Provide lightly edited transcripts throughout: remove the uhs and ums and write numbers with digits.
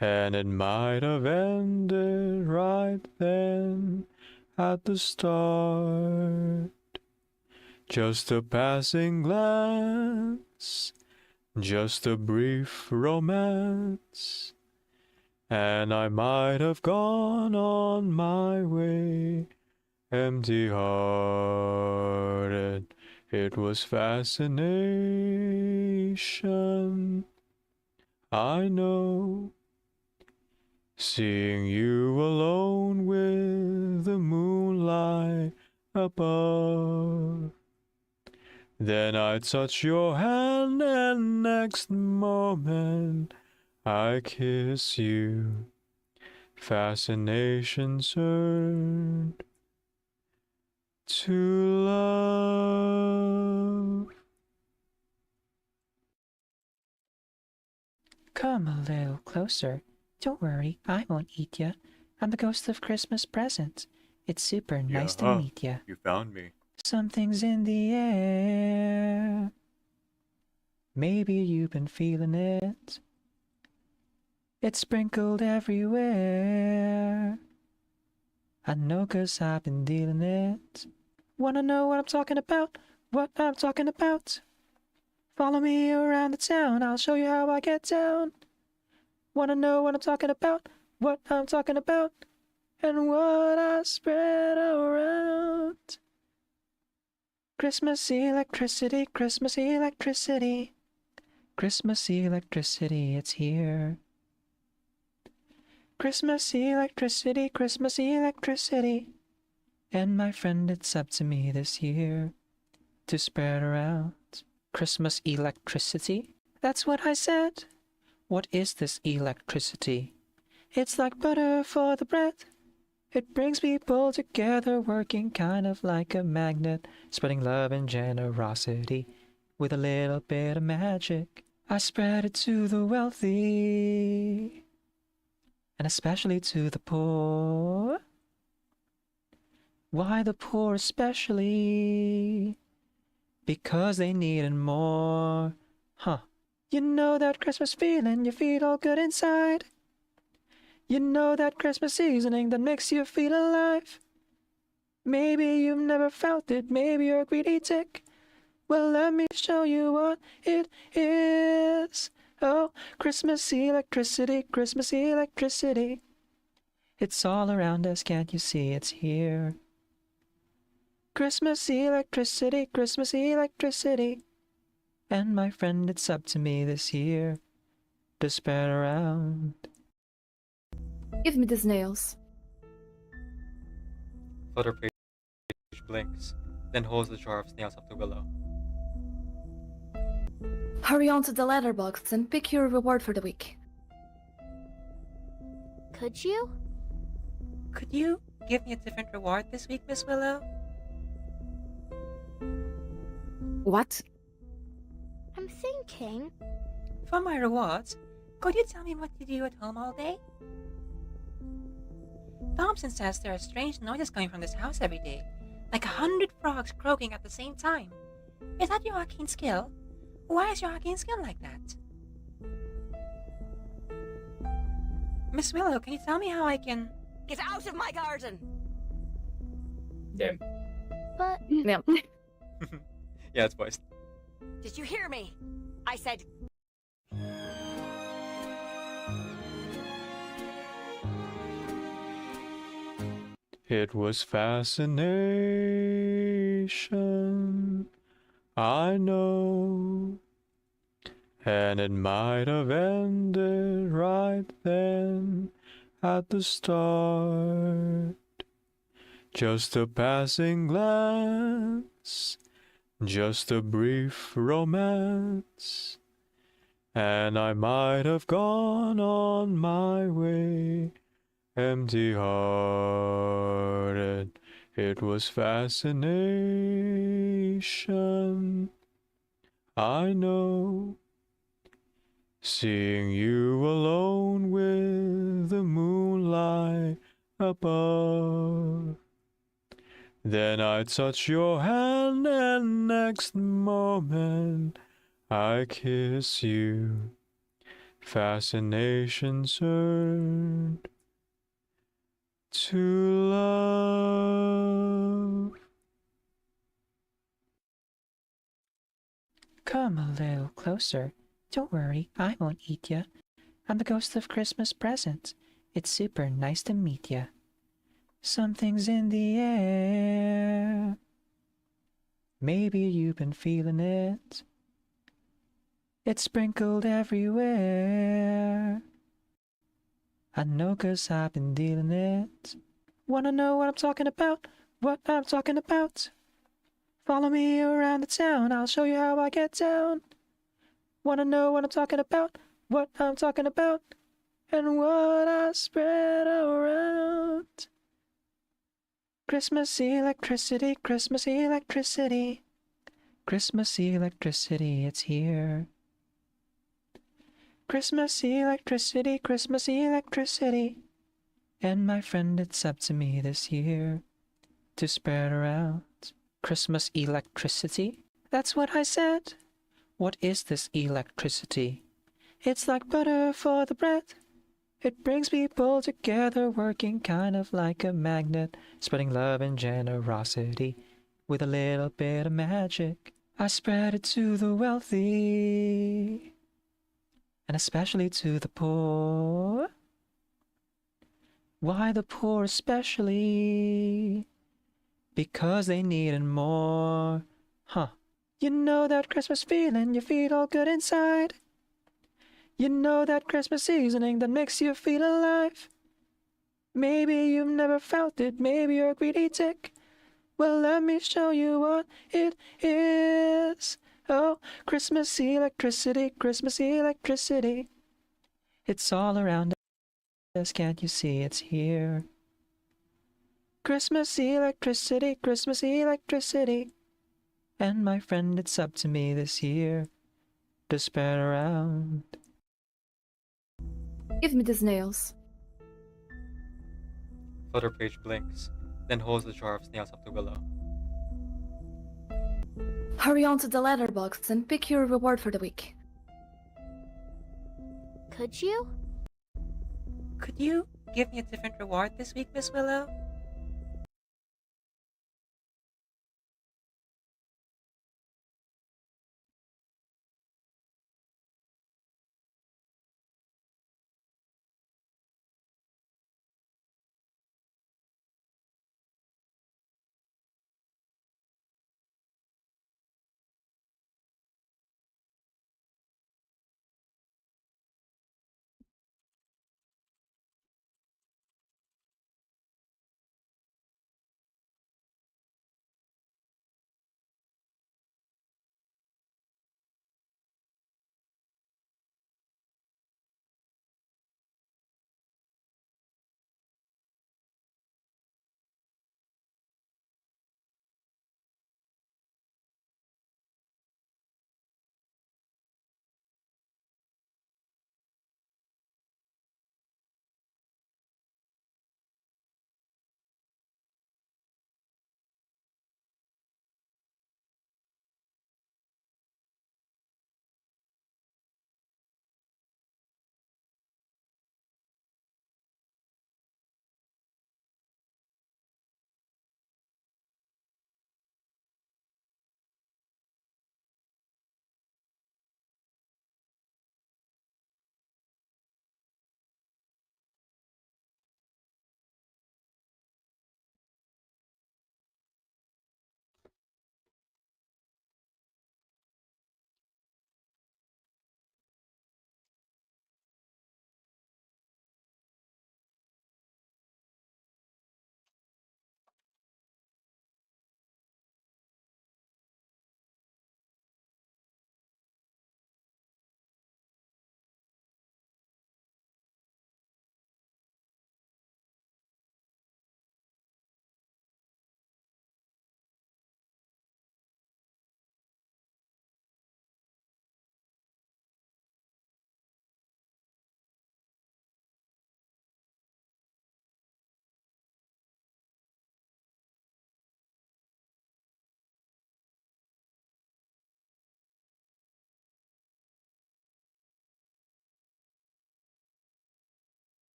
And it might have ended right then at the start. Just a passing glance, just a brief romance, and I might have gone on my way, empty-hearted. It was fascination, I know, seeing you alone with the moonlight above. Then I touch your hand, and next moment I kiss you. Fascination turned to love. Come a little closer. Don't worry, I won't eat ya. I'm the ghost of Christmas presents. It's super nice to meet ya. You found me. Something's in the air. Maybe you've been feeling it. It's sprinkled everywhere. I know 'cause I've been dealing it. Wanna know what I'm talking about? What I'm talking about? Follow me around the town, I'll show you how I get down. Wanna know what I'm talking about? What I'm talking about? And what I spread around. Christmas electricity, Christmas electricity. Christmas electricity, it's here. Christmas electricity, Christmas electricity. And my friend, it's up to me this year to spread around Christmas electricity. That's what I said. What is this electricity? It's like butter for the bread. It brings people together, working kind of like a magnet, spreading love and generosity with a little bit of magic. I spread it to the wealthy, and especially to the poor. Why the poor especially? Because they needed more. Huh. You know that Christmas feeling, you feel all good inside. You know that Christmas seasoning that makes you feel alive. Maybe you've never felt it, maybe you're a greedy tick. Well, let me show you what it is. Oh, Christmas electricity, Christmas electricity. It's all around us, can't you see it's here? Christmas electricity, Christmas electricity. And my friend, it's up to me this year to spread around. Give me the snails. Flutterpage blinks, then holds the jar of snails up to Willow. Hurry on to the letterbox and pick your reward for the week. Could you? Could you give me a different reward this week, Miss Willow? What? I'm thinking. For my rewards, could you tell me what you do at home all day? Thompson says there are strange noises coming from this house every day, like 100 frogs croaking at the same time. Is that Joaquin's skill? Why is Joaquin's skill like that? Miss Willow, can you tell me how I can... Get out of my garden! Damn. But Yeah. Yeah, it's voiced. Did you hear me? I said... It was fascination, I know, and it might have ended right then at the start. Just a passing glance, just a brief romance, and I might have gone on my way, empty-hearted. It was fascination, I know, seeing you alone with the moonlight above. Then I touch your hand, and next moment I kiss you. fascination turned to love. Come a little closer. Don't worry, I won't eat ya. I'm the ghost of Christmas presents. It's super nice to meet ya. Something's in the air. Maybe you've been feeling it. It's sprinkled everywhere. I know 'cause I've been dealing it. Wanna know what I'm talking about? What I'm talking about? Follow me around the town, I'll show you how I get down. Wanna know what I'm talking about? What I'm talking about? And what I spread around. Christmas electricity, Christmas electricity. Christmas electricity, it's here. Christmas electricity, Christmas electricity. And my friend, it's up to me this year to spread around. Christmas electricity? That's what I said. What is this electricity? It's like butter for the bread. It brings people together, working kind of like a magnet, spreading love and generosity with a little bit of magic. I spread it to the wealthy, and especially to the poor. Why the poor especially? Because they needed more. Huh. You know that Christmas feeling, you feel all good inside. You know that Christmas seasoning that makes you feel alive. Maybe you've never felt it, maybe you're a greedy tick. Well, let me show you what it is. Oh, Christmas electricity, Christmas electricity. It's all around us, can't you see it's here? Christmas electricity, Christmas electricity. And my friend, it's up to me this year to spread around. Give me these nails. Flutter Page blinks, then holds the jar of snails up to Willow. Hurry on to the letterbox and pick your reward for the week. Could you? Could you give me a different reward this week, Miss Willow?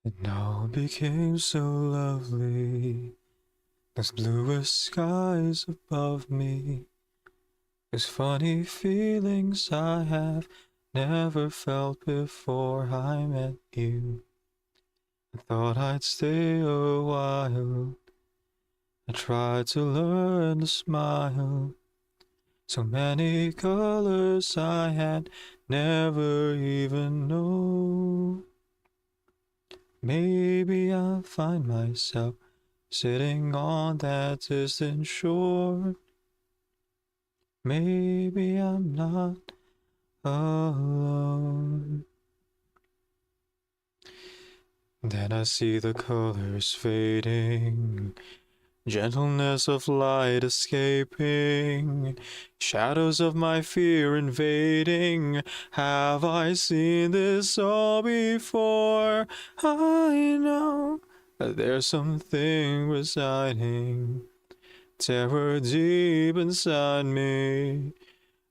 It all became so lovely. Those bluest skies above me. Those funny feelings I have never felt before I met you. I thought I'd stay a while. I tried to learn to smile. So many colors I had never even known. Maybe I'll find myself sitting on that distant shore. Maybe I'm not alone. Then I see the colors fading, gentleness of light escaping, shadows of my fear invading. Have I seen this all before? I know that there's something residing, terror deep inside me.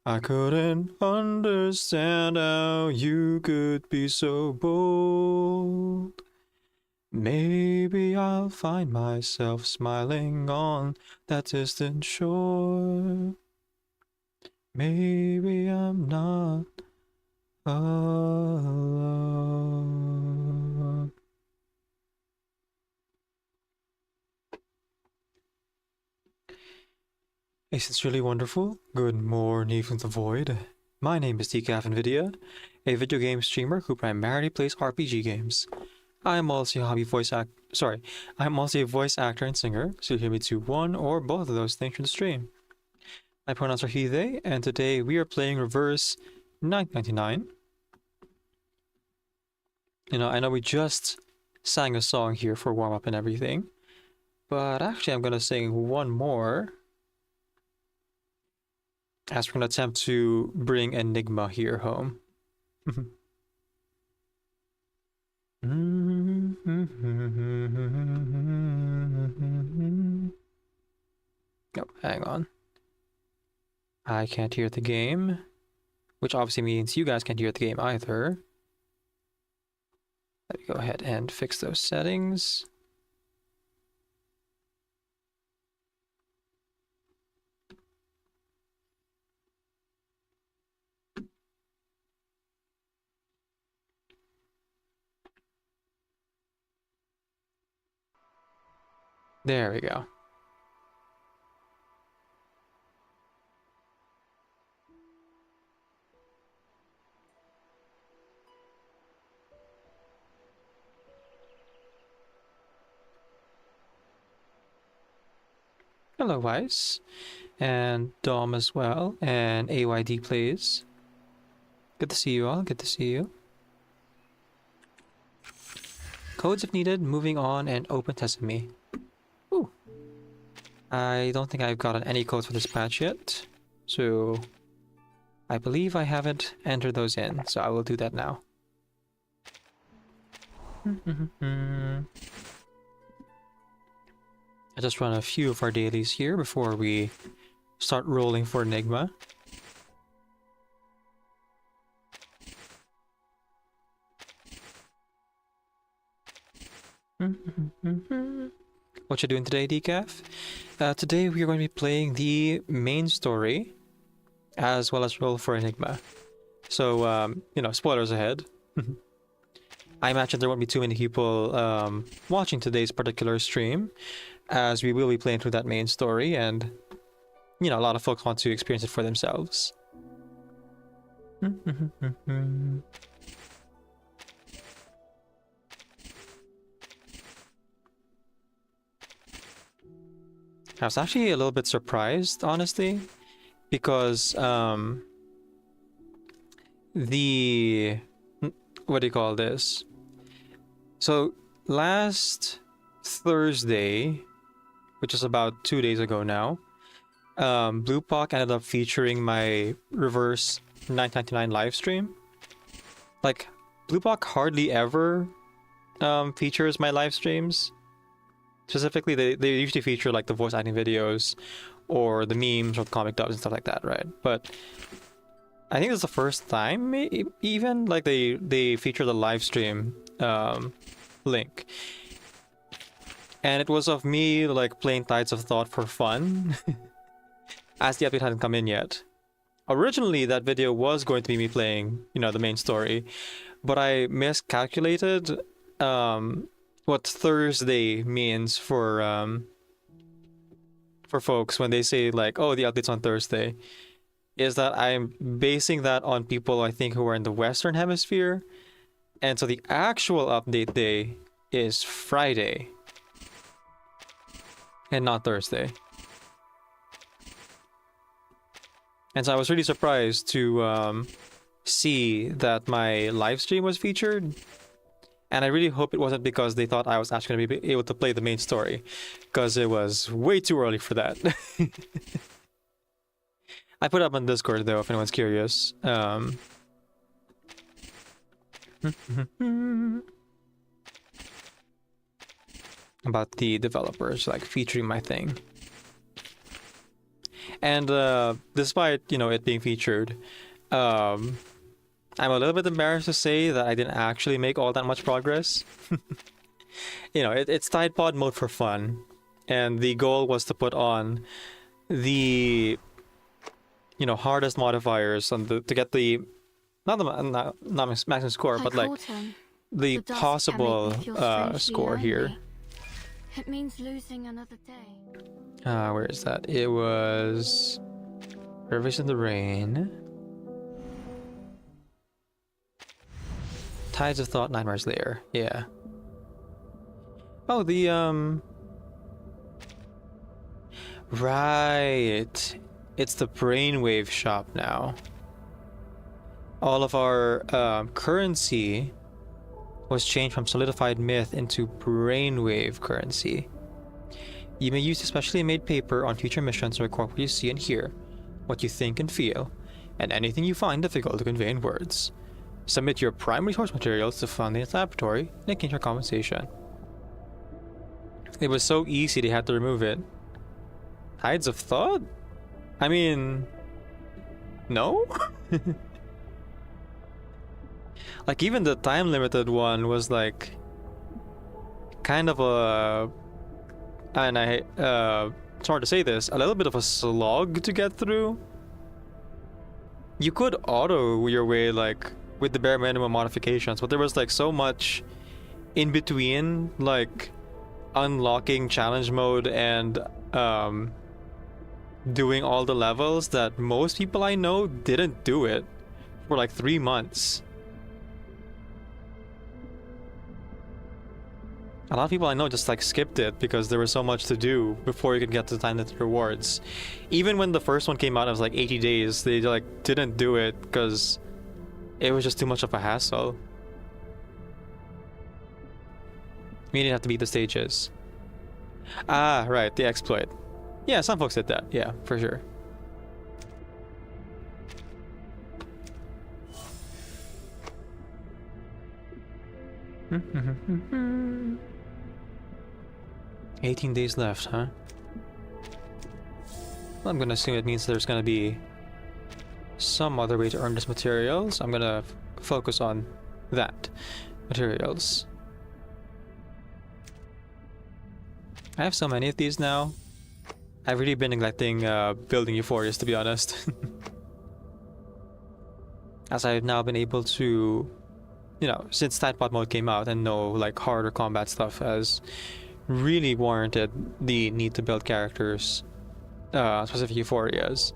I couldn't understand how you could be so bold. Maybe I'll find myself smiling on that distant shore. Maybe I'm not alone. A sincerely wonderful good morning from the void. My name is Decaf Nvidia, a video game streamer who primarily plays RPG games. I'm also a voice actor and singer, so you hear me do one or both of those things in the stream. My pronouns are he, they, and today we are playing Reverse 999. I know we just sang a song here for warm-up and everything, but actually I'm gonna sing one more, as we're gonna attempt to bring Enigma here home. Oh, hang on. I can't hear the game, which obviously means you guys can't hear the game either. Let me go ahead and fix those settings. There we go. Hello, Weiss, and Dom as well, and AYD plays. Good to see you all, good to see you. Codes if needed, moving on, and open sesame. Ooh. I don't think I've gotten any codes for this patch yet, so I believe I haven't entered those in, so I will do that now. I just run a few of our dailies here before we start rolling for Enigma. What you doing today, Decaf? Today we are going to be playing the main story, as well as roll for Enigma. So, spoilers ahead. I imagine there won't be too many people watching today's particular stream, as we will be playing through that main story, and, a lot of folks want to experience it for themselves. I was actually a little bit surprised, honestly, because what do you call this? So last Thursday, which is about 2 days ago now, Bluepock ended up featuring my Reverse 999 live stream. Like, Bluepock hardly ever features my live streams. Specifically, they usually feature like the voice acting videos or the memes or the comic dubs and stuff like that, right? But I think it's the first time even like they feature the live stream link. And it was of me like playing Tides of Thought for fun, as the update hadn't come in yet. Originally, that video was going to be me playing, you know, the main story, but I miscalculated what Thursday means for folks when they say like, oh, the update's on Thursday. Is that I'm basing that on people I think who are in the Western Hemisphere, and so the actual update day is Friday and not Thursday. And so I was really surprised to see that my live stream was featured. And I really hope it wasn't because they thought I was actually going to be able to play the main story, because it was way too early for that. I put it up on Discord though, if anyone's curious. About the developers like featuring my thing. And despite, you know, it being featured, I'm a little bit embarrassed to say that I didn't actually make all that much progress. You know, it's Tide Pod mode for fun, and the goal was to put on the, you know, hardest modifiers on the to get the not maximum score, but like the possible score here. It means losing another day. Where is that? It was Rivers in the Rain, Tides of Thought, Nightmare's Lair. Yeah. Oh, the right. It's the Brainwave shop now. All of our currency was changed from solidified myth into Brainwave currency. You may use especially made paper on future missions to record what you see and hear, what you think and feel, and anything you find difficult to convey in words. Submit your primary source materials to fund the laboratory and exchange for compensation. It was so easy they had to remove it. Tides of Thought? I mean, no? Like, even the time limited one was like kind of a, and it's hard to say this, a little bit of a slog to get through. You could auto your way like with the bare minimum modifications, but there was like so much in between, like unlocking challenge mode and doing all the levels, that most people I know didn't do it for like 3 months. A lot of people I know just like skipped it because there was so much to do before you could get to the time limited rewards. Even when the first one came out, it was like 80 days. They like didn't do it because it was just too much of a hassle. You didn't have to beat the stages. Ah, right, the exploit. Yeah, some folks did that. Yeah, for sure. Hmm. 18 days left, huh? Well, I'm gonna assume it means there's gonna be some other way to earn this materials. I'm gonna focus on that. Materials. I have so many of these now. I've really been neglecting building Euphorias, to be honest. As I've now been able to, you know, since Tide Pod mode came out and no like harder combat stuff has really warranted the need to build characters, specific Euphorias,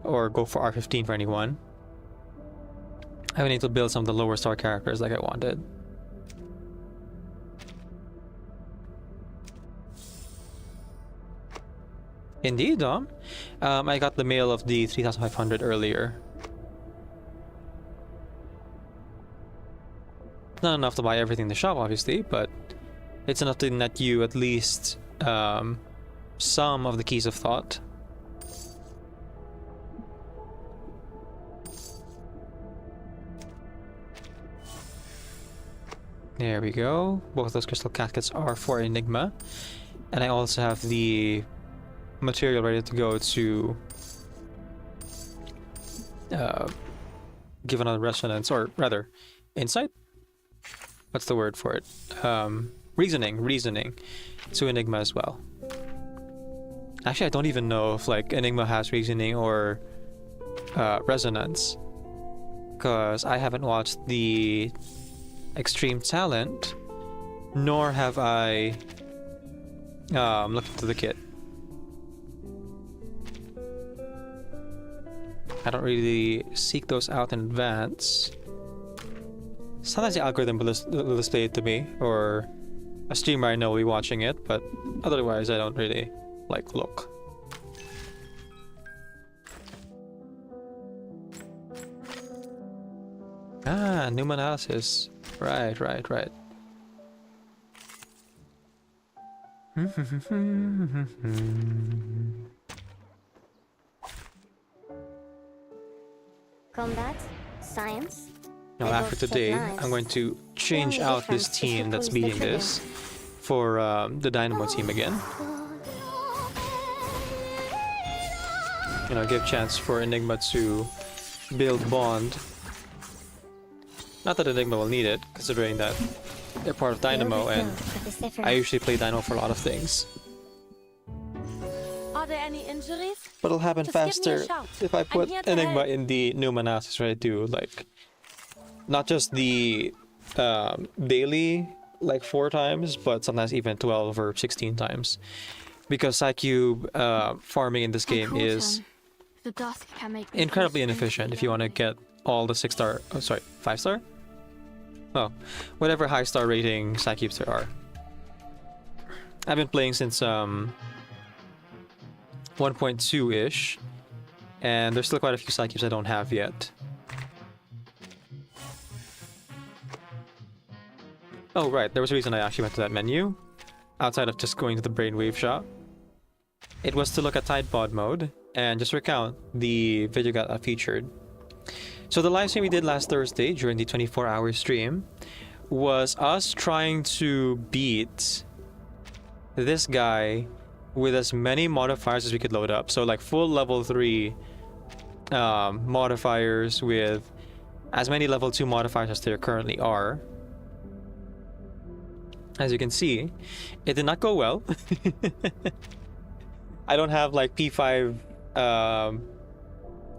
or go for R15 for anyone. I've been able to build some of the lower star characters like I wanted. Indeed, Dom. I got the mail of the 3,500 earlier. Not enough to buy everything in the shop, obviously, but it's enough to net you at least some of the keys of thought. There we go. Both those crystal caskets are for Enigma. And I also have the material ready to go to give another resonance, or rather, insight. what's the word for it? Reasoning to Enigma as well. Actually, I don't even know if like Enigma has reasoning or resonance, because I haven't watched the Extreme Talent, nor have I looked into the kit. I don't really seek those out in advance. Sometimes the algorithm will display it to me, or a streamer I know will be watching it, but otherwise I don't really like look. Ah, Numa analysis. Right. Combat, science. Now They after both take today, knives. I'm going to change The only out this difference is team who that's pulls the beating trigger. this for the Dynamo team again. You know, give chance for Enigma to build bond. Not that Enigma will need it, considering that they're part of Dynamo, The and overflow for the Sephiroth. I usually play Dynamo for a lot of things. Are there any injuries? But it'll happen Just give me a faster shout. if I put here to Enigma help. in the Numa analysis, right? Do like not just the daily like 4 times, but sometimes even 12 or 16 times, because Psycube farming in this game is The dusk can make me incredibly feel inefficient if you want to strangely get all the 6-star, oh sorry, 5-star? Oh, whatever high star rating Psycubes there are. I've been playing since 1.2-ish, and there's still quite a few Psycubes I don't have yet. Oh right, there was a reason I actually went to that menu, outside of just going to the Brainwave shop. It was to look at Tidepod mode, and just recount the video got featured. So the live stream we did last Thursday during the 24-hour stream was us trying to beat this guy with as many modifiers as we could load up. So like full level 3 modifiers with as many level 2 modifiers as there currently are. As you can see, it did not go well. I don't have like P5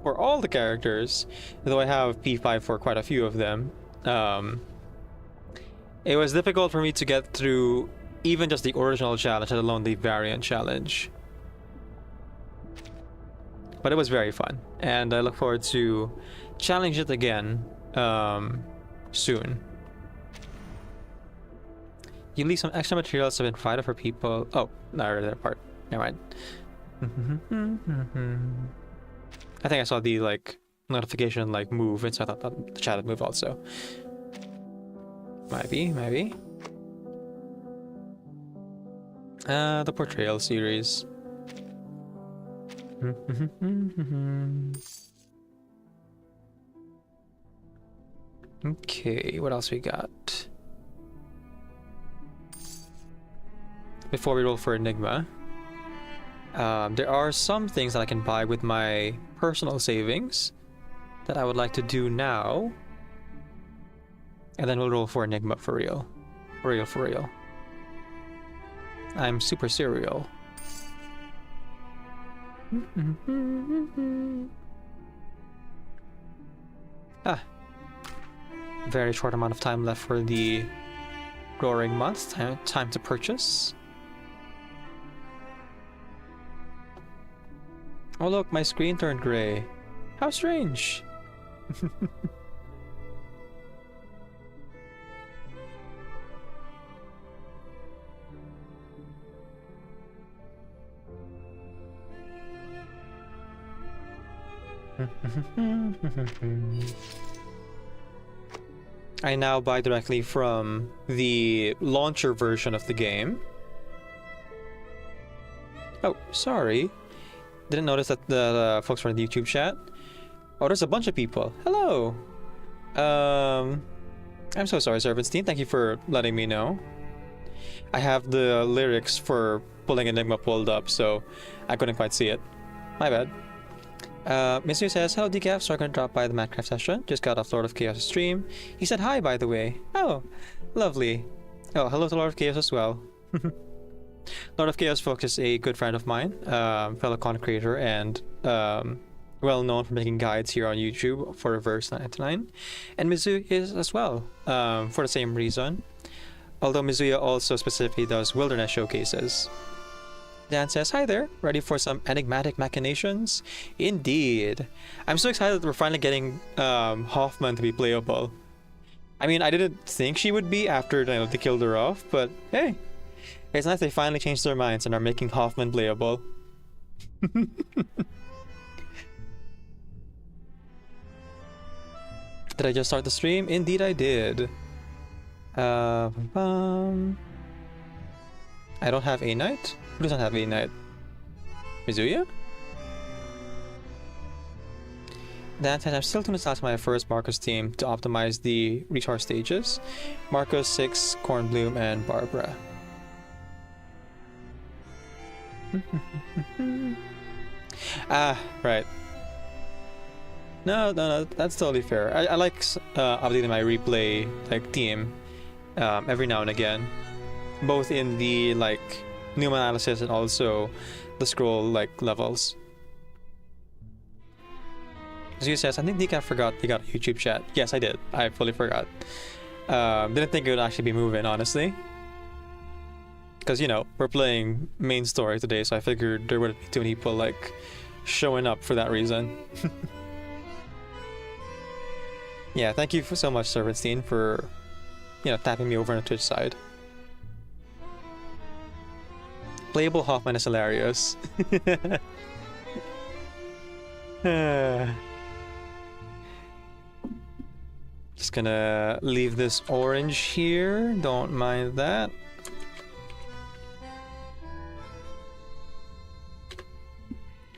for all the characters, though I have P5 for quite a few of them. It was difficult for me to get through even just the original challenge, let alone the variant challenge. But it was very fun, and I look forward to challenging it again soon. You leave some extra materials have been provided for people. Oh, no, I read that part. Never mind. I think I saw the like notification like move, and so I thought that the chat would move also. Maybe. The Portrayal series. Okay, what else we got? Before we roll for Enigma, there are some things that I can buy with my personal savings that I would like to do now. And then we'll roll for Enigma for real. For real. I'm super serial. Very short amount of time left for the Roaring Month. Time to purchase. Oh look, my screen turned gray. How strange. I now buy directly from the launcher version of the game. Oh, sorry. Didn't notice that the folks were in the YouTube chat. Oh, there's a bunch of people. Hello. I'm so sorry, Servantstein. Thank you for letting me know. I have the lyrics for Pulling Enigma pulled up, so I couldn't quite see it. My bad. Mr. says, hello Decaf, so I'm gonna drop by the Minecraft session. Just got off Lord of Chaos stream. He said hi, by the way. Oh, lovely. Oh, hello to Lord of Chaos as well. Lord of Chaos folks is a good friend of mine, fellow content creator, and well known for making guides here on YouTube for Reverse 99. And Mizu is as well, for the same reason. Although Mizuya also specifically does wilderness showcases. Dan says, hi there, ready for some enigmatic machinations? Indeed. I'm so excited that we're finally getting Hoffman to be playable. I mean, I didn't think she would be after they killed her off, but hey, it's nice they finally changed their minds and are making Hoffman playable. Did I just start the stream? Indeed I did. I don't have a knight? Who doesn't have a knight? Mizuya? That said, I'm still to install my first Marcus team to optimize the resource stages. Marcus, Six, Cornbloom, and Barbara. Right. No, that's totally fair. I like updating my replay team every now and again, both in the new analysis and also the scroll levels. As you says, I think Nika forgot he got a YouTube chat. Yes, I did. I fully forgot. Didn't think it would actually be moving, honestly. Because, you know, we're playing main story today, so I figured there wouldn't be too many people showing up for that reason. Yeah, thank you so much, Servantstein, for, you know, tapping me over on the Twitch side. Playable Hoffman is hilarious. Just gonna leave this orange here. Don't mind that.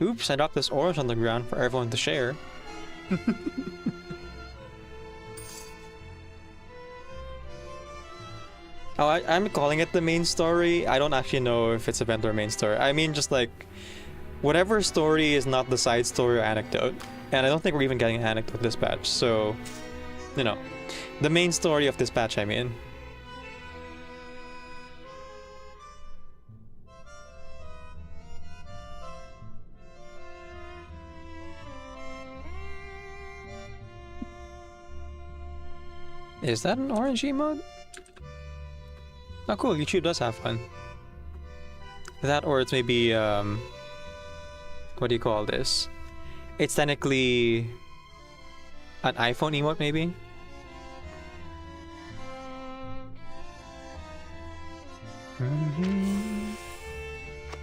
Oops, I dropped this orange on the ground for everyone to share. Oh, I'm calling it the main story. I don't actually know if it's event or main story. I mean, just whatever story is not the side story or anecdote. And I don't think we're even getting an anecdote this patch, so, you know, the main story of this patch, I mean. Is that an orange emote? Oh cool, YouTube does have one. That, or it's maybe, what do you call this? It's technically an iPhone emote, maybe?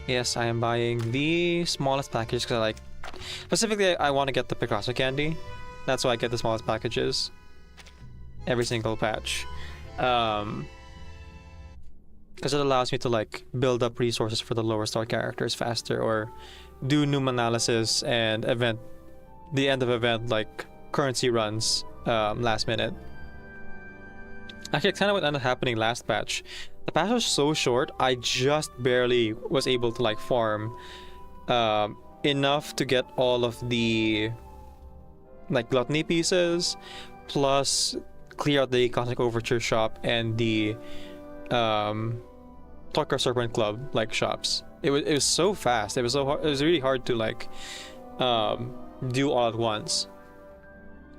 Yes, I am buying the smallest package because specifically I want to get the Picasso candy. That's why I get the smallest packages. Every single patch. Because it allows me to build up resources for the lower star characters faster, or do Noom analysis and the end of event currency runs last minute. Actually, it's kind of what ended up happening last patch. The patch was so short, I just barely was able to farm enough to get all of the gluttony pieces, plus clear out the Cosmic Overture shop and the Tokyo Serpent Club shops. It was so fast. It was so hard. It was really hard to do all at once,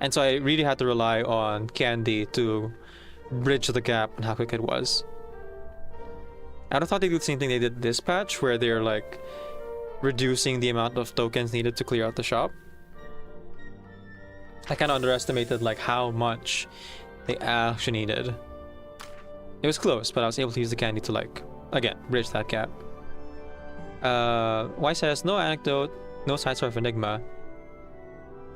and so I really had to rely on candy to bridge the gap on how quick it was. I would have thought they'd do the same thing they did this patch, where they're reducing the amount of tokens needed to clear out the shop. I kind of underestimated how much they actually needed. It was close, but I was able to use the candy to again, bridge that gap. Y says, no anecdote, no side story of Enigma.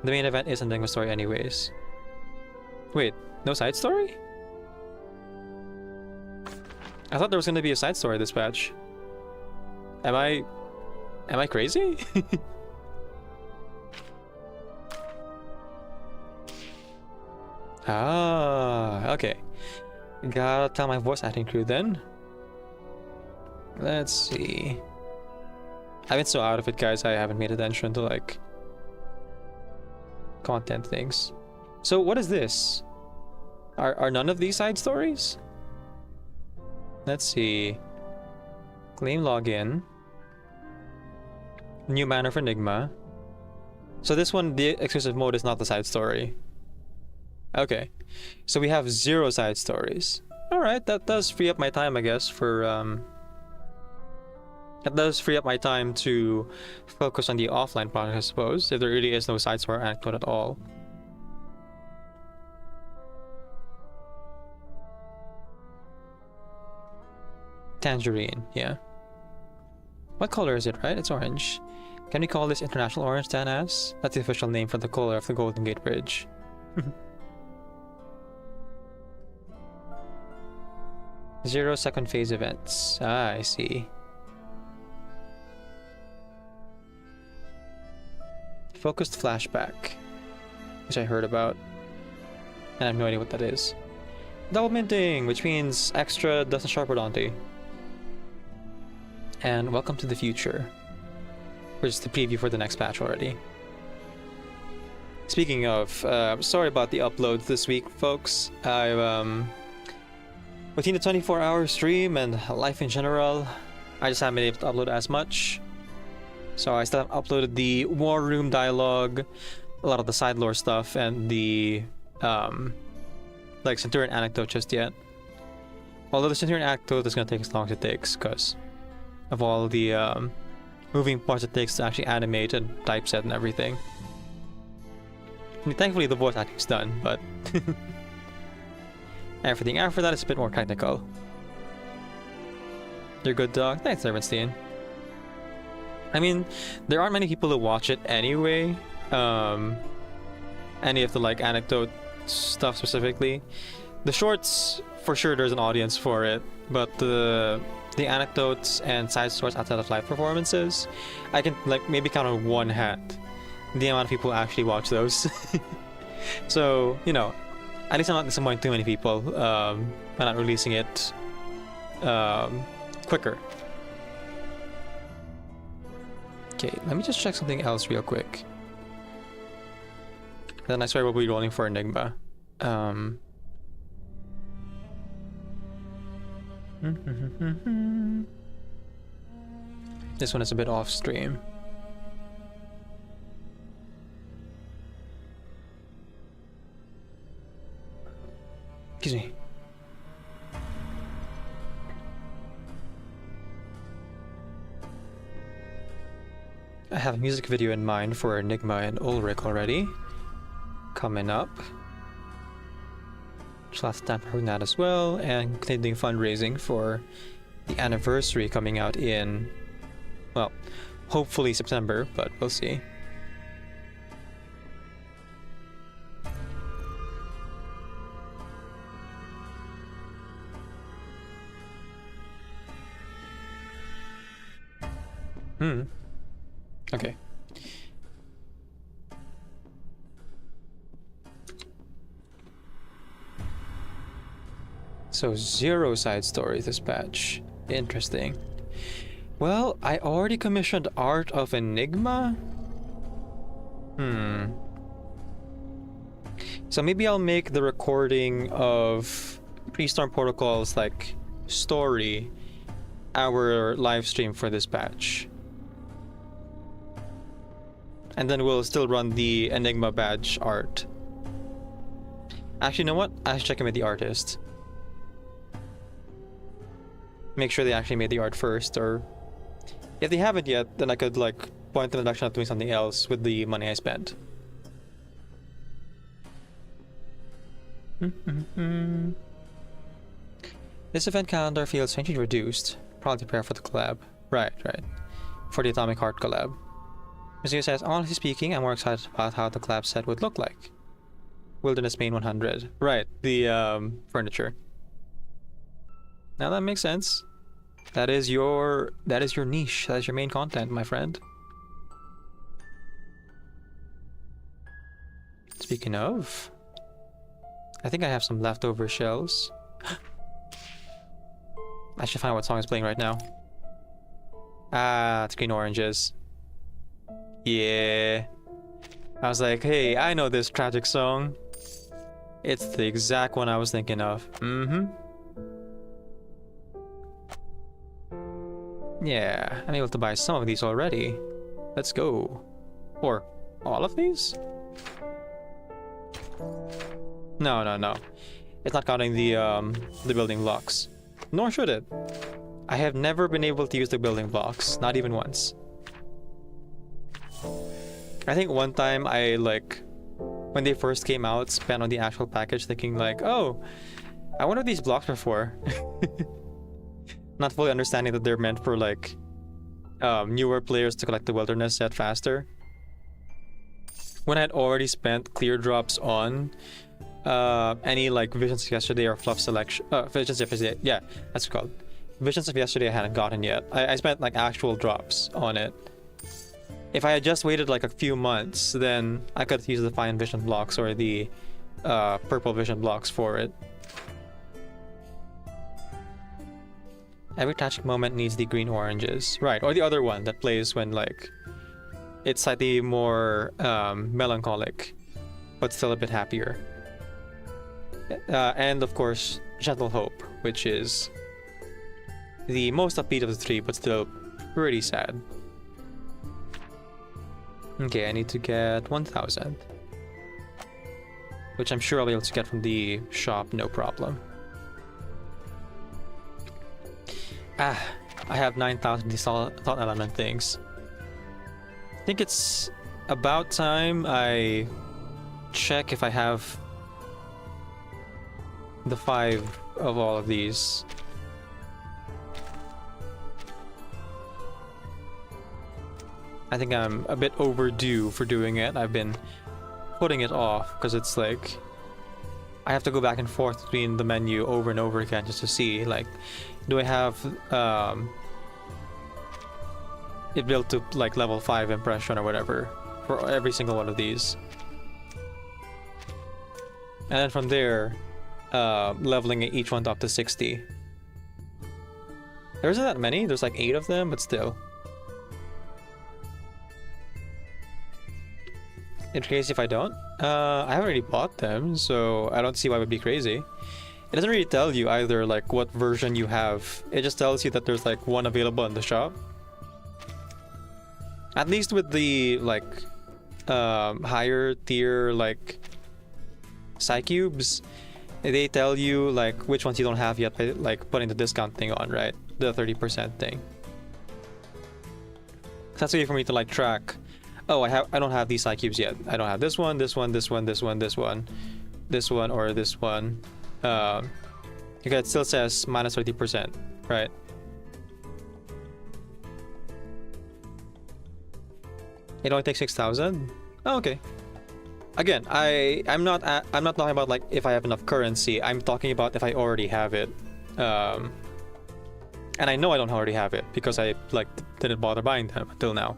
The main event is Enigma story anyways. Wait, no side story? I thought there was gonna be a side story this patch. Am I crazy? Ah, okay. Gotta tell my voice acting crew then. Let's see. I've been so out of it, guys. I haven't made attention to content things. So what is this? Are none of these side stories? Let's see. Claim login. New banner for Enigma. So this one, the exclusive mode is not the side story. Okay. So we have 0 side stories. Alright, that does free up my time, I guess, for that does free up my time to focus on the offline project, I suppose, if there really is no side story anecdote at all. Tangerine, yeah. What color is it, right? It's orange. Can we call this International Orange, Dan asks? That's the official name for the color of the Golden Gate Bridge. Zero second phase events. Ah, I see. Focused flashback, which I heard about, and I have no idea what that is. Double minting, which means extra Dustin Sharp or Dante. And welcome to the future, which is the preview for the next patch already. Speaking of, sorry about the uploads this week, folks. Between the 24-hour stream and life in general, I just haven't been able to upload as much. So I still haven't uploaded the War Room dialogue, a lot of the side lore stuff, and the like Centurion anecdote just yet. Although the Centurion anecdote is going to take as long as it takes because of all the moving parts it takes to actually animate and typeset and everything. I mean, thankfully the voice acting's done, but everything after that is a bit more technical. You're good, dog. Thanks, Servantstein. I mean, there aren't many people who watch it anyway. Any of the like anecdote stuff specifically. The shorts, for sure, there's an audience for it, but the anecdotes and side stories outside of live performances, I can like maybe count on one hand the amount of people who actually watch those. So, you know, at least I'm not disappointing too many people by not releasing it quicker. Okay, let me just check something else real quick. Then I swear we'll be rolling for Enigma. This one is a bit off stream. Excuse me. I have a music video in mind for Enigma and Ulrich already. Coming up. Just lots of time for that as well, and continuing fundraising for the anniversary coming out in, well, hopefully September, but we'll see. Okay. So 0 side stories this patch. Interesting. Well, I already commissioned Art of Enigma? So maybe I'll make the recording of Pre-Storm Protocol's like story our live stream for this patch. And then we'll still run the Enigma badge art. Actually, you know what? I should check in with the artist. Make sure they actually made the art first, or if they haven't yet, then I could like point in the direction of doing something else with the money I spent. This event calendar feels strangely reduced. Probably prepare for the collab. Right. For the Atomic Heart collab. Mr. says, honestly speaking, I'm more excited about how the collab set would look like. Wilderness Main 100. Right, the furniture. Now that makes sense. That is your niche. That is your main content, my friend. Speaking of, I think I have some leftover shells. I should find out what song is playing right now. Ah, it's Green Oranges. Yeah. I was like, hey, I know this tragic song. It's the exact one I was thinking of. Mm-hmm. Yeah, I'm able to buy some of these already. Let's go. Or all of these? No, no, no. It's not counting the building blocks. Nor should it. I have never been able to use the building blocks, not even once. I think one time I, like, when they first came out, spent on the actual package thinking like, oh, I wonder what these blocks are for. Not fully understanding that they're meant for, like, newer players to collect the wilderness set faster. When I had already spent clear drops on any, like, Visions of Yesterday or Fluff Selection, Visions of Yesterday, yeah, that's what it's called. Visions of Yesterday I hadn't gotten yet. I spent, like, actual drops on it. If I had just waited like a few months, then I could use the Fine Vision blocks or the Purple Vision blocks for it. Every tragic moment needs the green oranges. Right, or the other one that plays when, like, it's slightly more melancholic, but still a bit happier. And of course, Gentle Hope, which is the most upbeat of the three, but still pretty sad. Okay, I need to get 1,000. Which I'm sure I'll be able to get from the shop, no problem. Ah, I have 9,000 these thought element things. I think it's about time I check if I have the 5 of all of these. I think I'm a bit overdue for doing it. I've been putting it off because it's like I have to go back and forth between the menu over and over again just to see, like, do I have it built to like level 5 impression or whatever for every single one of these. And then from there, leveling each one up to 60. There isn't that many, there's like 8 of them, but still. It's crazy if I don't. I haven't really bought them, so I don't see why it would be crazy. It doesn't really tell you either, like, what version you have. It just tells you that there's, like, one available in the shop. At least with the, like, higher tier, like, Psycubes, they tell you, like, which ones you don't have yet by, like, putting the discount thing on, right? The 30% thing. That's a way for me to, like, track. Oh, I don't have these Psycubes yet. I don't have this one, this one, this one, this one, this one, this one, or this one. Okay, it still says minus 30%, right? It only takes 6,000. Oh, okay. Again, I'm not talking about like if I have enough currency. I'm talking about if I already have it. And I know I don't already have it because I like didn't bother buying them until now.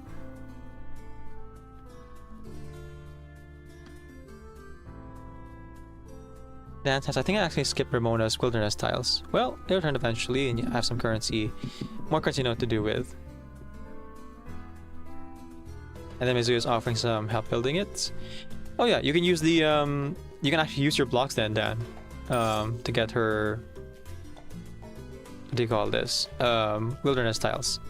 Dan says, I think I actually skipped Ramona's wilderness tiles. Well, they return eventually, and you have some currency, more currency to know what to do with. And then Mizuya is offering some help building it. Oh yeah, you can use the you can actually use your blocks then, Dan, to get her. What do you call this? Wilderness tiles.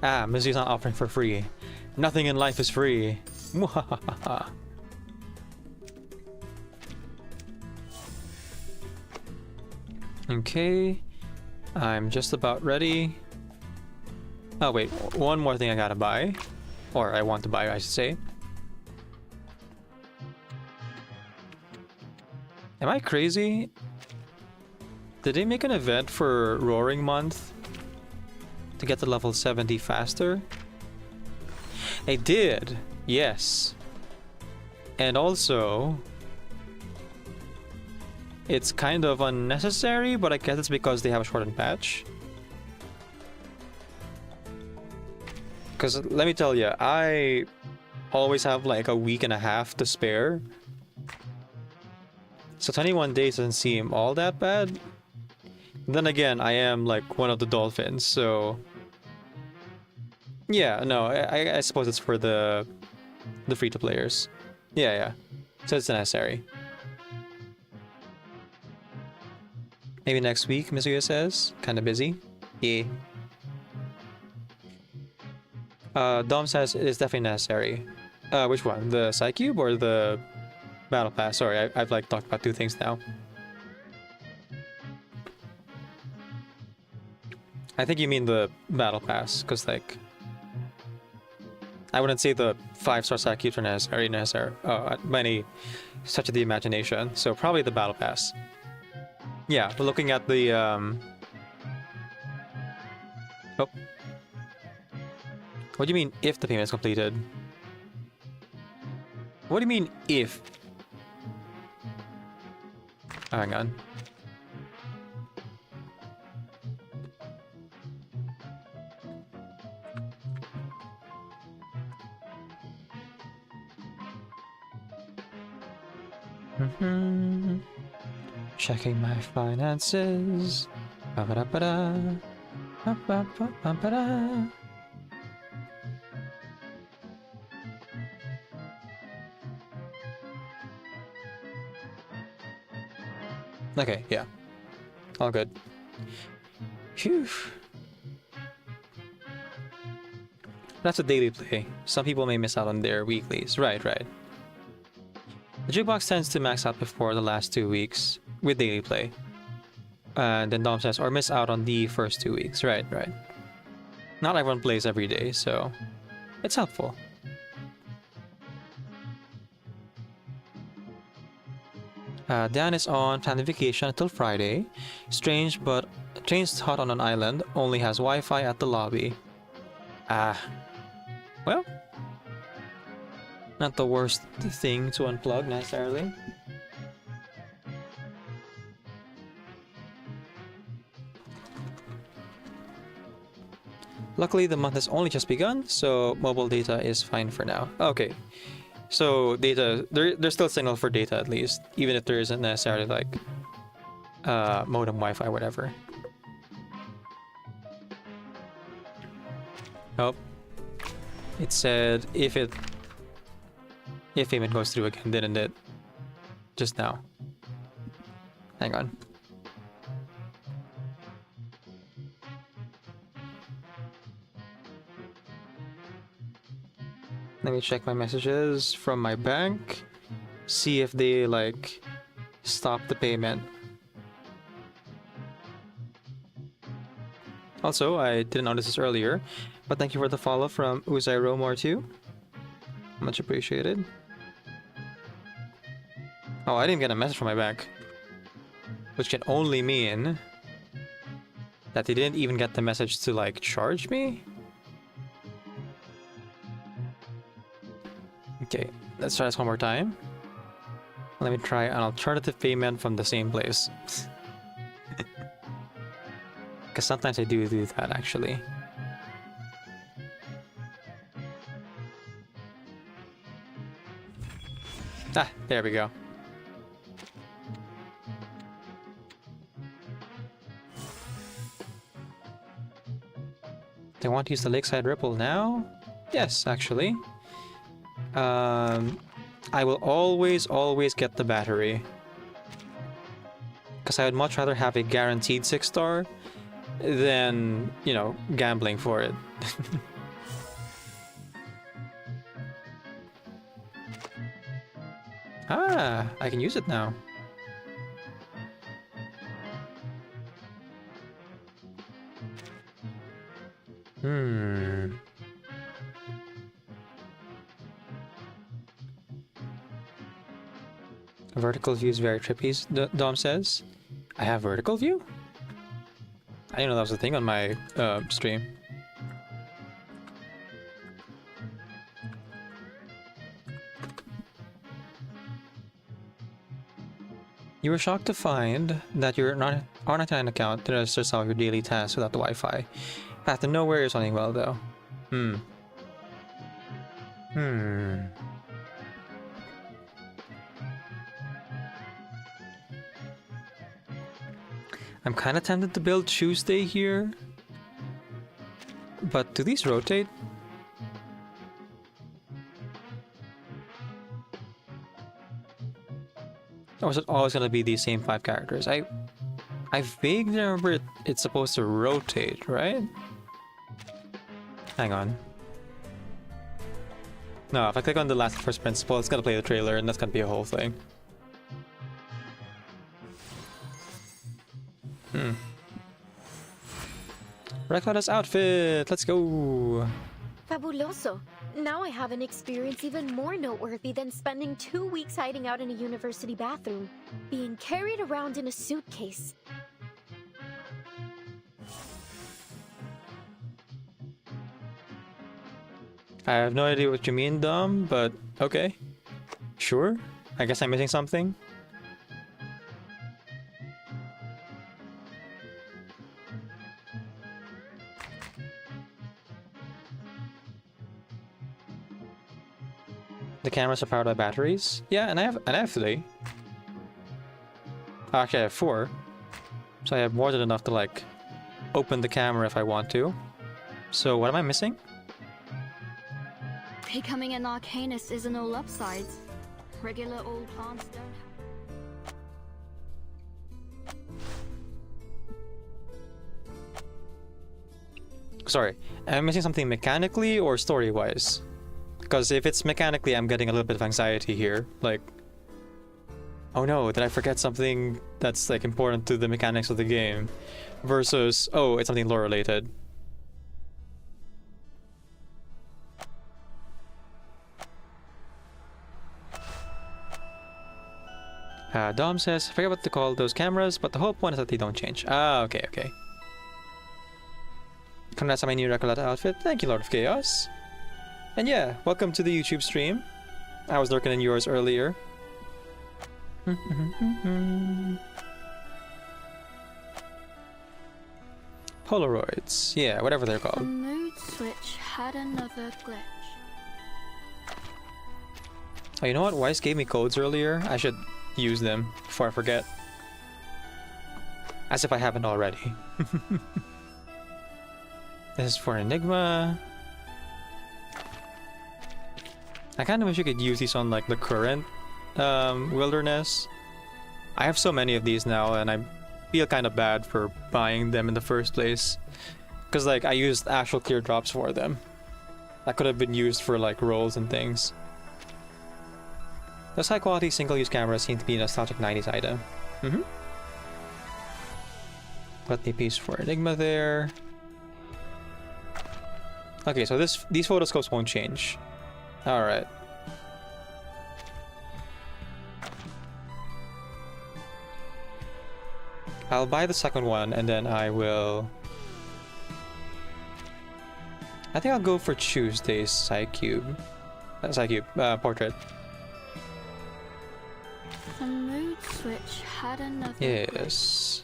Ah, Mizuya's not offering for free. Nothing in life is free. Okay, I'm just about ready. Oh wait, one more thing I gotta buy. Or I want to buy, I should say. Am I crazy? Did they make an event for Roaring Month to get to level 70 faster? They did, yes. And also, it's kind of unnecessary, but I guess it's because they have a shortened patch. Because let me tell you, I always have like a week and a half to spare. So 21 days doesn't seem all that bad. Then again, I am like one of the dolphins, so yeah, no, I suppose it's for the free-to players. Yeah, yeah. So it's necessary. Maybe next week, Mizuya says. Kinda busy. Yeah. Dom says it is definitely necessary. Which one? The Psycube or the Battle Pass? Sorry, I've like talked about two things now. I think you mean the Battle Pass, because like I wouldn't say the 5-star Psycubes are necessary by any stretch of the imagination. So probably the Battle Pass. Yeah, we're looking at the oh. What do you mean if the payment is completed? What do you mean if? Oh, hang on. Checking my finances. Ba-ba-da-ba-da. Ba-ba-ba-ba-ba-da. Okay, yeah. All good. Phew. That's a daily play. Some people may miss out on their weeklies. Right, right. The jukebox tends to max out before the last 2 weeks with daily play. And then Dom says, or miss out on the first 2 weeks. Right, right. Not everyone plays every day, so it's helpful. Dan is on family vacation until Friday. Strange, but Train's hot on an island, only has Wi-Fi at the lobby. Well, not the worst thing to unplug necessarily. Luckily, the month has only just begun, so mobile data is fine for now. Okay, so data, there's still signal for data at least, even if there isn't necessarily like modem Wi-Fi, whatever. Oh, it said if payment goes through again, didn't it? Just now. Hang on. Let me check my messages from my bank. See if they like stop the payment. Also, I didn't notice this earlier, but thank you for the follow from Uzai Romor too. Much appreciated. Oh, I didn't get a message from my bank. Which can only mean that they didn't even get the message to like charge me? Okay, let's try this one more time. Let me try an alternative payment from the same place. Because sometimes I do that actually. Ah, there we go. They want to use the Lakeside Ripple now? Yes, actually. I will always get the battery. Because I would much rather have a guaranteed 6-star than, you know, gambling for it. Ah, I can use it now. Vertical view is very trippy, Dom says. I have vertical view? I didn't know that was a thing on my stream. You were shocked to find that your Arnatine account registers all your daily tasks without the Wi-Fi. Path to Nowhere is running well though. I'm kind of tempted to build Tuesday here. But do these rotate? Or is it always going to be these same 5 characters? I vaguely remember it's supposed to rotate, right? Hang on. No, if I click on the last first principle, it's going to play the trailer, and that's going to be a whole thing. Reckless outfit! Let's go! Fabuloso. Now I have an experience even more noteworthy than spending 2 weeks hiding out in a university bathroom. Being carried around in a suitcase. I have no idea what you mean, Dom, but okay. Sure. I guess I'm missing something. The cameras are powered by batteries. Yeah, and I have 3. Actually, I have 4. So I have more than enough to like open the camera if I want to. So what am I missing? Becoming an Arcanist isn't all upsides. Regular old plants don't. Sorry, am I missing something mechanically or story-wise? Because if it's mechanically, I'm getting a little bit of anxiety here. Like, oh no, did I forget something that's like important to the mechanics of the game? Versus, oh, it's something lore-related. Dom says, I forget what to call those cameras, but the whole point is that they don't change. Ah, okay, okay. Congrats on my new Recoleta outfit. Thank you, Lord of Chaos. And yeah, welcome to the YouTube stream. I was lurking in yours earlier. Polaroids. Yeah, whatever they're The called. mood switch had another glitch. Oh, you know what? Weiss gave me codes earlier. I should use them before I forget. As if I haven't already. This is for Enigma. I kind of wish you could use these on like the current wilderness. I have so many of these now, and I feel kind of bad for buying them in the first place. Because like I used actual clear drops for them. That could have been used for like rolls and things. Those high quality single use cameras seem to be a nostalgic 90s item. Got the piece for Enigma there. Okay, so these photoscopes won't change. Alright. I'll buy the second one and then I will... I think I'll go for Tuesday's Psycube. Portrait. The mood switch had another Yes.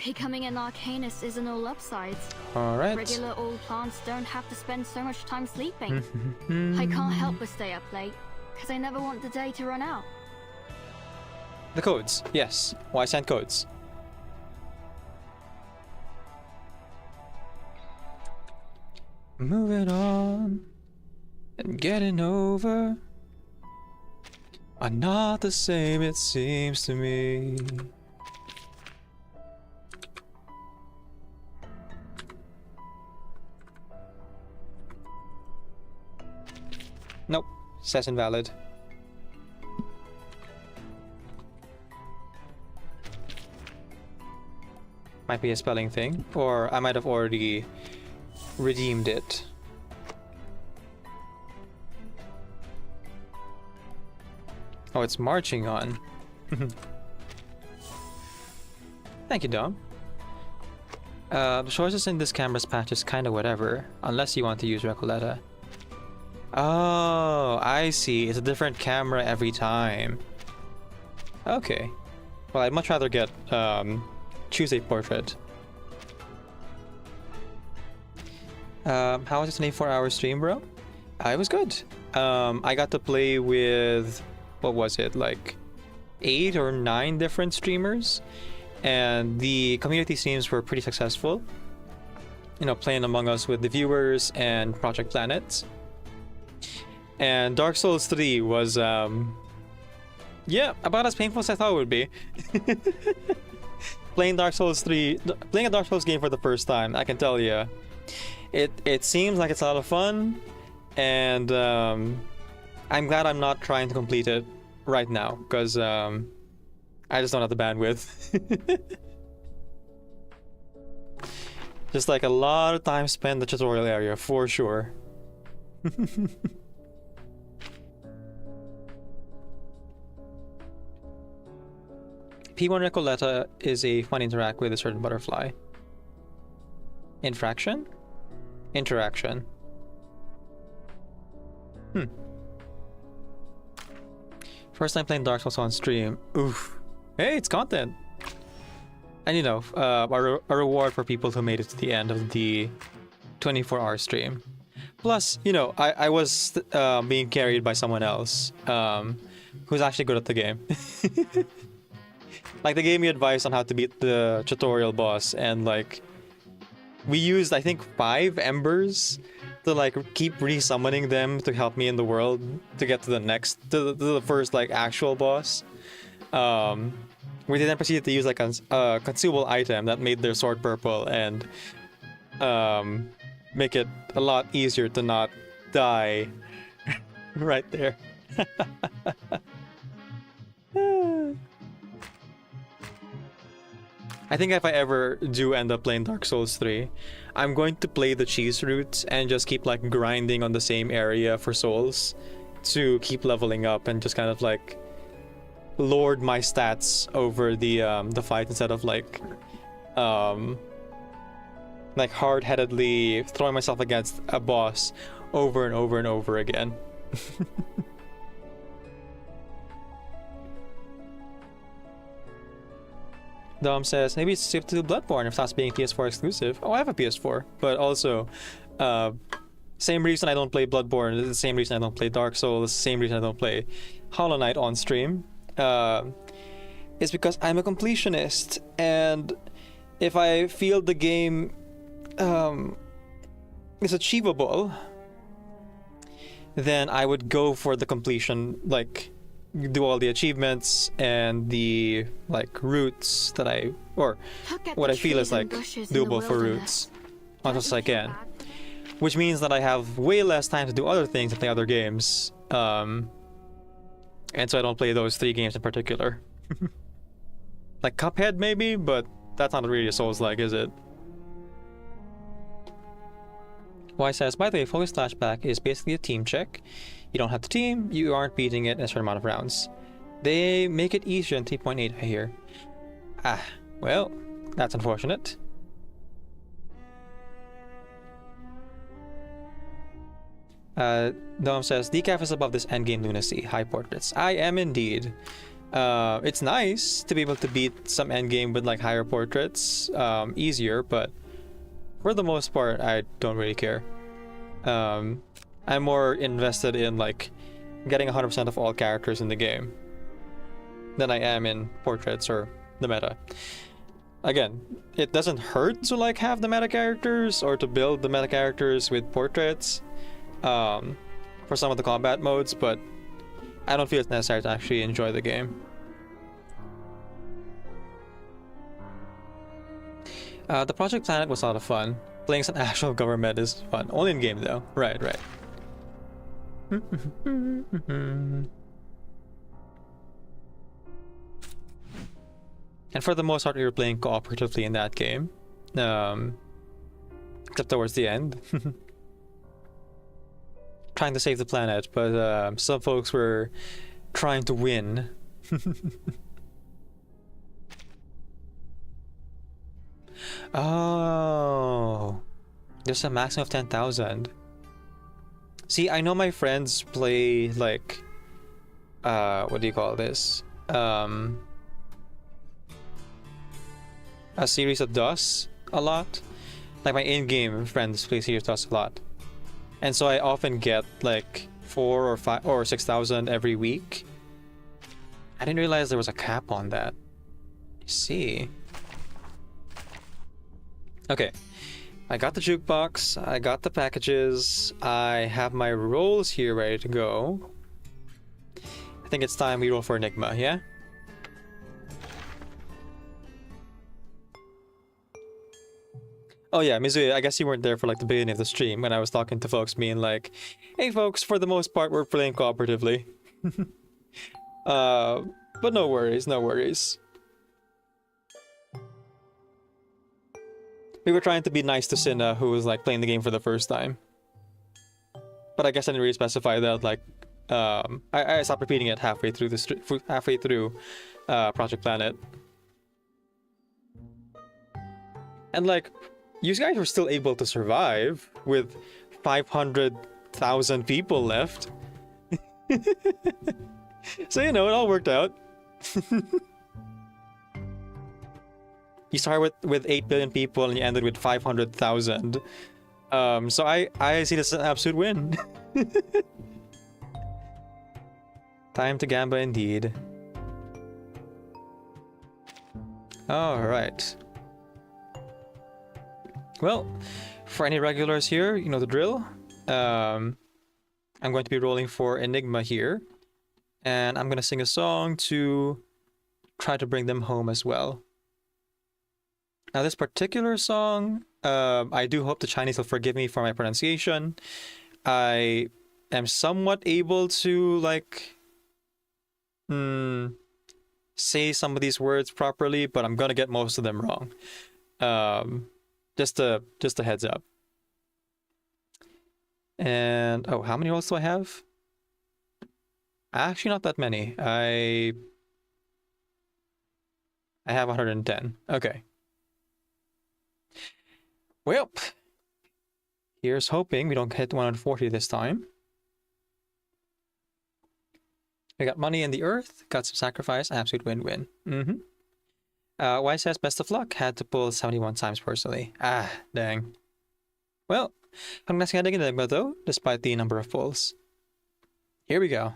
Becoming an Arcanist isn't all upsides. Alright. Regular old plants don't have to spend so much time sleeping. I can't help but stay up late, because I never want the day to run out. The codes. Yes. Why send codes? Moving on and getting over are not the same, it seems to me. Nope, says invalid. Might be a spelling thing, or I might have already redeemed it. Oh, it's marching on. Thank you, Dom. The choices in this camera's patch is kinda whatever, unless you want to use Recoleta. Oh, I see. It's a different camera every time. Okay. Well, I'd much rather get Tuesday Portrait. How was this 24-hour stream, bro? It was good. I got to play with, what was it, like 8 or 9 different streamers. and the community streams were pretty successful. You know, playing Among Us with the viewers and Project Planet. And Dark Souls 3 was, yeah, about as painful as I thought it would be. Playing a Dark Souls game for the first time, I can tell you, it seems like it's a lot of fun, and I'm glad I'm not trying to complete it right now, because I just don't have the bandwidth. Just like a lot of time spent in the tutorial area, for sure. P1 Recoleta is a fun interact with a certain butterfly. Infraction? Interaction. First time playing Dark Souls on stream. Oof. Hey, it's content! And you know, a reward for people who made it to the end of the 24-hour stream. Plus, you know, I was being carried by someone else who's actually good at the game. Like, they gave me advice on how to beat the tutorial boss, and like, we used, I think, 5 embers to like keep resummoning them to help me in the world to get to the first like actual boss. We then proceeded to use like a consumable item that made their sword purple and make it a lot easier to not die right there. I think if I ever do end up playing Dark Souls 3, I'm going to play the cheese route and just keep like grinding on the same area for souls to keep leveling up and just kind of like lord my stats over the fight instead of like hard-headedly throwing myself against a boss over and over and over again. Dom says, maybe it's safe to do Bloodborne if that's being PS4 exclusive. Oh, I have a PS4, but also, same reason I don't play Bloodborne, the same reason I don't play Dark Souls, the same reason I don't play Hollow Knight on stream, is because I'm a completionist, and if I feel the game is achievable, then I would go for the completion, like, do all the achievements and the like routes that what I feel is like doable for routes as much as I can, which means that I have way less time to do other things than the other games, and so I don't play those 3 games in particular. Like Cuphead maybe, but that's not really a Souls-like, is it? Y says, by the way, Focus Flashback is basically a team check. You don't have the team, you aren't beating it in a certain amount of rounds. They make it easier in 3.8, I hear. Ah, well, that's unfortunate. Dom says, Decaf is above this endgame lunacy, high portraits. I am indeed. It's nice to be able to beat some endgame with like higher portraits, easier, but for the most part, I don't really care. I'm more invested in like getting 100% of all characters in the game than I am in portraits or the meta. Again, it doesn't hurt to like have the meta characters or to build the meta characters with portraits for some of the combat modes, but I don't feel it's necessary to actually enjoy the game. The Project Planet was a lot of fun. Playing some actual government is fun. Only in game though. Right. And for the most part, we were playing cooperatively in that game, except towards the end, trying to save the planet. But some folks were trying to win. Oh, there's a maximum of 10,000. See, I know my friends play like, what do you call this? A series of DOS a lot. Like my in-game friends play series of DOS a lot, and so I often get like 4 or 5 or 6,000 every week. I didn't realize there was a cap on that. See, Okay. I got the jukebox. I got the packages. I have my rolls here ready to go. I think it's time we roll for Enigma, yeah? Oh yeah, Mizuya, I guess you weren't there for like the beginning of the stream when I was talking to folks being like, hey folks, for the most part we're playing cooperatively. But no worries, no worries. We were trying to be nice to Cinna, who was like playing the game for the first time. But I guess I didn't really specify that. Like, I stopped repeating it halfway through Project Planet. And like, you guys were still able to survive with 500,000 people left. So you know, it all worked out. You started with 8 billion people and you ended with 500,000. So I see this as an absolute win. Time to gamba indeed. Alright. Well, for any regulars here, you know the drill. I'm going to be rolling for Enigma here. And I'm going to sing a song to try to bring them home as well. Now this particular song, I do hope the Chinese will forgive me for my pronunciation. I am somewhat able to like say some of these words properly, but I'm gonna get most of them wrong. Just a heads up. And oh, how many rolls do I have? Actually, not that many. I have 110. Okay. Well, here's hoping we don't hit 140 this time. We got money in the earth, got some sacrifice, absolute win-win. Y says best of luck, had to pull 71 times personally. Ah, dang. Well, I'm not getting Enigma though, despite the number of pulls. Here we go.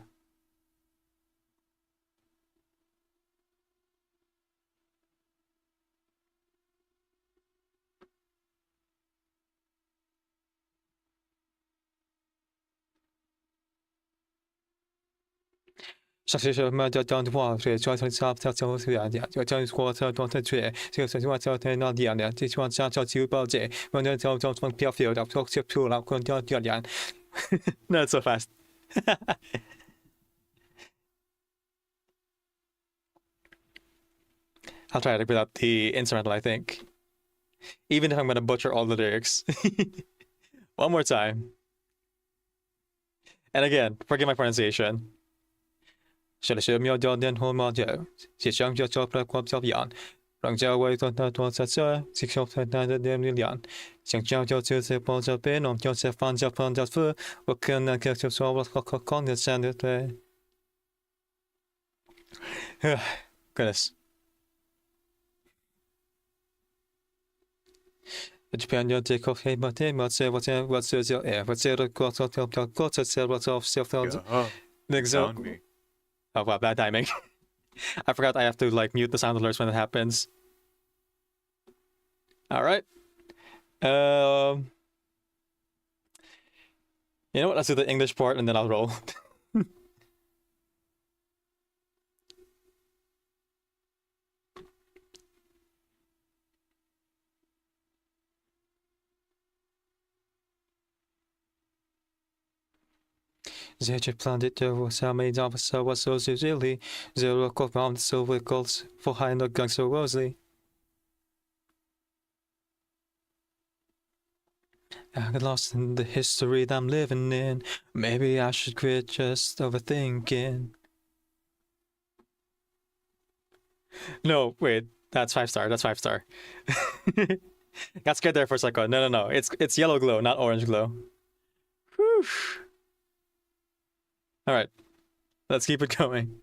Well, not so fast. I'll try it without the instrumental, I think. Even if I'm gonna butcher all the lyrics. One more time. And again, forgive my pronunciation. Should I show me your den home audio? She showed your job like what of yarn. Rang Joe way to not was a sir, 6 of 9 million. Xiang Joe to the balls of pen on Joseph Fans of Fund of Fur, what can I get your soul was condescended? Goodness. The Japan your take off hey, but what's your air? What's your got of self Found me. Oh wow, bad timing. I forgot I have to like mute the sound alerts when it happens. Alright. You know what? Let's do the English part and then I'll roll. Zedge planted was how many of so was so silly. Zero found silver goals for high no guns so rosely. I got lost in the history that I'm living in. Maybe I should quit just overthinking. No, wait, that's 5-star. That's 5-star. Got scared there for a second. No. It's yellow glow, not orange glow. Whew. All right, let's keep it going.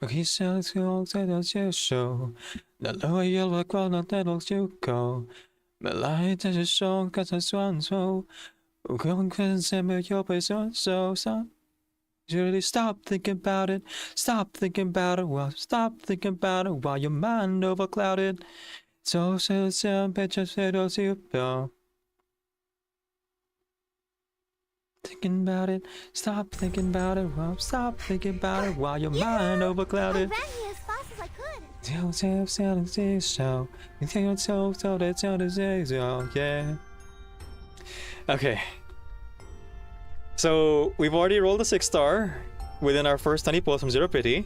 Okay, so let's go to show. The lower yellow qual not that looks you go. The light is a song, cause I swan so. Going couldn't send me your place so. Really stop thinking about it. Stop thinking about it. Well, stop thinking about it while your mind overclouded. So pictures thinking about it. Stop thinking about it. Well, stop thinking about it while your mind overclouded. I ran here as fast as I could. Yeah. Okay. So we've already rolled a 6-star within our first 20 pulls from Zero Pity.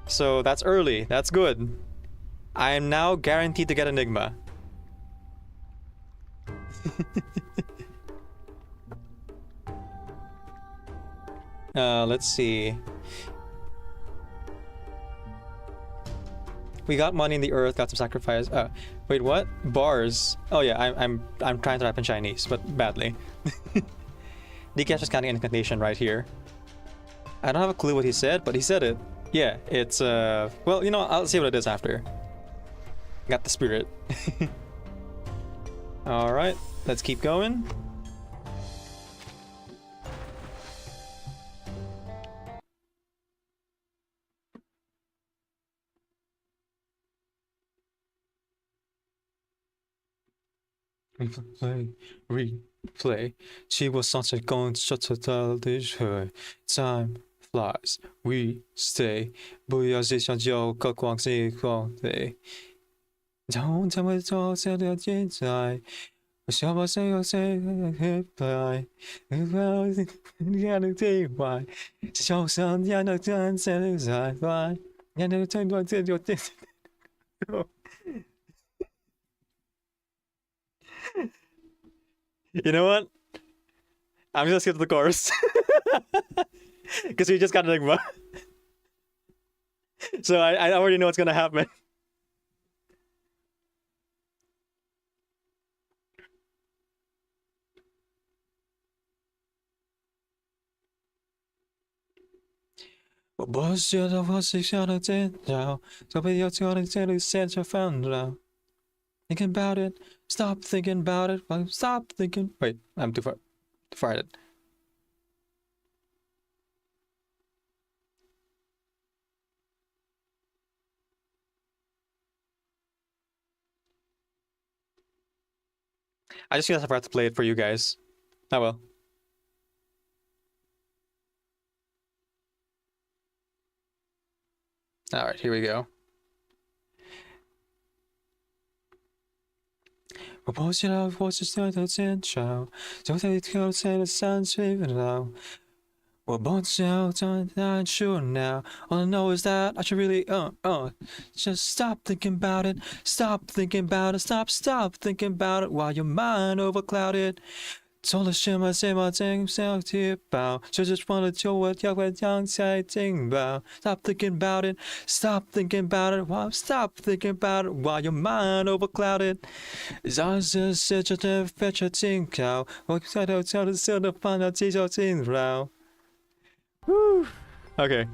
So that's early. That's good. I am now guaranteed to get Enigma. Let's see. We got money in the earth, got some sacrifice. Wait, what? Bars. Oh yeah, I'm trying to rap in Chinese, but badly. DK is counting incantation right here. I don't have a clue what he said, but he said it. Yeah, it's well, you know, I'll see what it is after. Got the spirit. All right, let's keep going. Replay. She was such a gone such a childish her. Time flies. We stay. 不要只想就各光是光的。don't tell me to say that现在。我想把谁有谁黑白。well 你还能对外。就像你那真真在外。你那真多真就真。You know what? I'm just gonna skip the chorus. Because we just got Enigma. So I already know what's gonna happen. What was your was shot of now? So be your turn to set your phone now. Thinking about it. Stop thinking about it. Stop thinking. Wait, I'm too far at it. I just realized I forgot to play it for you guys. Oh well. Alright, here we go. What was it? I was just not a child. Don't they go say the sun's even now? Well, bones out, I'm not sure now. All I know is that I should really, just stop thinking about it. Stop thinking about it. Stop thinking about it while your mind overclouded. 做了什么什么真想提报，就只忘了就我要快将才听报。Stop thinking about it. Stop thinking about it. Stop thinking about it while your mind overclouded. 让这世界的飞车停靠，我抬头瞧着色的烦恼继续惊扰。Woo. Okay.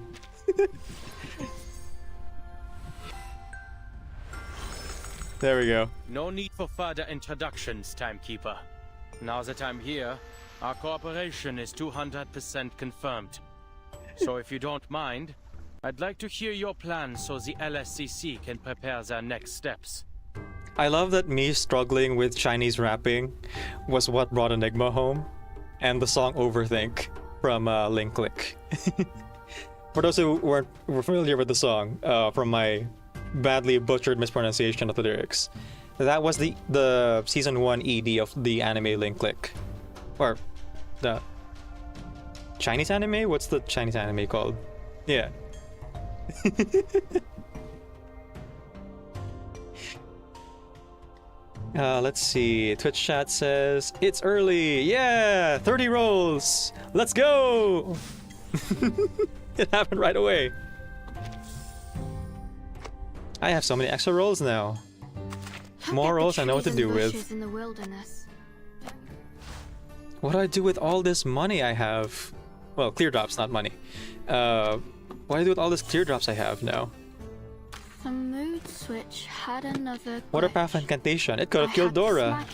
There we go. No need for further introductions, Timekeeper. Now that I'm here, our cooperation is 200% confirmed. So if you don't mind, I'd like to hear your plans so the LSCC can prepare their next steps. I love that me struggling with Chinese rapping was what brought Enigma home, and the song Overthink from Link Click. For those who were familiar with the song, from my badly butchered mispronunciation of the lyrics, that was the season 1 ED of the anime Link Click. Or the Chinese anime? What's the Chinese anime called? Yeah. Let's see. Twitch chat says, it's early! Yeah! 30 rolls! Let's go! It happened right away. I have so many extra rolls now. More rolls I know what to do with. What do I do with all this money I have? Well, clear drops, not money. What do I do with all this clear drops I have now? The mood switch had another Water Path Incantation. It could have killed Dora.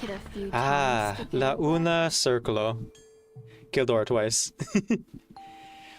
Ah, La Una Circolo. Killed Dora twice.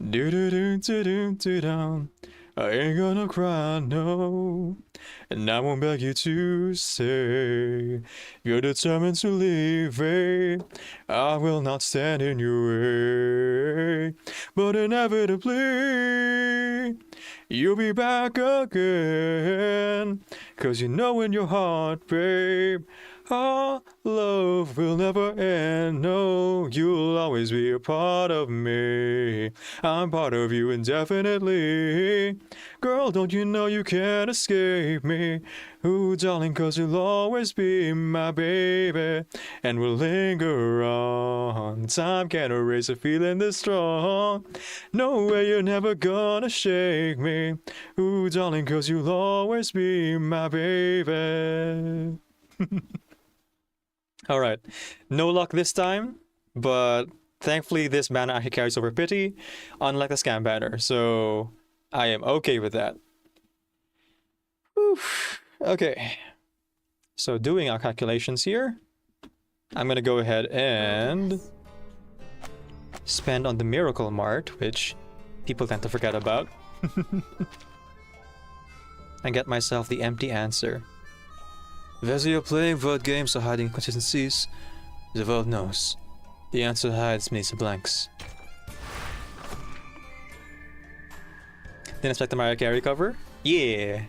Do do do do do do down. I ain't gonna cry, no. And I won't beg you to stay. You're determined to leave, eh? I will not stand in your way. But inevitably, you'll be back again. 'Cause you know in your heart, babe, our love will never end. No, you'll always be a part of me. I'm part of you indefinitely. Girl, don't you know you can't escape me? Ooh, darling, 'cause you'll always be my baby. And we'll linger on. Time can't erase a feeling this strong. No way you're never gonna shake me. Ooh, darling, 'cause you'll always be my baby. All right, no luck this time, but thankfully this banner actually carries over pity, unlike the scam banner, so I am okay with that. Whew. Okay, so doing our calculations here, I'm gonna go ahead and spend on the Miracle Mart, which people tend to forget about, and get myself the empty answer. Whether you're playing word games or hiding inconsistencies, the world knows. The answer hides beneath the blanks. Didn't expect the Mariah Carey cover? Yeah!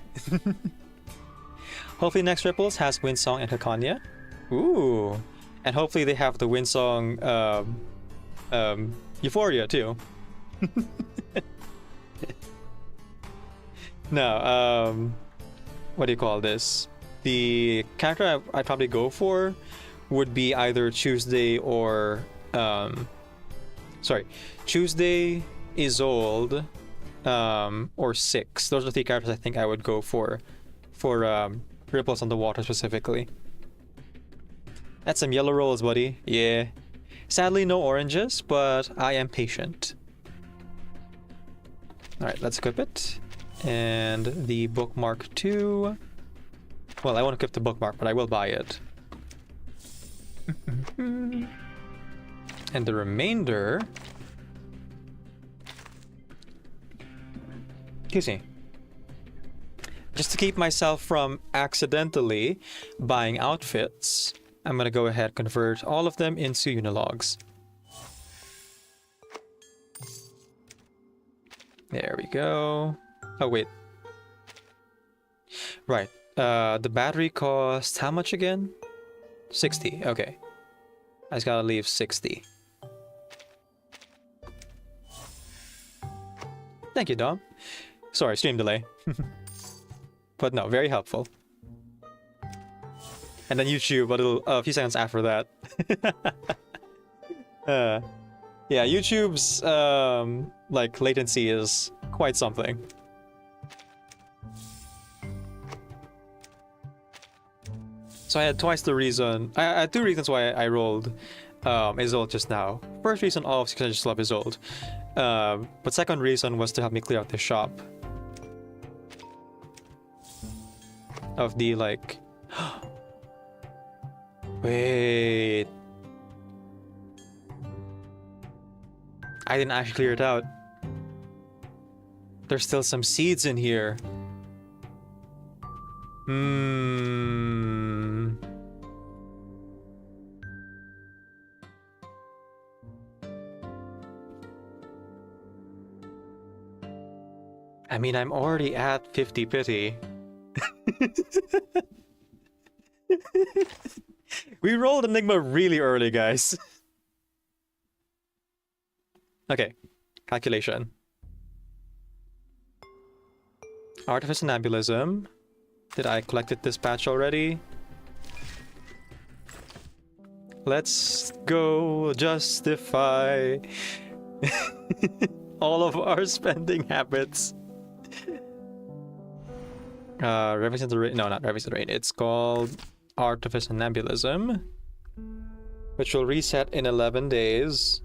Hopefully next Ripples has Windsong and Hakanya. Ooh! And hopefully they have the Windsong, Euphoria too. No, what do you call this? The character I'd probably go for would be either Tuesday or Tuesday, Isolde, or Six. Those are the three characters I think I would go for Ripples on the Water specifically. That's some yellow rolls, buddy. Yeah. Sadly, no oranges, but I am patient. Alright, let's equip it. And the bookmark 2. Well, I won't equip the bookmark, but I will buy it. And the remainder... Excuse me. Just to keep myself from accidentally buying outfits, I'm gonna go ahead and convert all of them into Unilogs. There we go. Oh, wait. Right. The battery cost how much again? 60. Okay. I just gotta leave 60. Thank you, Dom. Sorry, stream delay. But no, very helpful. And then YouTube a few seconds after that. Yeah, YouTube's like latency is quite something. So I had twice the reason. I had two reasons why I rolled Isolde just now. First reason, obviously, because I just love Isolde. But second reason was to help me clear out the shop of the like. Wait. I didn't actually clear it out. There's still some seeds in here. I mean, I'm already at 50 pity. We rolled Enigma really early, guys. Okay, calculation. Artifice and Nebulism. Did I collect this patch already? Let's go justify all of our spending habits. Ravings in the Rain. No, not Ravings in the Rain. It's called Artifice and Nebulism, which will reset in 11 days.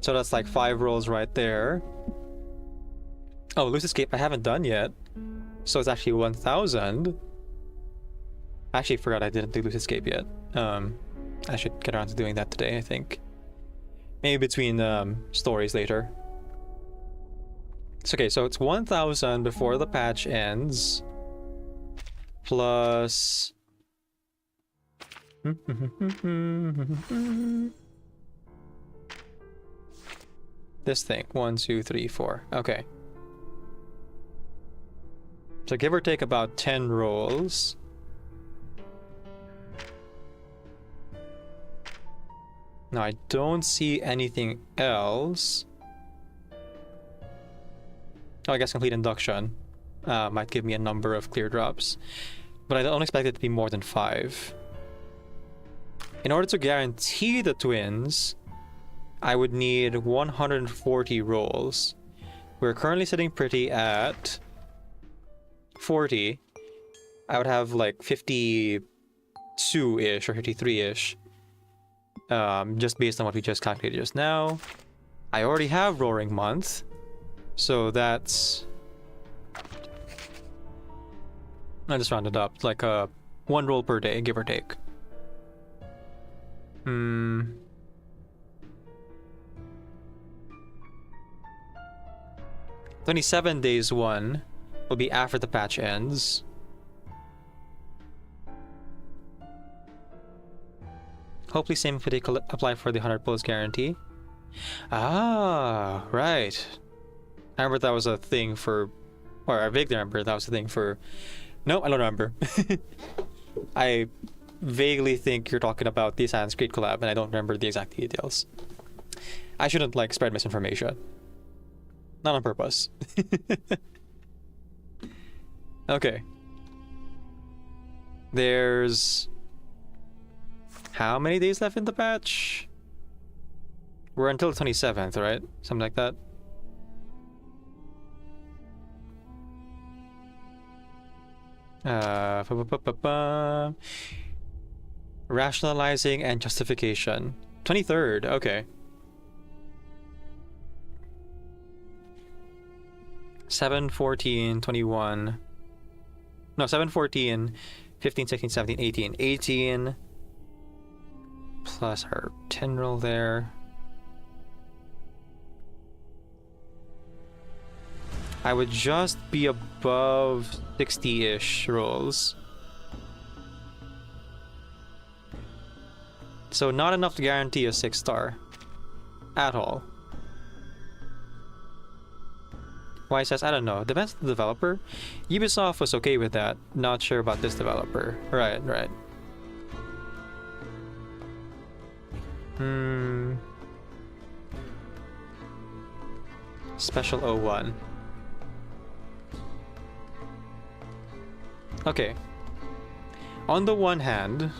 So that's like 5 rolls right there. Oh, Loose Escape I haven't done yet. So it's actually 1,000. I actually forgot I didn't do Loose Escape yet. I should get around to doing that today, I think. Maybe between stories later. It's okay, so it's 1,000 before the patch ends. Plus... this thing. 1, 2, 3, 4. Okay. So give or take about 10 rolls. Now I don't see anything else. Oh, I guess complete induction might give me a number of clear drops. But I don't expect it to be more than 5. In order to guarantee the twins, I would need 140 rolls. We're currently sitting pretty at 40. I would have like 52-ish or 53-ish. Just based on what we just calculated just now. I already have Roaring Month. So that's... I just rounded up. Like 1 roll per day, give or take. 27 days 1 will be after the patch ends. Hopefully same fatigue apply for the 100 pulls guarantee. Ah, right. I remember that was a thing for... Or I vaguely remember that was a thing for... No, I don't remember. I vaguely think you're talking about the Assassin's Creed collab, and I don't remember the exact details. I shouldn't, like, spread misinformation. Not on purpose. Okay. There's... how many days left in the patch? We're until the 27th, right? Something like that. Rationalizing and justification. 23rd, okay. 7, 14, 21. No, 7, 14, 15, 16, 17, 18. 18 plus our 10 roll there. I would just be above 60-ish rolls. So not enough to guarantee a 6-star. At all. Why says, I don't know. Depends on the developer. Ubisoft was okay with that. Not sure about this developer. Right, right. Special 01. Okay. On the one hand,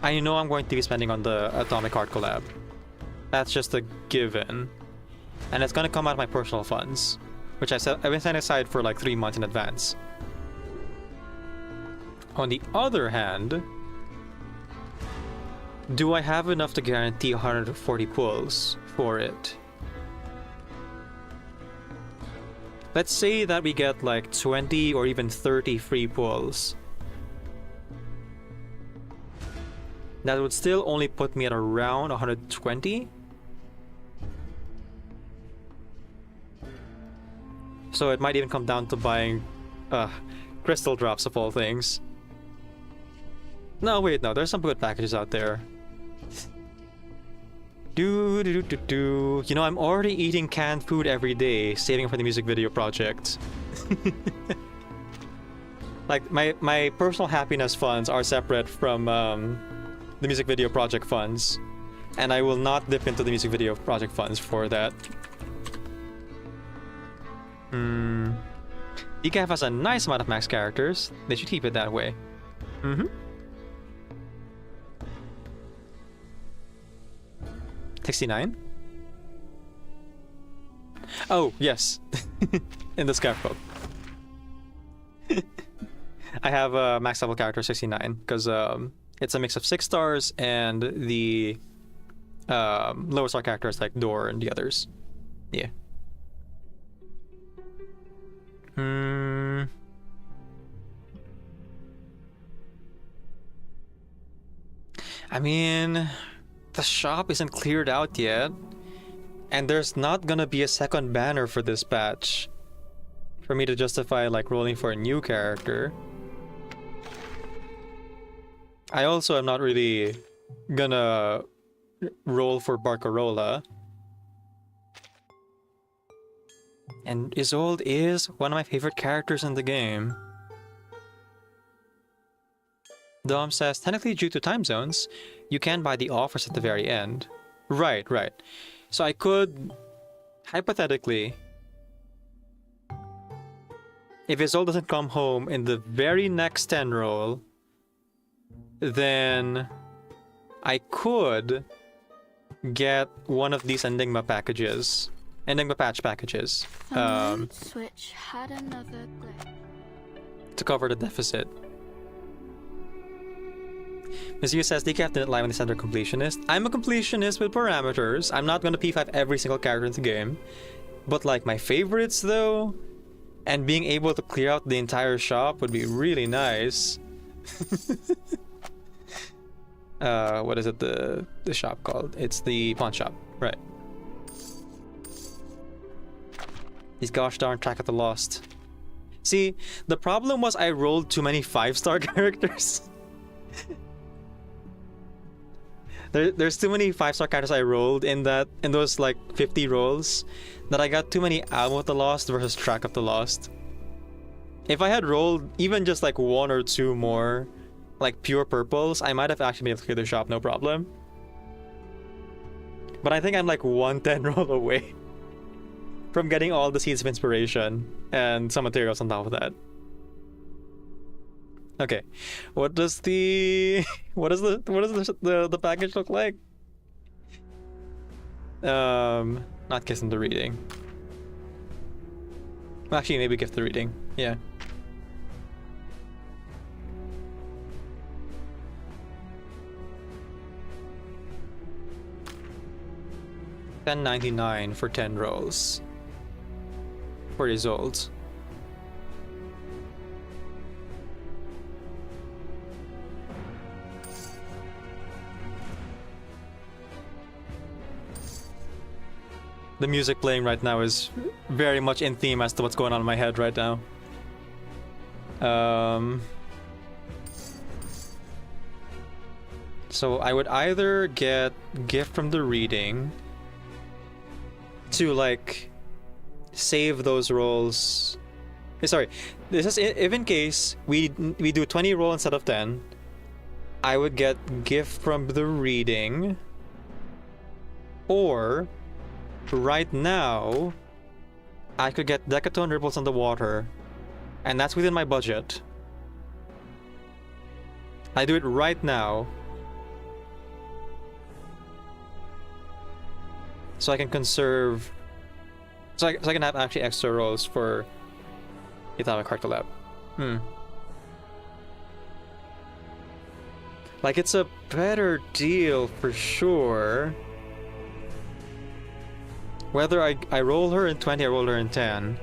I know I'm going to be spending on the Atomic Heart collab. That's just a given. And it's gonna come out of my personal funds, which I've been setting aside for like 3 months in advance. On the other hand, do I have enough to guarantee 140 pulls for it? Let's say that we get like 20 or even 30 free pulls. That would still only put me at around 120. So it might even come down to buying crystal drops of all things. No, wait, no, there's some good packages out there. You know, I'm already eating canned food every day, saving for the music video project. Like, my personal happiness funds are separate from the music video project funds. And I will not dip into the music video project funds for that. Decaf has a nice amount of max characters. They should keep it that way. 69? Oh, yes. In the scrapbook. I have a max level character 69 because it's a mix of 6 stars and the lower star characters like Door and the others. Yeah. I mean, the shop isn't cleared out yet, and there's not gonna be a second banner for this patch for me to justify like rolling for a new character. I also am not really gonna roll for Barcarola. And Isolde is one of my favorite characters in the game. Dom says, technically due to time zones, you can buy the offers at the very end. Right, right. So I could, hypothetically, if Isolde doesn't come home in the very next 10 roll, then I could get one of these Enigma packages. Enigma patch packages. Switch had another glitch. To cover the deficit. Monsieur says Decaf didn't lie when they said they're completionist. I'm a completionist with parameters. I'm not gonna P5 every single character in the game. But like my favorites though, and being able to clear out the entire shop would be really nice. What is it the shop called? It's the pawn shop, right. These gosh darn Track of the Lost. See, the problem was I rolled too many 5-star characters. There's too many 5-star characters I rolled in those like 50 rolls that I got too many Album of the Lost versus Track of the Lost. If I had rolled even just like 1 or 2 more like pure purples, I might have actually been able to clear the shop no problem. But I think I'm like 110 roll away from getting all the Seeds of Inspiration and some materials on top of that. Okay, what does the package look like? Not Kiss the Reading. Actually, maybe Gift the Reading. Yeah. $10.99 for 10 rolls. For Isolde. The music playing right now is very much in theme as to what's going on in my head right now. So I would either get Gift from the Reading to like save those rolls. Sorry, this is if in case we do 20 roll instead of 10. I would get Gift from the Reading, or right now I could get Decatone Ripples on the Water, and that's within my budget. I do it right now so I can conserve, so I can have actually extra rolls for Atomic Heart Collab. Like, it's a better deal for sure. Whether I roll her in 20 or roll her in 10,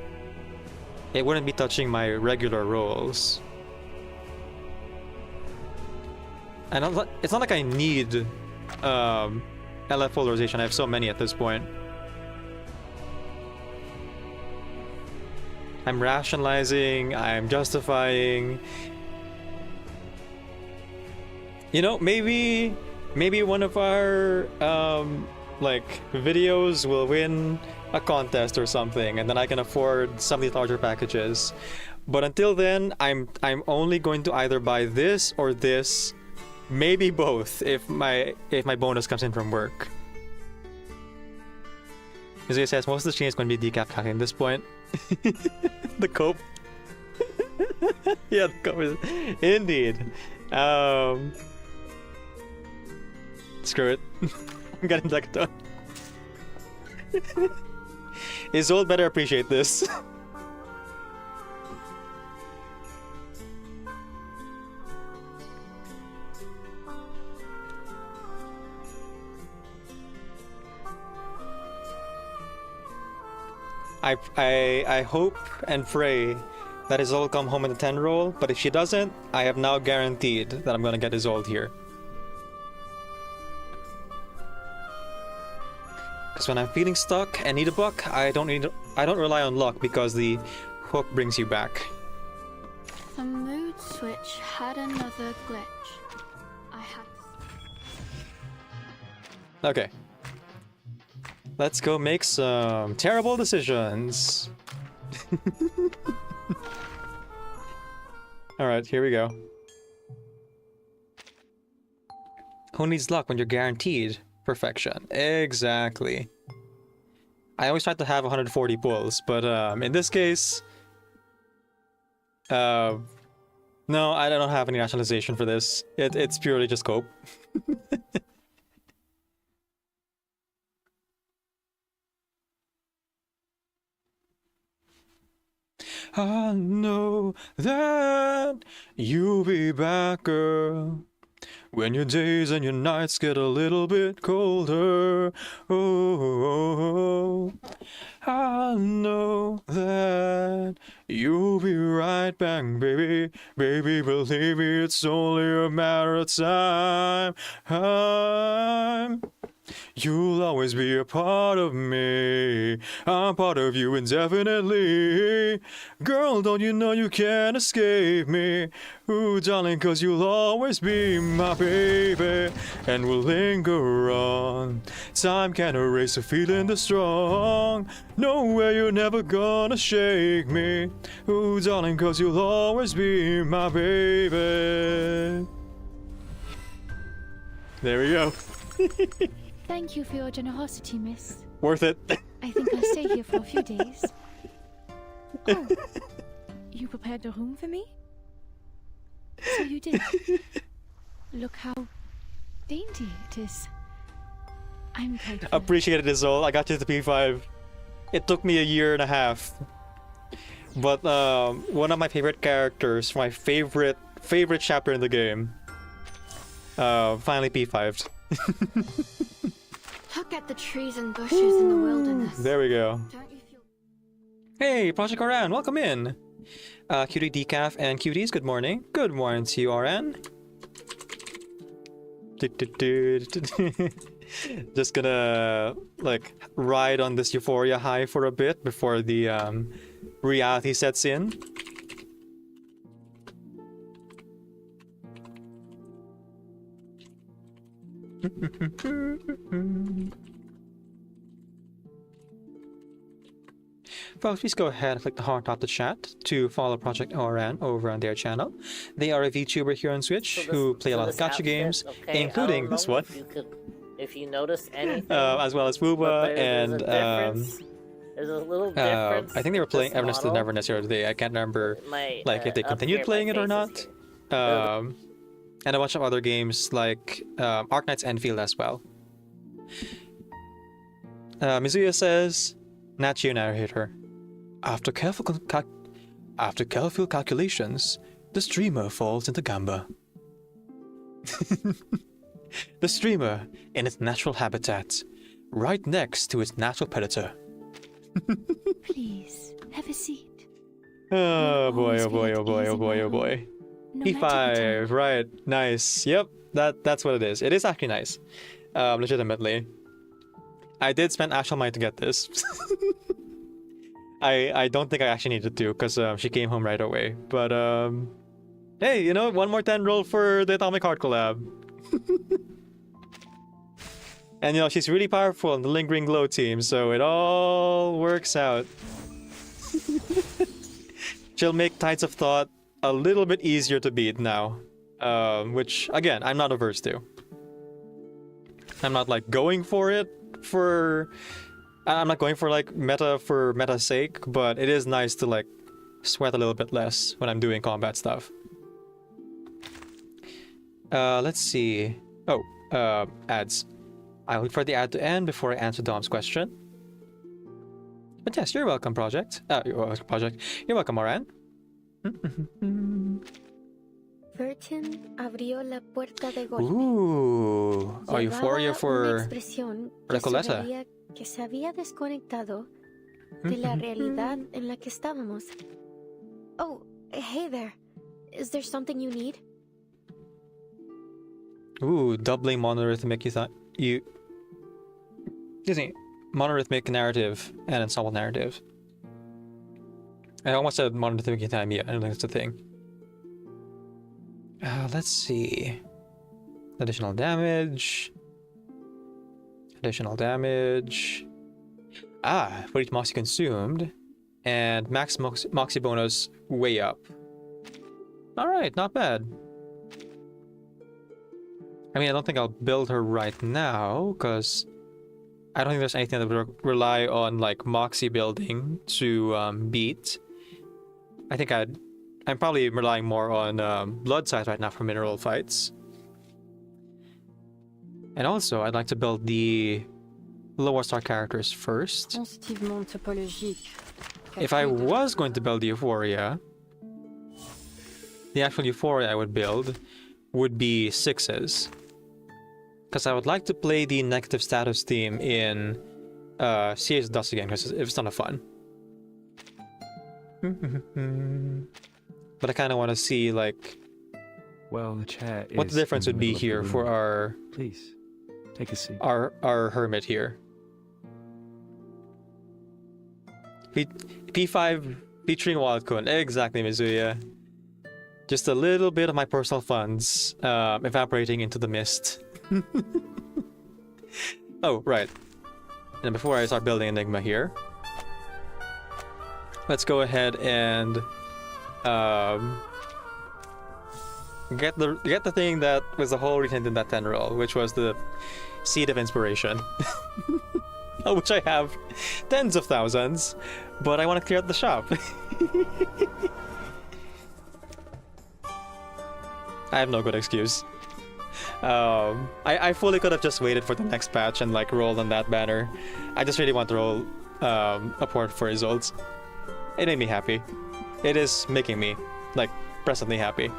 it wouldn't be touching my regular rolls. And it's not like I need LF polarization. I have so many at this point. I'm rationalizing, I'm justifying. You know, maybe one of our like videos will win a contest or something, and then I can afford some of these larger packages. But until then, I'm only going to either buy this or this, maybe both if my bonus comes in from work. As it says, most of the chain is going to be decaf at this point. The cope. Yeah, the cope is indeed. Screw it. I'm getting Decatone. Isolde better appreciate this. I hope and pray that Isolde come home in the 10 roll, but if she doesn't, I have now guaranteed that I'm gonna get Isolde here. Because when I'm feeling stuck and need a buck, I don't rely on luck because the hook brings you back. The mood switch had another glitch. I had. Okay. Let's go make some terrible decisions. Alright, here we go. Who needs luck when you're guaranteed perfection? Exactly. I always try to have 140 pulls, but in this case... no, I don't have any rationalization for this. It's purely just cope. I know that you'll be back, girl. When your days and your nights get a little bit colder. Oh, I know that you'll be right back, baby. Baby, believe me, it's only a matter of time. You'll always be a part of me. I'm part of you indefinitely. Girl, don't you know you can't escape me? Ooh, darling, 'cause you'll always be my baby. And we'll linger on. Time can't erase a feeling this strong. No way, you're never gonna shake me. Ooh, darling, 'cause you'll always be my baby. There we go. Thank you for your generosity, miss. Worth it. I think I'll stay here for a few days. Oh, you prepared the room for me? So you did. Look how dainty it is. I'm grateful. Appreciate it, Izol. I got you to P5. It took me a year and a half. But one of my favorite characters, my favorite chapter in the game, finally P5'd. Look at the trees and bushes in the wilderness. There we go. Don't you feel... Hey, Project RN, welcome in. Cutie Decaf and Cuties, good morning. Good morning to you, RN. Just gonna, like, ride on this euphoria high for a bit before the reality sets in. Folks, please go ahead and click the heart of the chat to follow Project RN over on their channel. They are a VTuber here on Switch who play a lot of gacha games, including this one, if you notice anything, as well as Wooba and there's a little difference. I think they were playing Everness to Neverness the other day. I can't remember like if they continued playing it or not. And a bunch of other games like Arknight's Enfield as well. Mizuya says, Nachio narrator. After careful calculations, the streamer falls into Gamba. The streamer in its natural habitat, right next to its natural predator. Please, have a seat. Oh boy, oh boy, oh boy, oh boy, oh boy. No matter the P5, time. right, nice. Yep, that's what it is. It is actually nice. Legitimately. I did spend actual money to get this. I don't think I actually needed to, because she came home right away. But, hey, you know, one more 10 roll for the Atomic Heart collab. And, you know, she's really powerful in the Lingering Glow team, so it all works out. She'll make Tides of Thought a little bit easier to beat now. Which, again, I'm not averse to. I'm not, like, going for it I'm not going for, like, meta for meta's sake, but it is nice to, like, sweat a little bit less when I'm doing combat stuff. Let's see. Oh, ads. I'll wait for the ad to end before I answer Dom's question. But yes, you're welcome, Project. You're welcome, Moran. Vertin abrió la puerta de golpe. Ooh, oh, Euphoria Llevaba for una expresión que Recoleta. sugería que se había desconectado de la realidad en la que estábamos. Oh, hey there. Is there something you need? Ooh, doubling monolith to make you thought you. Excuse me. monorhythmic narrative and ensemble narrative. I almost said monorhythmic time. Yeah, I don't think that's a thing. Let's see. Additional damage. Additional damage. For each Moxie consumed. And max Moxie bonus way up. Alright, not bad. I mean, I don't think I'll build her right now, because I don't think there's anything that would rely on, like, Moxie building to beat. I think I'm probably relying more on blood size right now for mineral fights. And also, I'd like to build the lower star characters first. If I was going to build the Euphoria, the actual Euphoria I would build would be 6s. Because I would like to play the negative status theme in Series of Dust again, because it's a ton of fun. But I kind of want to see, like, well, the chair what the difference would be here for our... Please, take a seat. Our hermit here. P5 featuring Wildcon. Exactly, Mizuya. Just a little bit of my personal funds evaporating into the mist. Oh, right. And before I start building Enigma here, let's go ahead and get the thing that was the whole reason in that 10 roll, which was the Seed of Inspiration. Which I have tens of thousands, but I want to clear out the shop. I have no good excuse. I fully could have just waited for the next patch and like rolled on that banner. I just really want to roll a port for results. It made me happy. It is making me like presently happy.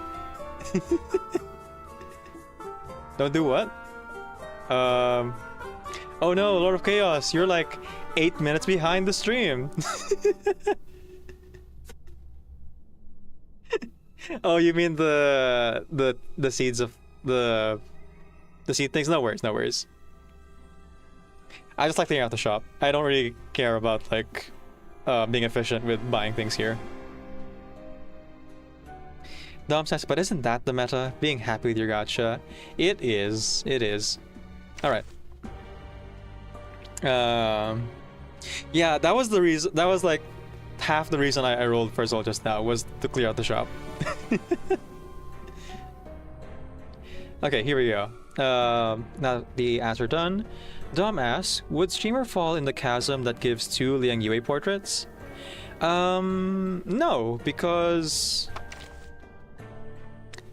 Don't do what? Oh no, Lord of Chaos, you're like 8 minutes behind the stream. Oh, you mean the seeds of the seed things? No worries, no worries. I just like clearing out the shop. I don't really care about like being efficient with buying things here. Dom says, but isn't that the meta? Being happy with your gacha? It is. It is. All right. Yeah, that was the reason. That was like half the reason I rolled for Zol just now, was to clear out the shop. Okay, here we go. Now the ads are done. Dom asks, would streamer fall in the chasm that gives 2 Liang Yue portraits? No, because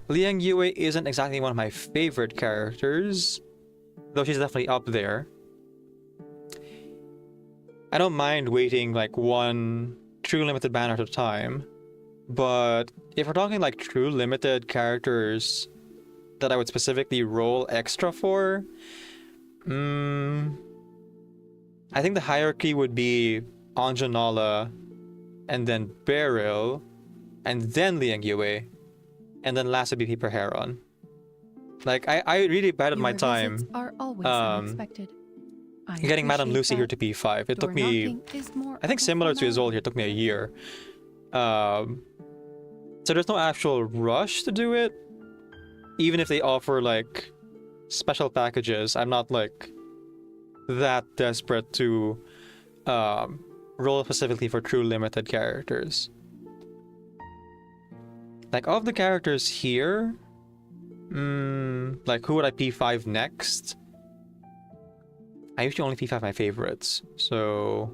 Liang Yue isn't exactly one of my favorite characters, though she's definitely up there. I don't mind waiting like one true limited banner at a time, but if we're talking like true limited characters that I would specifically roll extra for, I think the hierarchy would be Anjanala, and then Beryl, and then Liang Yue, and then last would be Peeper Heron. Like I really bided my time. Are always unexpected. Getting Madame Lucy here to P5. It took me, I think similar to Isolde here, it took me a year. So there's no actual rush to do it. Even if they offer like special packages, I'm not like that desperate to roll specifically for true limited characters. Like of the characters here, like who would I P5 next? I usually only P5 my favorites, so...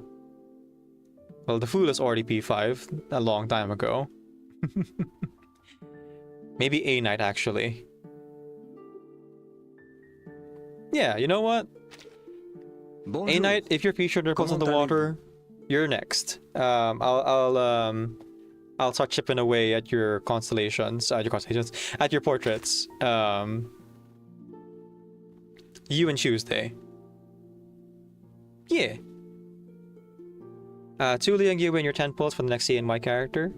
Well, the Fool is already P5 a long time ago. Maybe A Knight, actually. Yeah, you know what? Bonjour. A Knight, if your featured ripples in the water, you're next. I'll start chipping away at your constellations, at your portraits. You and Tuesday. Yeah. 2 Liang Yue in your 10 pulls for the next CNY character.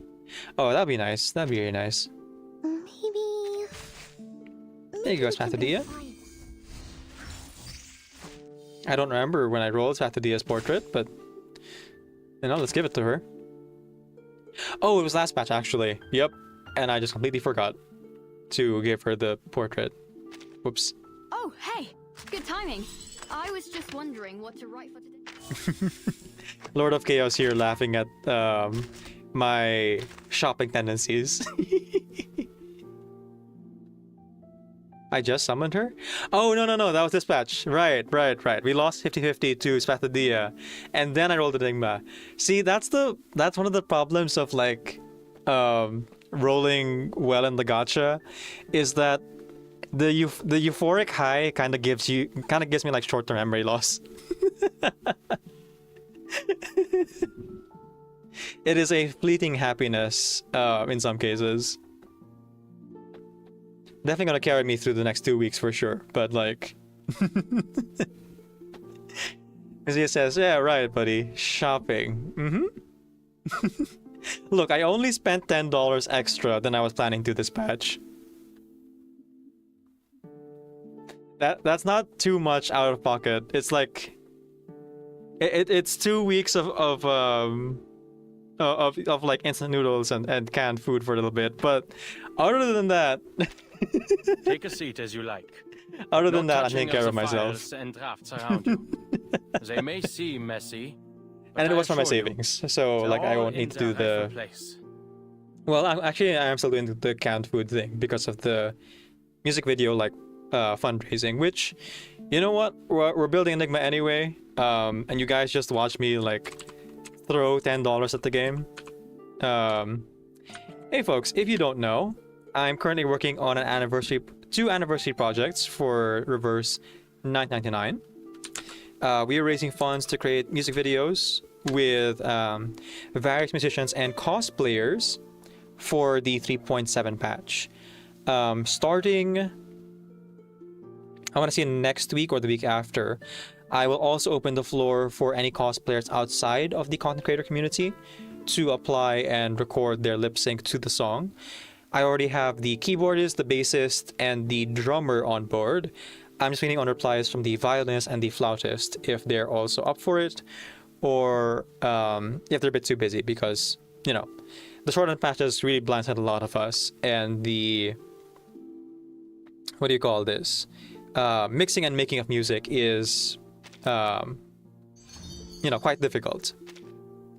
Oh, that'd be nice. That'd be really nice. Maybe. There you go, Spathadia. I don't remember when I rolled Saturdia's portrait, but you know, let's give it to her. Oh, it was last batch actually. Yep. And I just completely forgot to give her the portrait. Whoops. Oh, hey! Good timing. I was just wondering what to write for today. Lord of Chaos here laughing at my shopping tendencies. I just summoned her? Oh, no, that was Dispatch. Right. We lost 50-50 to Spathadia, and then I rolled Enigma. See, that's one of the problems of like rolling well in the gacha, is that the euphoric high kind of gives me like short-term memory loss. It is a fleeting happiness in some cases. Definitely gonna carry me through the next 2 weeks for sure, but like... As he says, yeah, right, buddy. Shopping. Mm-hmm. Look, I only spent $10 extra than I was planning to dispatch. That's not too much out of pocket. It's like... It's 2 weeks of like instant noodles and canned food for a little bit, but other than that... Take a seat as you like. Other than that, I'm taking care of myself. And drafts around you. They may seem messy, and it was for my savings, so like I won't need to do the... Well, I am still doing the canned food thing because of the music video like fundraising, which, you know what, we're building Enigma anyway, and you guys just watch me like throw $10 at the game. Hey folks, if you don't know, I'm currently working on two anniversary projects for Reverse 999. We are raising funds to create music videos with various musicians and cosplayers for the 3.7 patch. Starting, I want to say next week or the week after, I will also open the floor for any cosplayers outside of the content creator community to apply and record their lip sync to the song. I already have the keyboardist, the bassist, and the drummer on board. I'm just waiting on replies from the violinist and the flautist if they're also up for it, or if they're a bit too busy, because, you know, the shortened patches really blindsided a lot of us, and the... what do you call this? Mixing and making of music is, you know, quite difficult.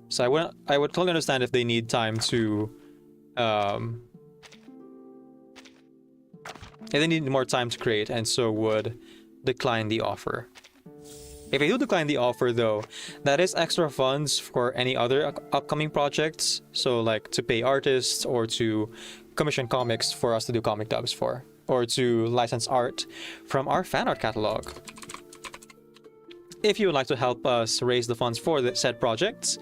So I would totally understand if they need time to... if they need more time to create, and so would decline the offer. If they do decline the offer though, that is extra funds for any other upcoming projects, so like to pay artists or to commission comics for us to do comic dubs for, or to license art from our fan art catalog. If you would like to help us raise the funds for the said projects,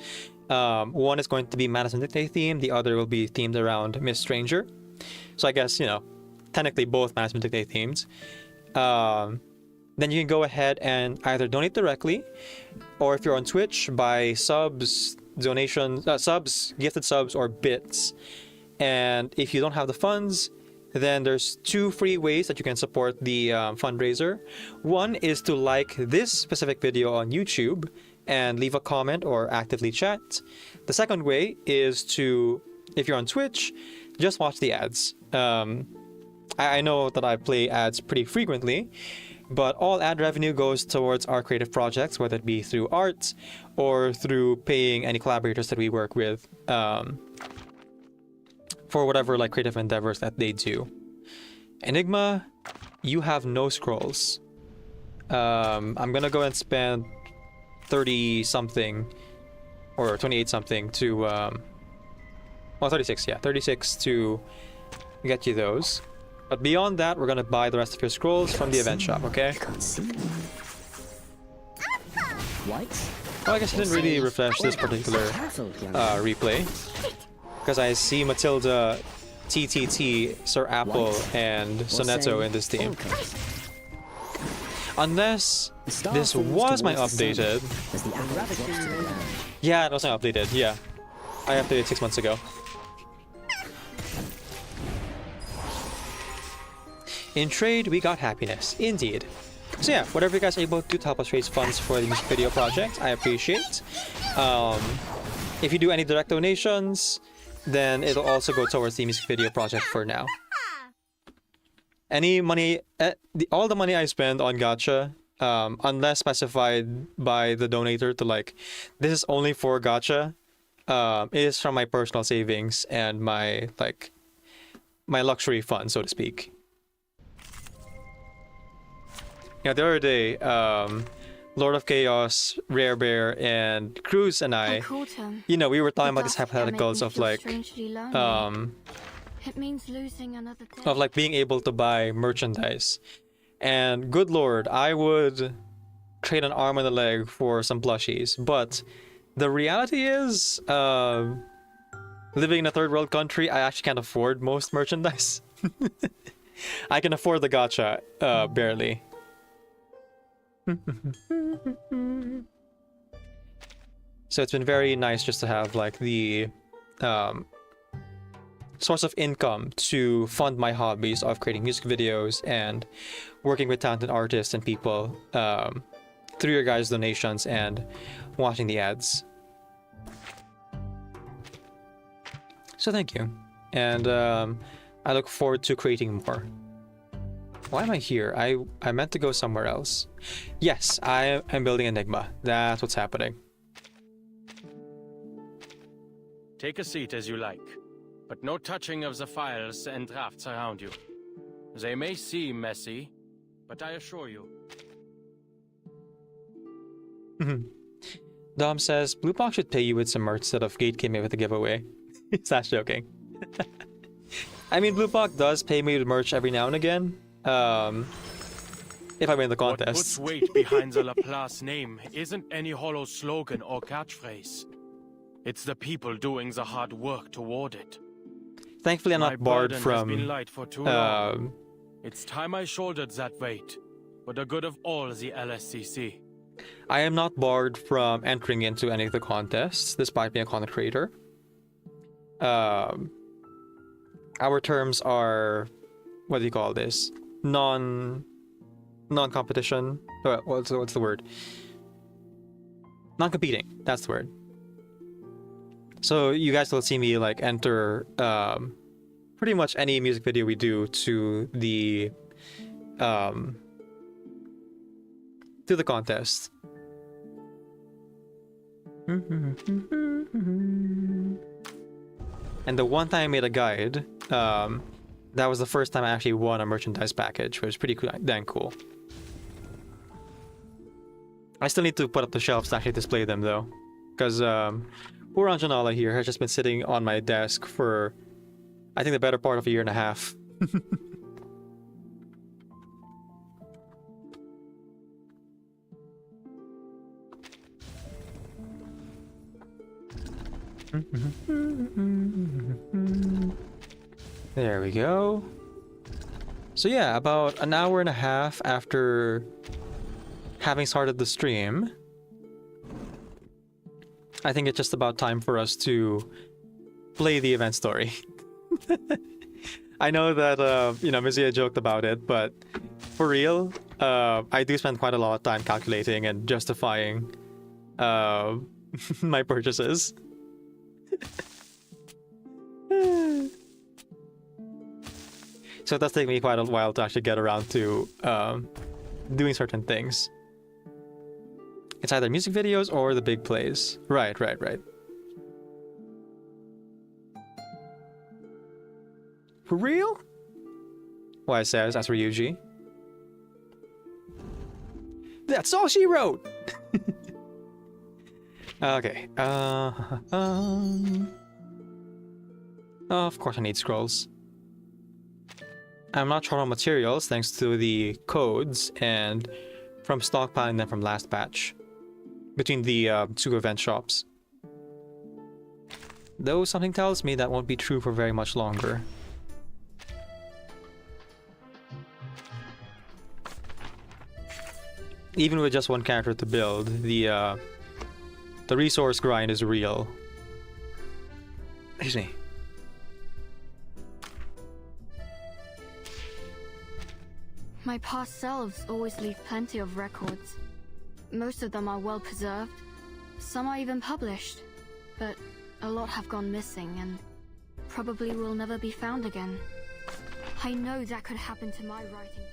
one is going to be Madison Dictate themed, the other will be themed around Miss Stranger. So I guess, you know, technically both Madison Dictate themed. Then you can go ahead and either donate directly, or if you're on Twitch, buy subs, donations, subs, gifted subs, or bits. And if you don't have the funds, then there's 2 free ways that you can support the fundraiser. One is to like this specific video on YouTube and leave a comment or actively chat. The second way is to, if you're on Twitch, just watch the ads. I know that I play ads pretty frequently, but all ad revenue goes towards our creative projects, whether it be through art or through paying any collaborators that we work with for whatever like creative endeavors that they do. Enigma, you have no scrolls. I'm gonna go and spend 30 something or 28 something to well, 36, yeah, 36 to get you those. But beyond that, we're gonna buy the rest of your scrolls from the event shop, okay? What? Well, I guess I didn't really refresh this particular replay, because I see Matilda, TTT, Sir Apple, and Sonetto in this team. Unless this was my updated... Yeah, it was my updated, yeah. I updated 6 months ago. In trade, we got happiness. Indeed. So yeah, whatever you guys are able to help us raise funds for the music video project, I appreciate. If you do any direct donations, then it'll also go towards the music video project for now. Any money, all the money I spend on gacha, unless specified by the donator to like, this is only for gacha, it is from my personal savings and my luxury fund, so to speak. Yeah, the other day, Lord of Chaos, Rare Bear, and Cruz and I, you know, we were talking about these hypotheticals of like, It means losing another day. of like being able to buy merchandise. And good lord, I would trade an arm and a leg for some plushies. But the reality is, living in a third world country, I actually can't afford most merchandise. I can afford the gacha, barely. So it's been very nice just to have like the source of income to fund my hobbies of creating music videos and working with talented artists and people through your guys' donations and watching the ads. So thank you. And I look forward to creating more. Why am I here? I meant to go somewhere else. Yes, I am building Enigma. That's what's happening. Take a seat as you like, but no touching of the files and drafts around you. They may seem messy, but I assure you. Dom says, Bluebox should pay you with some merch instead of Gate me with a giveaway. He's not joking. I mean, Bluebox does pay me with merch every now and again. If I win the contest. What puts weight behind the Laplace name isn't any hollow slogan or catchphrase. It's the people doing the hard work toward it. Thankfully, I'm not barred from. Has been light for too long. It's time I shouldered that weight for the good of all the LSCC. I am not barred from entering into any of the contests, despite being a content creator. Our terms are, what do you call this? Non-competition. What's the word? Non-competing. That's the word. So you guys will see me like enter pretty much any music video we do to the contest. And the one time I made a guide, that was the first time I actually won a merchandise package, which was pretty cool, dang cool. I still need to put up the shelves to actually display them though, because poor Anjanala here has just been sitting on my desk for, I think, the better part of a year and a half. There we go. So yeah, about an hour and a half after having started the stream, I think it's just about time for us to play the event story. I know that, Mizia joked about it, but for real, I do spend quite a lot of time calculating and justifying my purchases. So it does take me quite a while to actually get around to doing certain things. It's either music videos or the big plays. Right. For real? Why says, as for Yuji. That's all she wrote! Okay. Of course I need scrolls. I'm not short on materials thanks to the codes and from stockpiling them from last batch. Between the two event shops. Though something tells me that won't be true for very much longer. Even with just one character to build, the resource grind is real. Excuse me. My past selves always leave plenty of records. Most of them are well preserved. Some are even published. But a lot have gone missing and probably will never be found again. I know that could happen to my writing.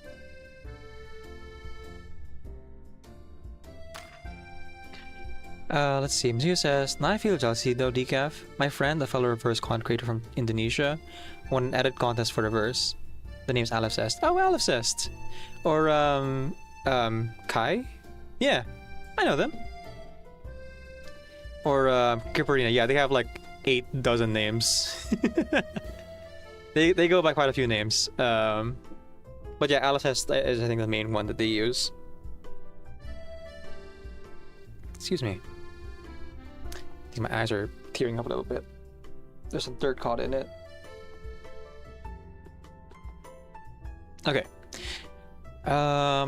Let's see. Monsieur says, "Now I feel jealousy though, Decaf. My friend, a fellow reverse content creator from Indonesia, won an edit contest for reverse. The name's Alifcest. Oh, Alifcest. Or, Kai? Yeah, I know them. Or, Kiparina. Yeah, they have like 8 dozen names. They go by quite a few names. But yeah, Alifcest is, I think, the main one that they use. Excuse me. I think my eyes are tearing up a little bit. There's some dirt caught in it. Okay. Nah,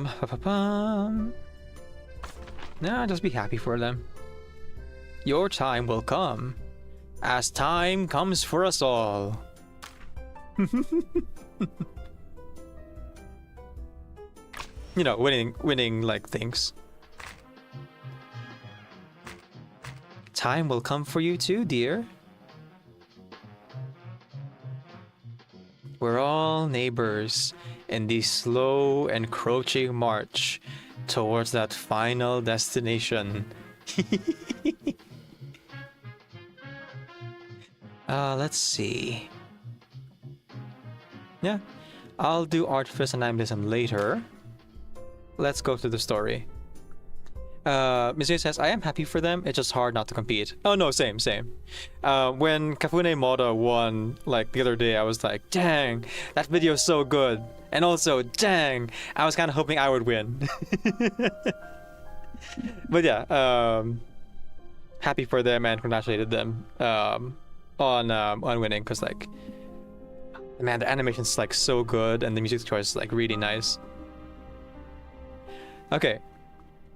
just be happy for them. Your time will come, as time comes for us all. You know, winning like things. Time will come for you too, dear. We're all neighbors in the slow encroaching march towards that final destination. Let's see. Yeah, I'll do Artifice and Animalism later. Let's go through the story. Monsieur says, I am happy for them, it's just hard not to compete. Oh no, same. When Kafune Moda won, like, the other day, I was like, dang, that video is so good. And also, dang, I was kind of hoping I would win. But yeah, happy for them and congratulated them on winning, because, like, man, the animation's, like, so good and the music choice is, like, really nice. Okay.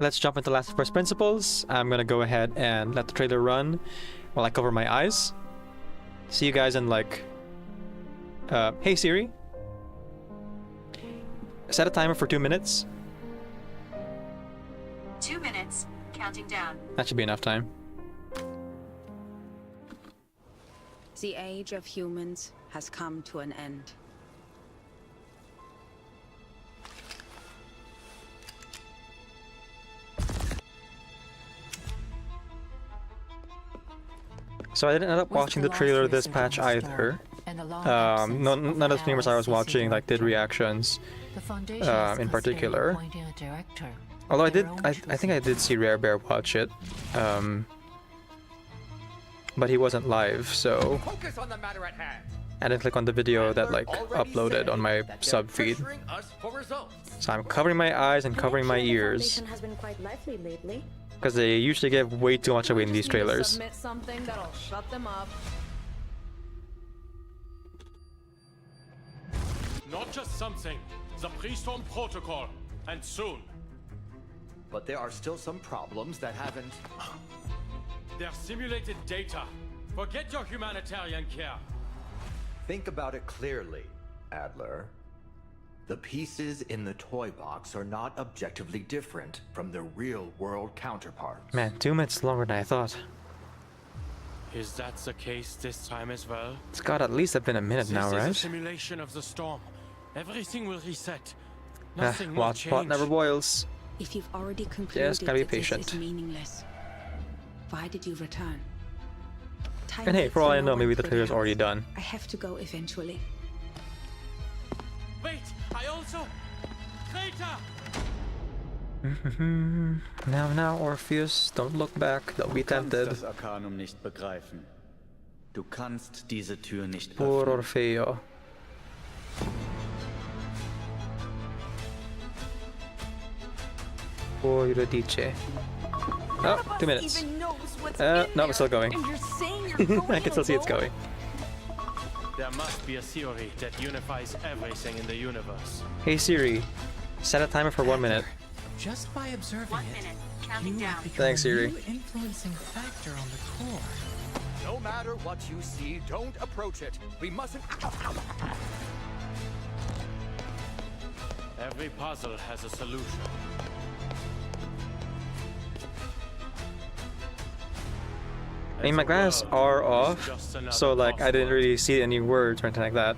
Let's jump into Last First Principles. I'm gonna go ahead and let the trailer run while I cover my eyes. See you guys in like... hey Siri. Set a timer for 2 minutes. 2 minutes, counting down. That should be enough time. The age of humans has come to an end. So I didn't end up watching the trailer this patch either. None of the streamers I was watching like did reactions in particular. Although I think I did see Rare Bear watch it. But he wasn't live, so I didn't click on the video that like uploaded on my sub feed. So I'm covering my eyes and covering my ears. Because they usually give way too much away in these trailers. Submit something that'll shut them up. Not just something, the Priesthorn Protocol, and soon. But there are still some problems that haven't... They're simulated data. Forget your humanitarian care. Think about it clearly, Adler. The pieces in the toy box are not objectively different from the real-world counterparts. Man, 2 minutes longer than I thought. Is that the case this time as well? It's got at least been a minute now, right? This is a simulation of the storm. Everything will reset. Nothing will Watch pot change. never boils. If you've already concluded Just gotta be that this patient. is meaningless, why did you return? Time And hey, waits for all I no know, one maybe the for trailer's house. already done. I have to go eventually. Wait, I also... Traitor! Now, Orpheus, don't look back, don't be tempted. Du kannst das Arcanum nicht begreifen. Du kannst diese Tür nicht Poor öffnen. Orfeo. Poor Eurydice. Oh, 2 minutes. No, it's still going. I can still see it's going. There must be a theory that unifies everything in the universe. Hey Siri, set a timer for 1 minute. Just by observing 1 minute, counting down. Thanks, Siri. new influencing factor on the core. No matter what you see, don't approach it. We mustn't... Every puzzle has a solution. I mean, my glasses are off, so like I didn't really see any words or anything like that.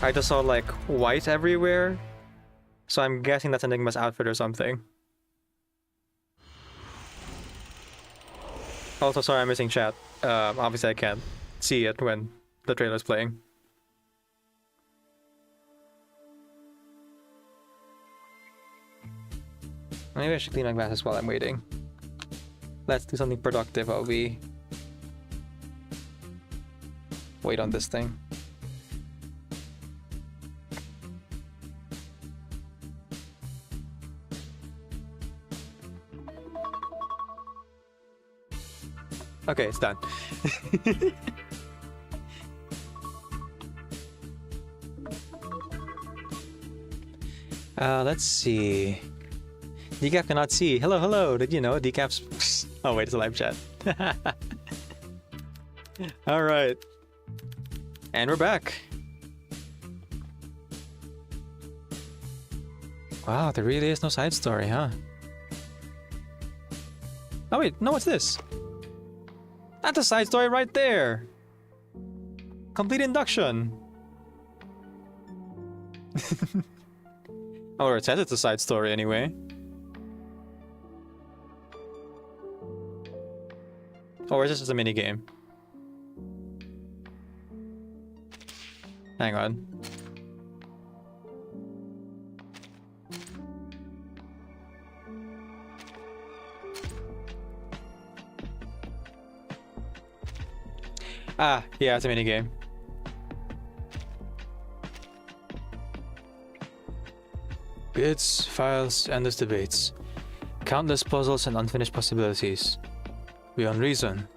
I just saw like white everywhere, so I'm guessing that's Enigma's outfit or something. Also, sorry I'm missing chat. Obviously I can't see it when the trailer's playing. Maybe I should clean my glasses while I'm waiting. Let's do something productive while we wait on this thing. Okay, it's done. Let's see. Decaf cannot see. Hello, hello. Did you know Decaf's... Oh, wait, it's a live chat. All right. And we're back. Wow, there really is no side story, huh? Oh, wait. No, what's this? That's a side story right there. Complete induction. Or it says it's a side story anyway. Or is this just a mini game? Hang on. Ah, yeah, it's a mini game. Bids, files, endless debates. Countless puzzles and unfinished possibilities. Beyond reason,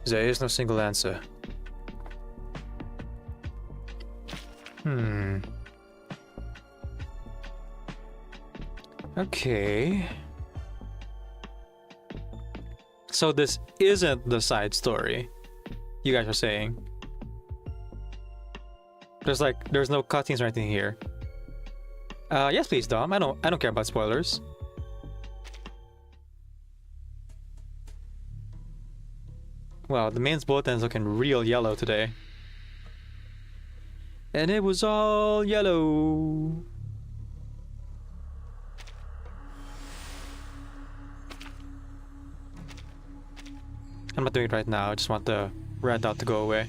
there is no single answer. Okay. So this isn't the side story, you guys are saying? There's no cutscenes or anything here. Yes, please, Dom. I don't care about spoilers. Wow, the main bulletin is looking real yellow today. And it was all yellow. I'm not doing it right now. I just want the red dot to go away.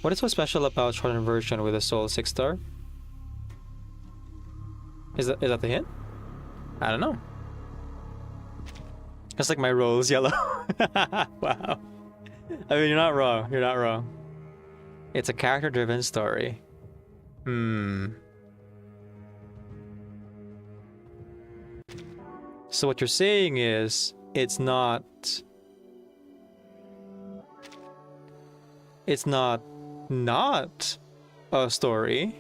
What is so special about shortened version with a Soul 6-star? Is that the hint? I don't know. It's like my roll is yellow. Wow. I mean, you're not wrong. You're not wrong. It's a character-driven story. So what you're saying is, it's not a story.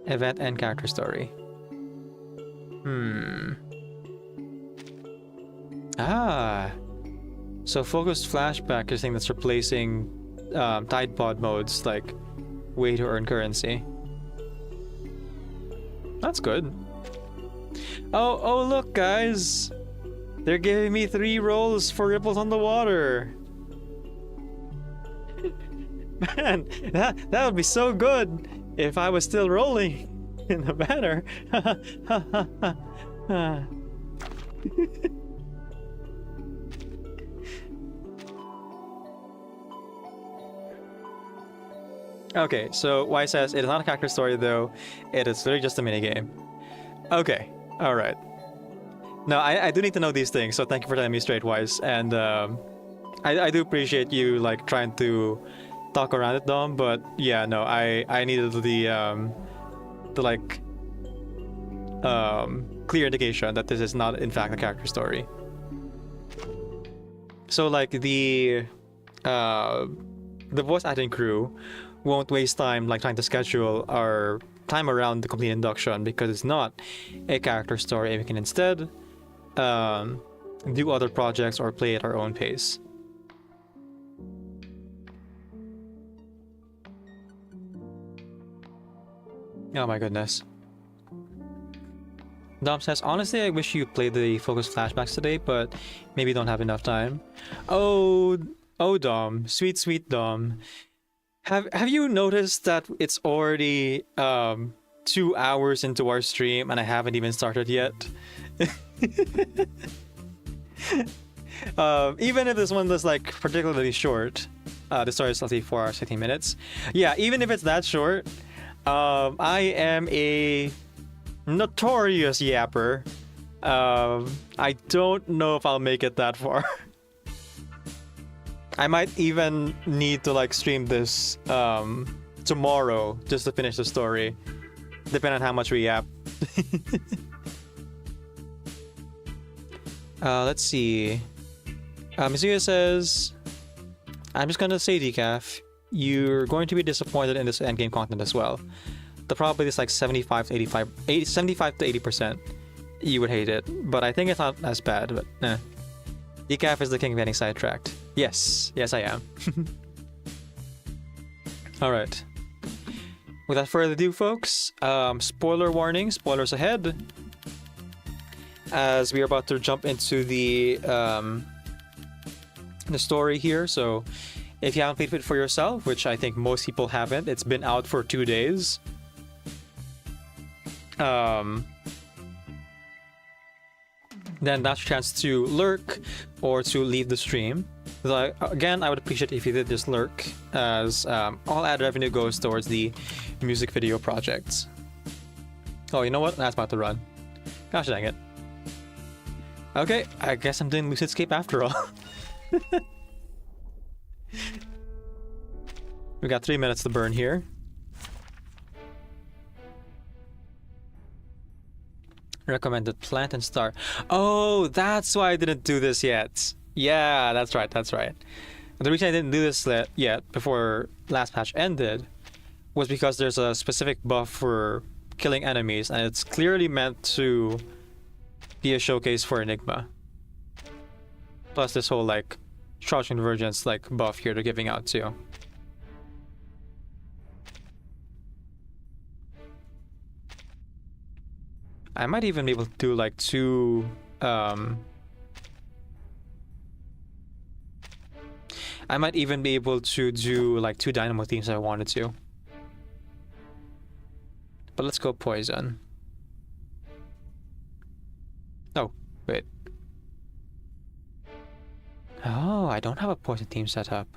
Event and character story. Ah. So focused flashback is saying that's replacing Tide Pod modes, like way to earn currency. That's good. Oh look, guys. They're giving me 3 rolls for ripples on the water. Man, that would be so good if I was still rolling in the banner. Okay, so Y says it is not a character story though. It is literally just a minigame. Okay, alright. No, I do need to know these things, so thank you for telling me straight, Wise. And I do appreciate you like trying to talk around it, Dom, but yeah, no, I needed the clear indication that this is not in fact a character story. So like the voice acting crew won't waste time like trying to schedule our time around the complete induction because it's not a character story, and we can instead do other projects or play at our own pace. Oh my goodness. Dom says, honestly, I wish you played the focus flashbacks today, but maybe don't have enough time. Oh, Dom, sweet Dom. Have you noticed that it's already 2 hours into our stream and I haven't even started yet? Even if this one was like particularly short, the story is only 4 hours 15 minutes. Yeah, even if it's that short, I am a notorious yapper. I don't know if I'll make it that far. I might even need to like stream this tomorrow just to finish the story, depending on how much we yap. Let's see. Mizuya says, I'm just gonna say, Decaf, you're going to be disappointed in this endgame content as well. The probability is like 75 to 80%. You would hate it, but I think it's not as bad. But Decaf is the king of getting sidetracked. Yes, I am. All right. Without further ado, folks, spoiler warning, spoilers ahead, as we are about to jump into the story here. So if you haven't played it for yourself, which I think most people haven't, it's been out for 2 days. Then that's your chance to lurk or to leave the stream. Again, I would appreciate if you did just lurk, as all ad revenue goes towards the music video projects. Oh, you know what? That's about to run. Gosh dang it. Okay, I guess I'm doing Lucidscape after all. We got 3 minutes to burn here. Recommended Plant and Star. Oh, that's why I didn't do this yet. Yeah, that's right. The reason I didn't do this yet, before last patch ended, was because there's a specific buff for killing enemies, and it's clearly meant to be a showcase for Enigma. Plus this whole like Shroud Convergence like buff here they're giving out too. I might even be able to do like 2 I might even be able to do like 2 Dynamo themes if I wanted to. But let's go Poison. Oh, wait. Oh, I don't have a Poison theme set up.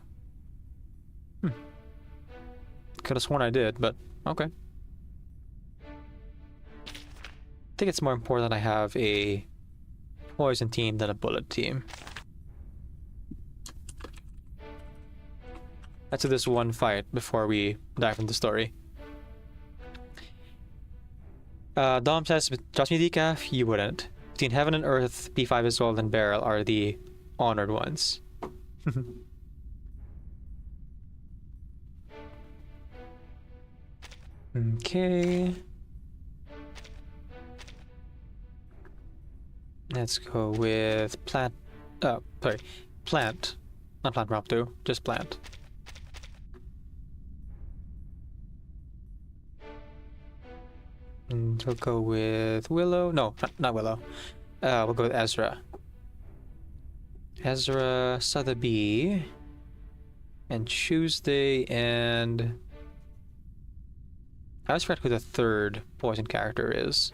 Could have sworn I did, but okay. I think it's more important that I have a Poison team than a Bullet team. Let's do this one fight before we dive into the story. Dom says, trust me, Decaf, you wouldn't. Between Heaven and Earth, P5 Isolde and Beryl are the honored ones. Okay. Let's go with Plant. Plant. Not Plant Prop 2, just Plant. And we'll go with Willow. No, not Willow. We'll go with Ezra. Ezra, Sotheby, and Tuesday, and I always forget who the third Poison character is.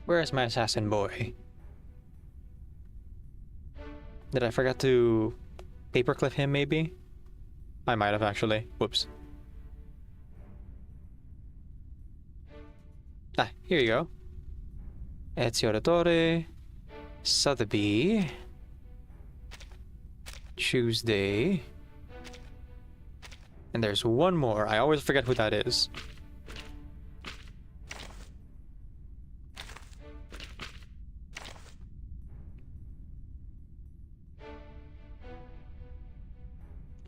Where is my assassin boy? Did I forget to paperclip him maybe? I might have actually. Whoops. Ah, here you go. Ezio Auditore, Sotheby, Tuesday, and there's one more. I always forget who that is.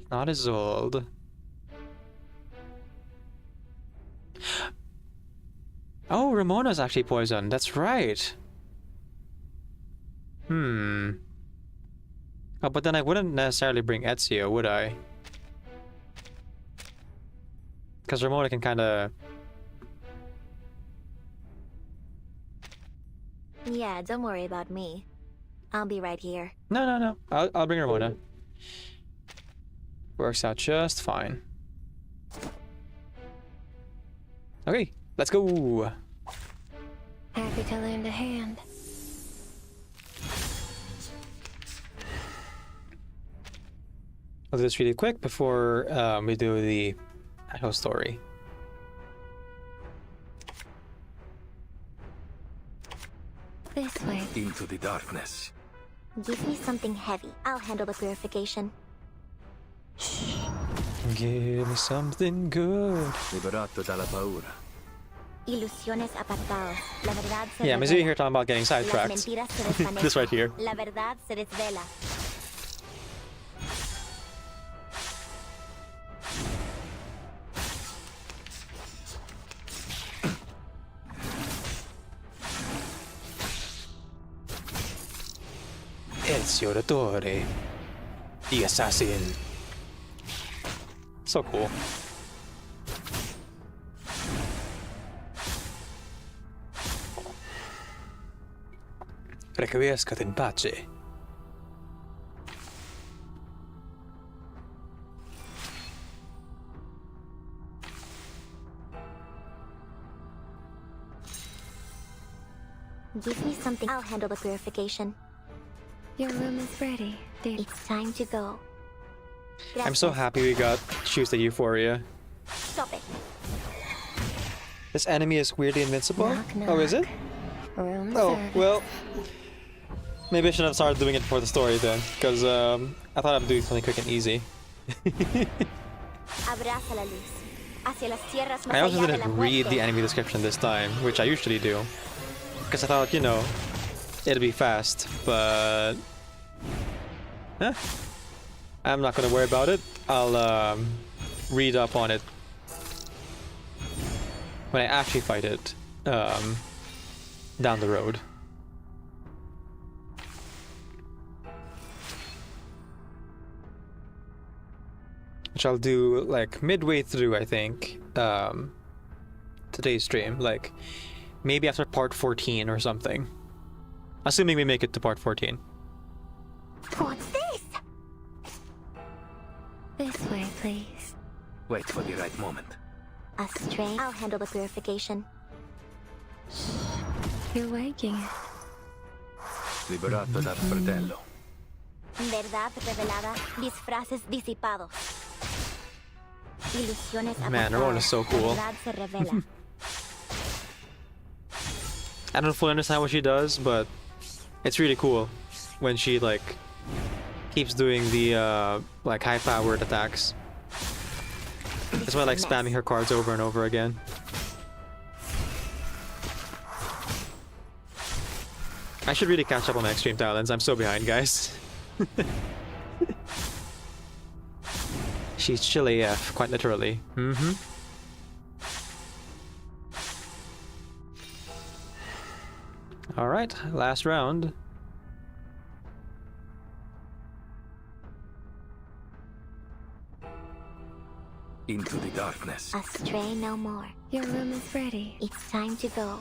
Not Isolde. Oh, Ramona's actually poisoned. That's right. Oh, but then I wouldn't necessarily bring Ezio, would I? Because Ramona can kind of... Yeah, don't worry about me. I'll be right here. No. I'll bring Ramona. Works out just fine. Okay, let's go. Happy to lend a hand. I'll do this really quick before we do the actual story. This way. Into the darkness. Give me something heavy. I'll handle the purification. Give me something good. Liberato dalla paura. Ilusiones apartados. La verdad se Yeah, I'm revela. here talking about getting Las sidetracked. mentiras se desvanecen. This right here. La verdad se desvela. Ezio Auditore, the assassin. So cool. Requiescat in pace. Give me something. I'll handle the purification. Your room is ready. It's time to go. I'm so happy we got Choose the Euphoria. Stop it. This enemy is weirdly invincible? Knock, Oh, is it? Room Oh, service. well. Maybe I should have started doing it for the story then, because I thought I'd do something quick and easy. Abraza la luz. Hacia las tierras más I also allá de la didn't read muerte. the enemy description this time, which I usually do. Because I thought, you know, it'd be fast, but... I'm not gonna worry about it. I'll read up on it when I actually fight it down the road. Which I'll do like midway through, I think, today's stream. Like maybe after part 14 or something. Assuming we make it to part 14. What's this? This way, please. Wait for the right moment. A strain. I'll handle the purification. You're waking. Liberato dal fratello. Verdad revelada. Disfraces disipados. Ilusiones Man, Ramona is so cool. Verdad se revela. I don't fully understand what she does, but it's really cool when she like keeps doing the like high-powered attacks. That's why I like spamming her cards over and over again. I should really catch up on my extreme talents. I'm so behind, guys. She's chill AF, quite literally. Alright, last round. Into the darkness. A stray no more. Your room is ready. It's time to go.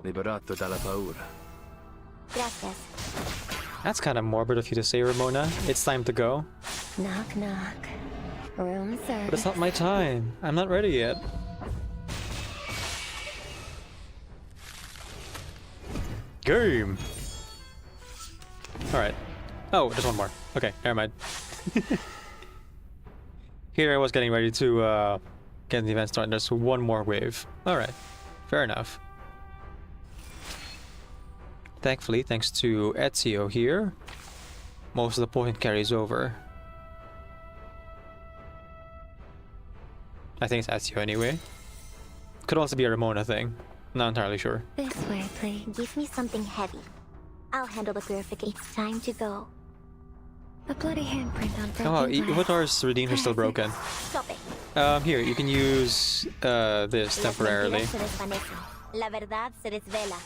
Liberato dalla paura. Gracias. That's kind of morbid of you to say, Ramona. It's time to go. Knock, knock. Room service. But it's not my time. I'm not ready yet. Game! Alright. Oh, just one more. Okay, never mind. Here I was getting ready to get the event started. There's one more wave. Alright. Fair enough. Thankfully, thanks to Ezio here, most of the point carries over. I think it's Ezio anyway. Could also be a Ramona thing. Not entirely sure. This way, please. Give me something heavy. I'll handle the purification. It's time to go. A bloody handprint on broken Oh, glass. Ivatar's redeemer is still broken. Stop it. Here, you can use this temporarily. La verdad se desvela.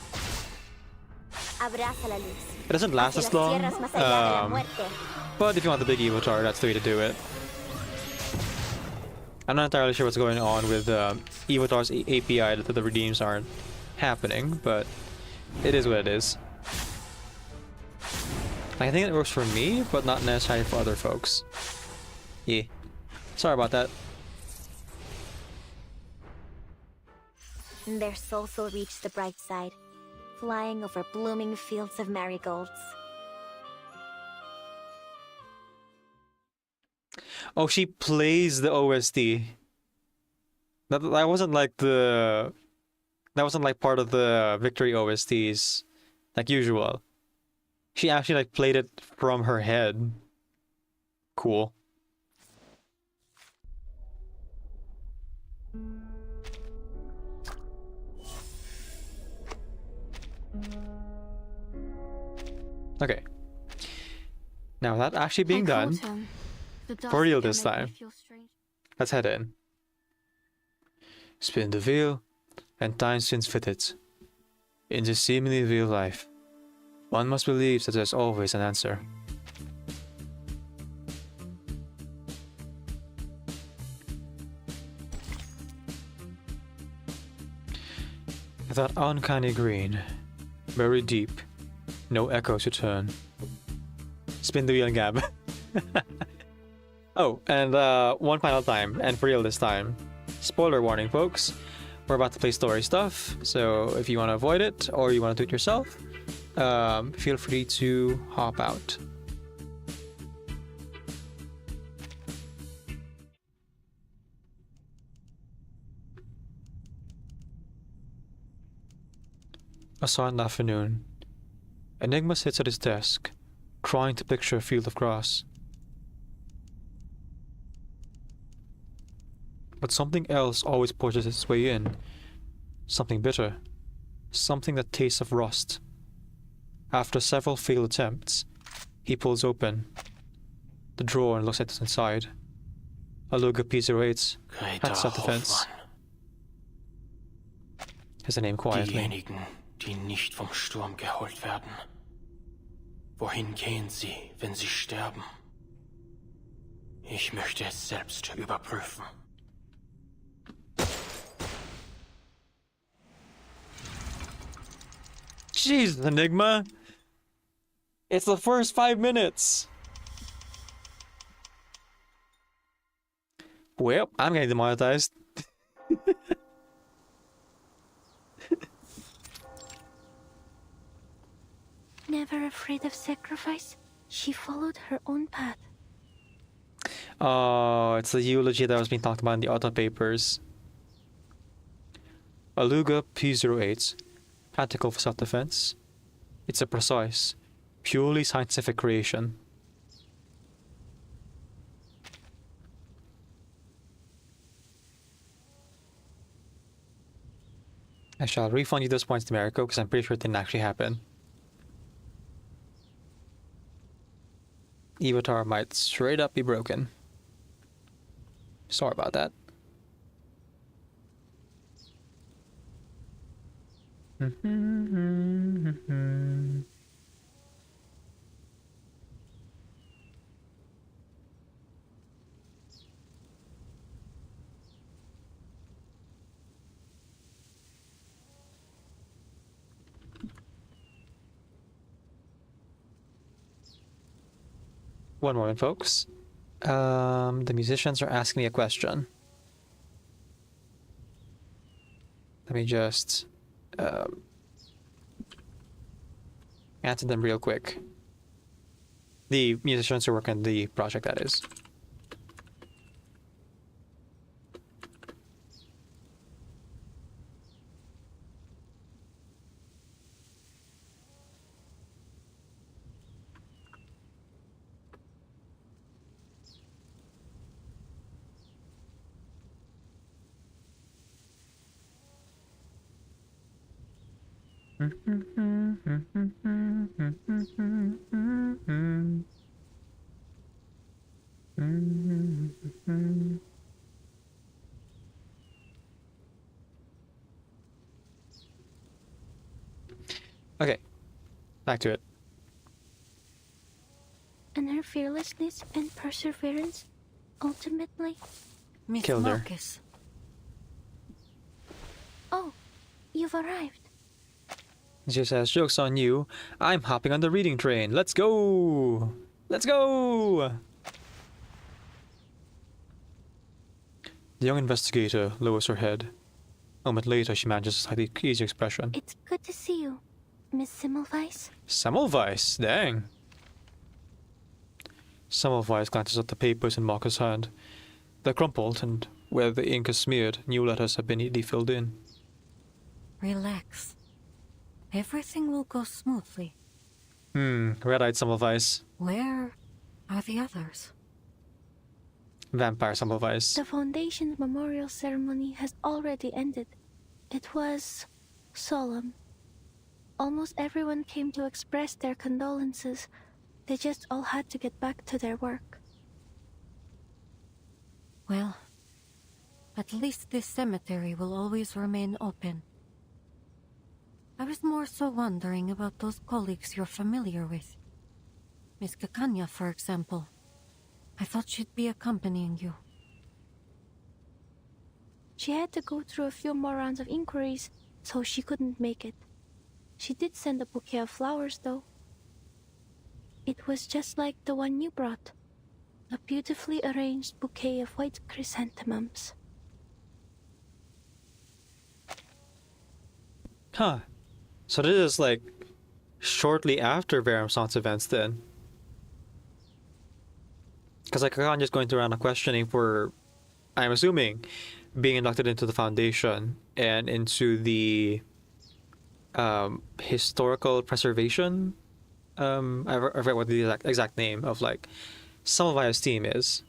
Abraza la luz. It doesn't last as long, but if you want the big Evotar, that's the way to do it. I'm not entirely sure what's going on with Evotar's API that the redeems aren't happening, but it is what it is. I think it works for me, but not necessarily for other folks. Yeah. Sorry about that. Their souls will reach the bright side, flying over blooming fields of marigolds. Oh, she plays the OST. That wasn't like the... That wasn't like part of the Victory OSTs, like usual. She actually like played it from her head. Cool. Okay. Now that actually being done, for real this time, let's head in. Spin the wheel, and time spins with it. In this seemingly real life, one must believe that there's always an answer. That uncanny green, buried deep, no echo to turn. Spin the wheel and gab. Oh, and one final time, and for real this time. Spoiler warning, folks. We're about to play story stuff, so if you want to avoid it, or you want to do it yourself, feel free to hop out. A silent afternoon. Enigma sits at his desk, trying to picture a field of grass. But something else always pushes its way in. Something bitter. Something that tastes of rust. After several failed attempts, he pulls open the drawer and looks at inside. A Luga P08 at self-defense. Has a name quietly. Diejenigen, die nicht vom Sturm geholt werden. Wohin gehen sie, wenn sie sterben? Ich möchte es selbst überprüfen. Jeez, Enigma! It's the first 5 minutes! Well, I'm getting demonetized. Never afraid of sacrifice, she followed her own path. Oh, it's the eulogy that was being talked about in the auto papers. A Luga P08, practical for self-defense. It's a precise, purely scientific creation. I shall refund you those points to Mariko, because I'm pretty sure it didn't actually happen. Evotar might straight up be broken. Sorry about that. One moment, folks. The musicians are asking me a question. Let me just answer them real quick. The musicians who work on the project, that is. Okay, back to it. And her fearlessness and perseverance ultimately Miss Killed her. Marcus. Oh, you've arrived. She says, "Joke's on you. I'm hopping on the reading train. Let's go! Let's go!" The young investigator lowers her head. A moment later, she manages a slightly easy expression. It's good to see you, Miss Semmelweis. Semmelweis, dang. Semmelweis glances at the papers in Marcus' hand. They're crumpled, and where the ink is smeared, new letters have been neatly filled in. Relax. Everything will go smoothly. Red-eyed Semmelweis. Where are the others? Vampire Semmelweis. The Foundation's memorial ceremony has already ended. It was solemn. Almost everyone came to express their condolences. They just all had to get back to their work. Well, at least this cemetery will always remain open. I was more so wondering about those colleagues you're familiar with. Miss Kakanya, for example. I thought she'd be accompanying you. She had to go through a few more rounds of inquiries, so she couldn't make it. She did send a bouquet of flowers, though. It was just like the one you brought. A beautifully arranged bouquet of white chrysanthemums. Huh. So this is like shortly after Verumson's events then. Because like Kakanya's going through around a questioning for, I'm assuming, being inducted into the Foundation and into the historical preservation. I forget what the exact name of like Semmelweis' team is.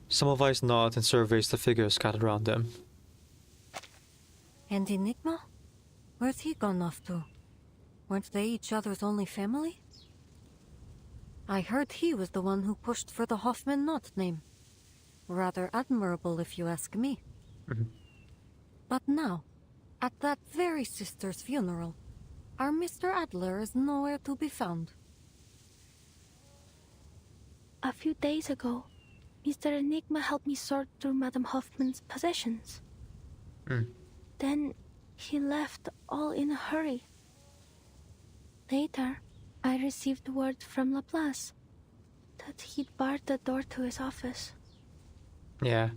Semmelweis nods and surveys the figures scattered around them. And Enigma? Where's he gone off to? Weren't they each other's only family? I heard he was the one who pushed for the Hoffman Knot name. Rather admirable, if you ask me. But now, at that very sister's funeral, our Mr. Adler is nowhere to be found. A few days ago, Mr. Enigma helped me sort through Madame Hoffman's possessions. Then he left all in a hurry. Later, I received word from Laplace that he'd barred the door to his office. Yeah.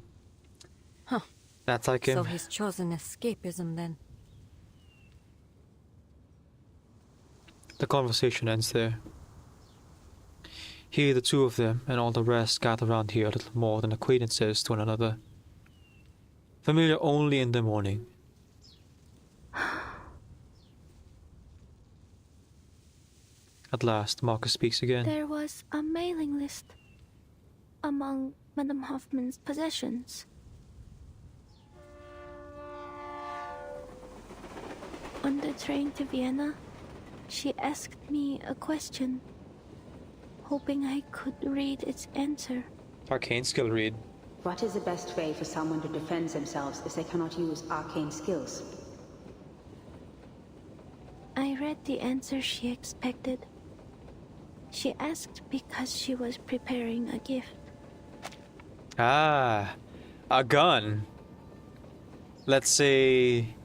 Huh. That's like him. So he's chosen escapism then. The conversation ends there. Here the two of them and all the rest gather around here a little more than acquaintances to one another. Familiar only in the morning. At last, Marcus speaks again. There was a mailing list among Madame Hoffman's possessions. On the train to Vienna, she asked me a question, hoping I could read its answer. Arcane skill read. What is the best way for someone to defend themselves if they cannot use arcane skills? I read the answer she expected. She asked because she was preparing a gift. Ah, a gun. Let's say...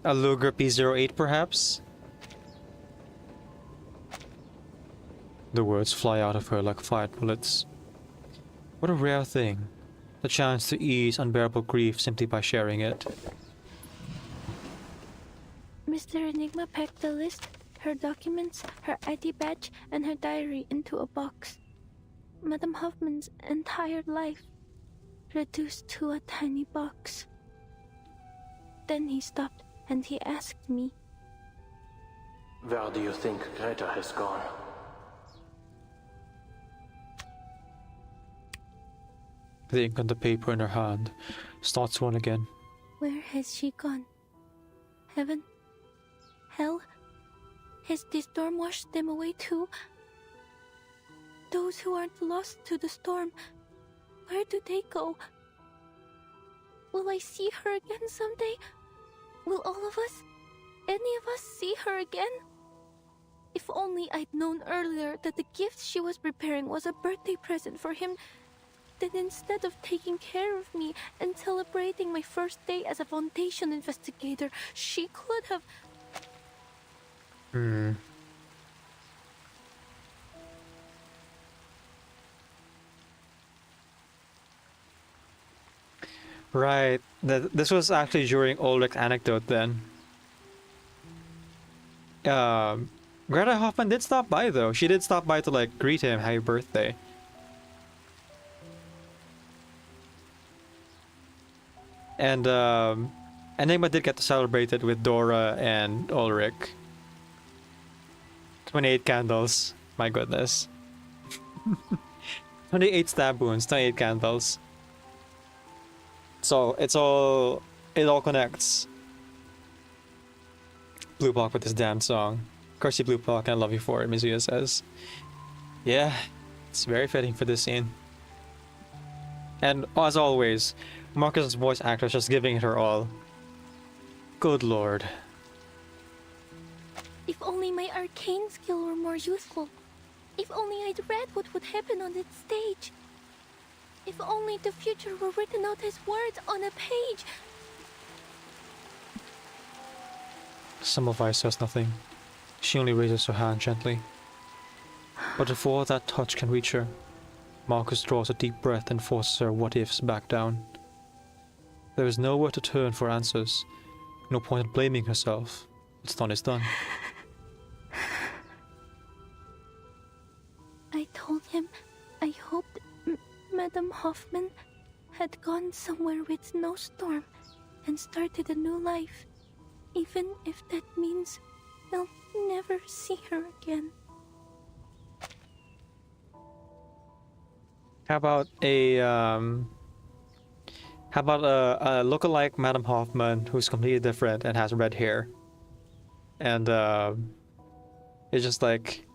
a Luger P08 perhaps? The words fly out of her like fired bullets. What a rare thing. The chance to ease unbearable grief simply by sharing it. Mr. Enigma packed the list, her documents, her ID badge, and her diary into a box. Madame Hoffman's entire life reduced to a tiny box. Then he stopped and he asked me, Where do you think Greta has gone? The ink on the paper in her hand starts to run again. where has she gone? Heaven? Hell? Has the storm washed them away too? those who aren't lost to the storm, where do they go? Will I see her again someday? Will all of us, any of us, see her again? If only I'd known earlier that the gift she was preparing was a birthday present for him, then instead of taking care of me and celebrating my first day as a Foundation investigator, she could have... Right. This was actually during Ulrich's anecdote then. Greta Hoffman did stop by though. She did stop by to like greet him, happy birthday. And Enigma did get to celebrate it with Dora and Ulrich. 28 candles. My goodness. 28 stab wounds, 28 candles. So it all connects. Blue Block with this damn song. Curse you, Blue Block, I love you for it, Mizuya says. Yeah, it's very fitting for this scene. And as always, Marcus's voice actor is just giving it her all. Good lord. If only my arcane skill were more useful. If only I'd read what would happen on that stage. If only the future were written out as words on a page. Semmelweis says nothing. She only raises her hand gently. But before that touch can reach her, Marcus draws a deep breath and forces her what-ifs back down. There is nowhere to turn for answers. No point in blaming herself. What's done is done. I told him I hoped Madame Hoffman had gone somewhere with Snowstorm and started a new life, even if that means I'll never see her again. How about a lookalike Madame Hoffman who's completely different and has red hair, and it's just like,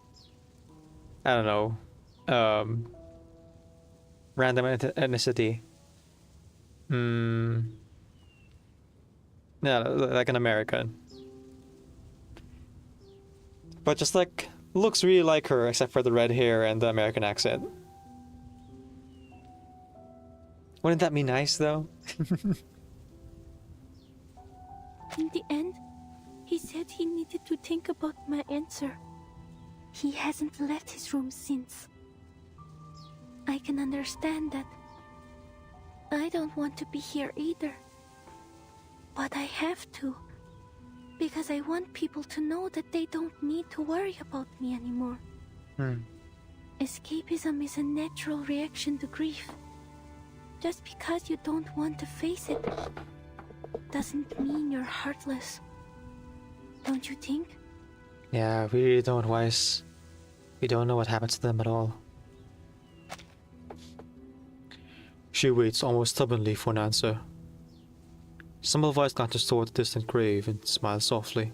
I don't know, random ethnicity. Yeah, like an American, but just like looks really like her except for the red hair and the American accent. Wouldn't that be nice, though? In the end, he said he needed to think about my answer. He hasn't left his room since. I can understand that. I don't want to be here either. But I have to. Because I want people to know that they don't need to worry about me anymore. Escapism is a natural reaction to grief. Just because you don't want to face it doesn't mean you're heartless. Don't you think? Yeah, we really don't, Weiss. We don't know what happens to them at all. She waits almost stubbornly for an answer. Semmelweis glances toward the distant grave and smiles softly.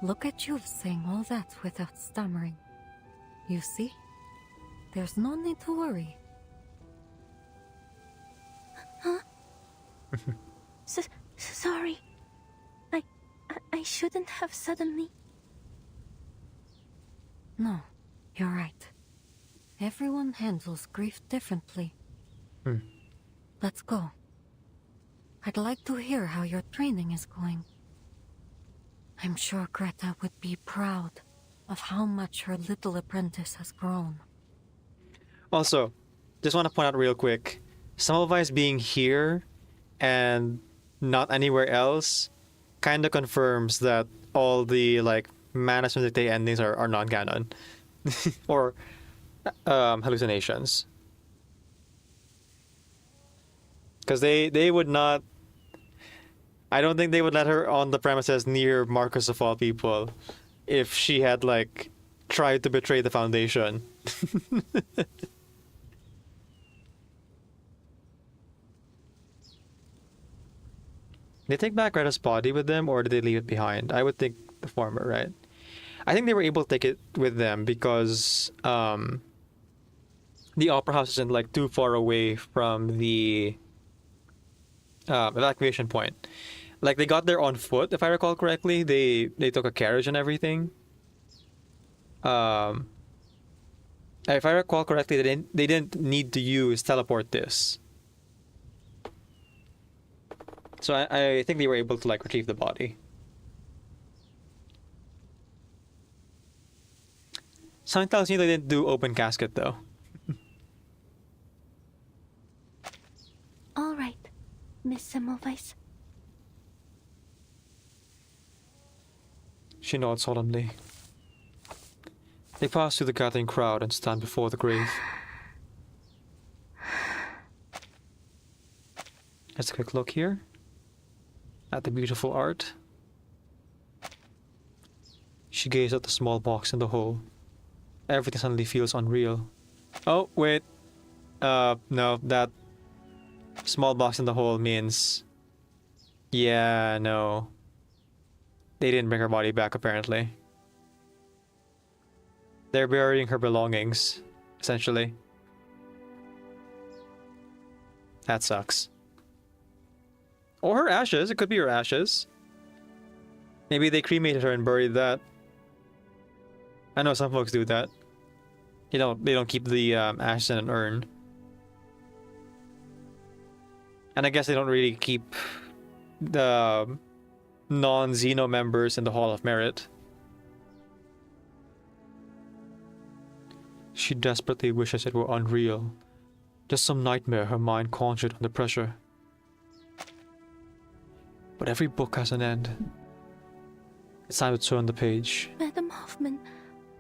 Look at you saying all that without stammering. You see? There's no need to worry. Huh? Sorry. I shouldn't have suddenly... No, you're right. Everyone handles grief differently. Let's go. I'd like to hear how your training is going. I'm sure Greta would be proud of how much her little apprentice has grown. Also, just want to point out real quick, Semmelweis being here and not anywhere else kind of confirms that all the like Manus Day endings are non-canon or hallucinations, because they would not. I don't think they would let her on the premises near Marcus of all people if she had like tried to betray the Foundation. Did they take back Greta's body with them, or did they leave it behind? I would think the former, right? I think they were able to take it with them because the opera house isn't like too far away from the evacuation point. Like they got there on foot, if I recall correctly. They took a carriage and everything. If I recall correctly, they didn't need to use teleport this. So I think they were able to like retrieve the body. Something tells me they didn't do open casket though. All right, Miss Semmelweis. She nods solemnly. They pass through the gathering crowd and stand before the grave. Let's a quick look here at the beautiful art. She gazes at the small box in the hole. Everything suddenly feels unreal. Oh, wait. No, that small box in the hole means... Yeah, no. They didn't bring her body back, apparently. They're burying her belongings, essentially. That sucks. Or her ashes. It could be her ashes. Maybe they cremated her and buried that. I know some folks do that. They don't keep the ashes in an urn. And I guess they don't really keep the non-Xeno members in the Hall of Merit. She desperately wishes it were unreal. Just some nightmare her mind conjured under pressure. But every book has an end. It's time to turn the page. Madam Hoffman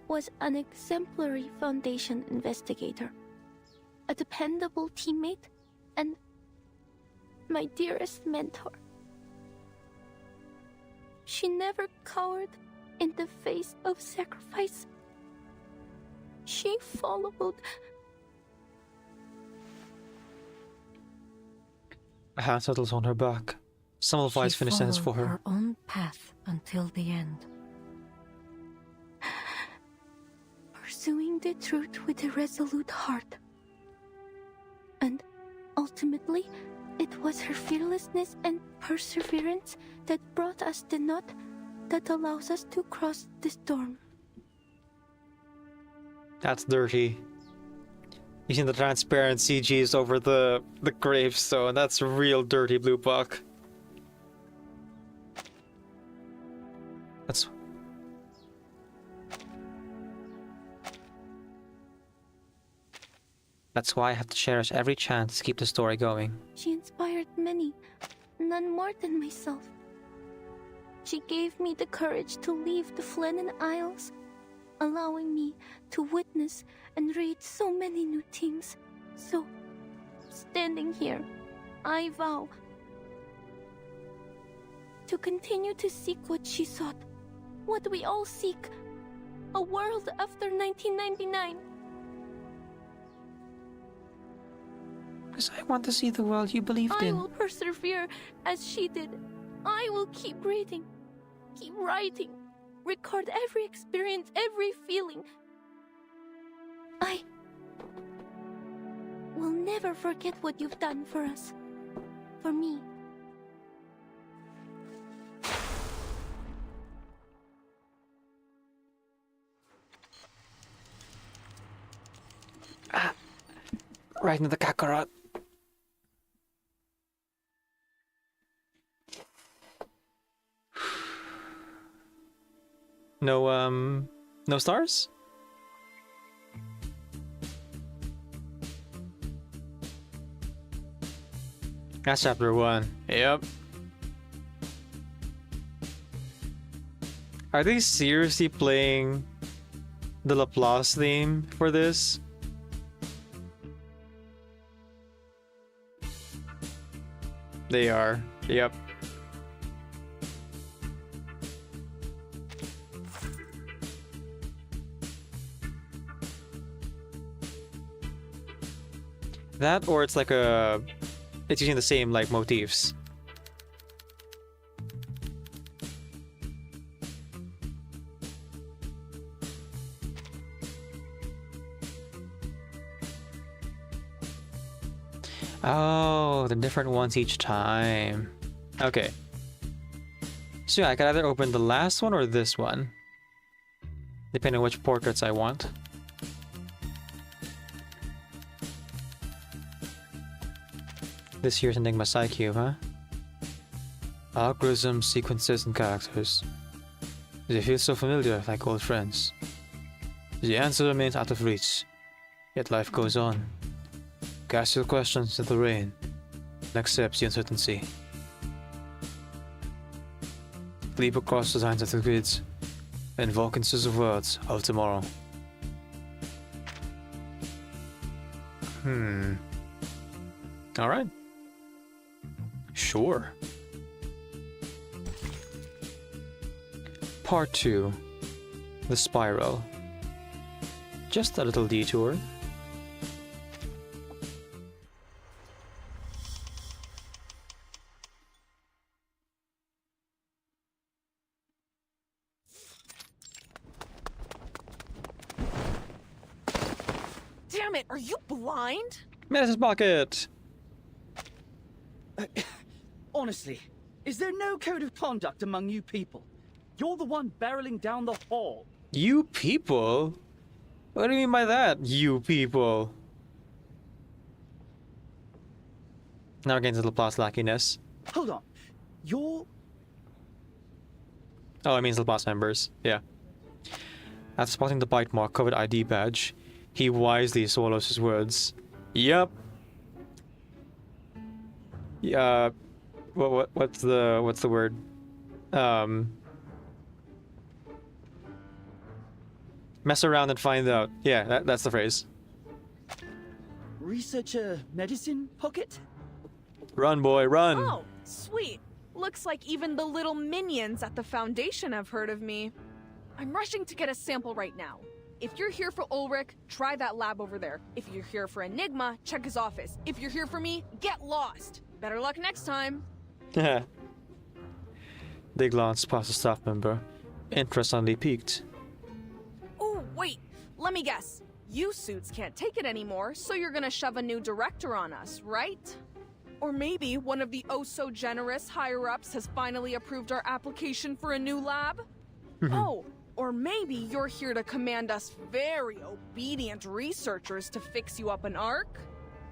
was an exemplary Foundation investigator, a dependable teammate, and my dearest mentor. She never cowered in the face of sacrifice. She followed. A hand settles on her back. Semmelweis finishes sentence for her. Her own path until the end. Pursuing the truth with a resolute heart. And ultimately, it was her fearlessness and perseverance that brought us the knot that allows us to cross the storm. That's dirty. Using the transparent CGs over the gravestone. That's real dirty, Blue Buck. That's why I have to cherish every chance to keep the story going. She inspired many, none more than myself. She gave me the courage to leave the Flennon Isles, allowing me to witness and read so many new things. So, standing here, I vow to continue to seek what she sought, what we all seek, a world after 1999. Because I want to see the world you believed in. I will persevere as she did. I will keep reading, keep writing, record every experience, every feeling. I will never forget what you've done for us, for me. Right into the Kakarot. No stars? That's chapter 1. Yep. Are they seriously playing the Laplace theme for this? They are. Yep. That, or it's like it's using the same like motifs. Oh, the different ones each time. Okay. So yeah, I can either open the last one or this one, depending on which portraits I want. This year's Enigma Psyche, huh? Algorithms, sequences, and characters. They feel so familiar, like old friends. The answer remains out of reach, yet life goes on. Cast your questions into the rain and accept the uncertainty. Leap across the lines of the grids and walk into the world of tomorrow. Alright. Sure. Part 2. The Spiral. Just a little detour. Damn it, are you blind? Medicine Pocket! Honestly, is there no code of conduct among you people? You're the one barreling down the hall. You people? What do you mean by that, you people? Now we're getting to the plot lackiness. Hold on. You're... Oh, it means the boss members. Yeah. After spotting the bite mark covered ID badge, he wisely swallows his words. Yup. Yeah. What's the word? Mess around and find out. Yeah, that's the phrase. Researcher Medicine Pocket? Run, boy, run! Oh, sweet. Looks like even the little minions at the Foundation have heard of me. I'm rushing to get a sample right now. If you're here for Ulrich, try that lab over there. If you're here for Enigma, check his office. If you're here for me, get lost. Better luck next time. They glance past the staff member, interestingly piqued. Oh, wait. Let me guess. You suits can't take it anymore, so you're gonna shove a new director on us, right? Or maybe one of the oh-so-generous higher-ups has finally approved our application for a new lab? Oh, or maybe you're here to command us very obedient researchers to fix you up an arc?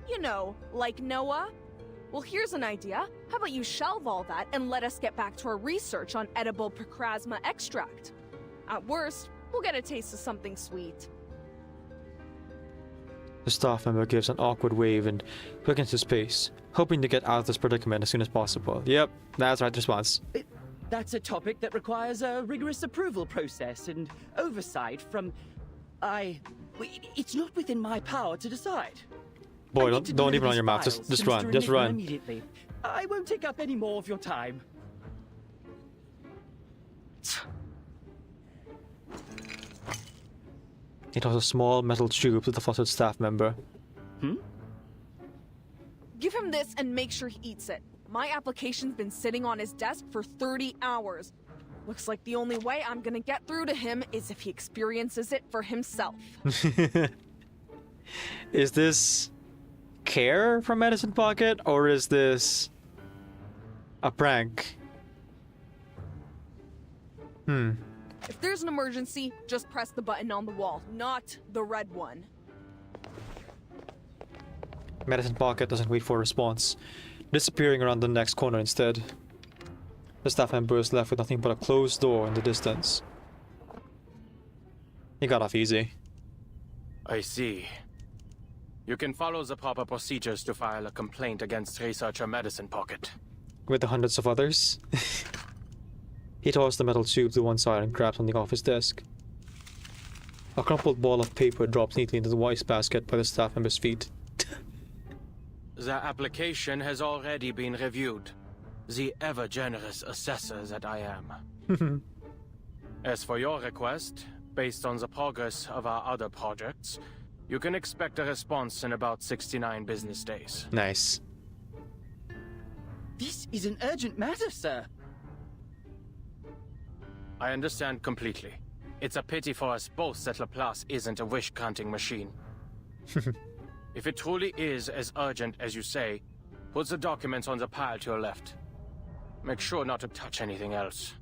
You know, like Noah? Well, here's an idea. How about you shelve all that and let us get back to our research on edible Procrasma extract? At worst, we'll get a taste of something sweet. The staff member gives an awkward wave and quickens his pace, hoping to get out of this predicament as soon as possible. Yep, that's the right response. That's a topic that requires a rigorous approval process and oversight from... It's not within my power to decide. Boy, don't even on your mouth. Just run. Just run. Immediately. I won't take up any more of your time. It was a small metal tube to the flustered staff member. Give him this and make sure he eats it. My application's been sitting on his desk for 30 hours. Looks like the only way I'm gonna get through to him is if he experiences it for himself. Is this care from Medicine Pocket, or is this a prank? If there's an emergency, just press the button on the wall, not the red one. Medicine Pocket doesn't wait for a response, disappearing around the next corner instead. The staff member is left with nothing but a closed door in the distance. He got off easy. I see. You can follow the proper procedures to file a complaint against researcher Medicine Pocket. With the hundreds of others? He tossed the metal tube to one side and grabbed something off his desk. A crumpled ball of paper drops neatly into the wastebasket by the staff member's feet. The application has already been reviewed. The ever-generous assessor that I am. As for your request, based on the progress of our other projects, you can expect a response in about 69 business days. Nice. This is an urgent matter, sir. I understand completely. It's a pity for us both that Laplace isn't a wish-granting machine. If it truly is as urgent as you say, put the documents on the pile to your left. Make sure not to touch anything else.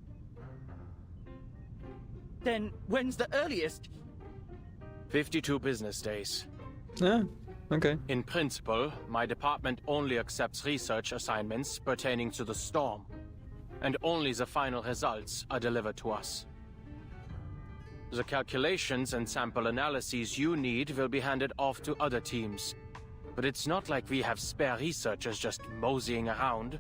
Then when's the earliest? 52 business days. Yeah, okay. In principle, my department only accepts research assignments pertaining to the storm, and only the final results are delivered to us. The calculations and sample analyses you need will be handed off to other teams. But it's not like we have spare researchers just moseying around,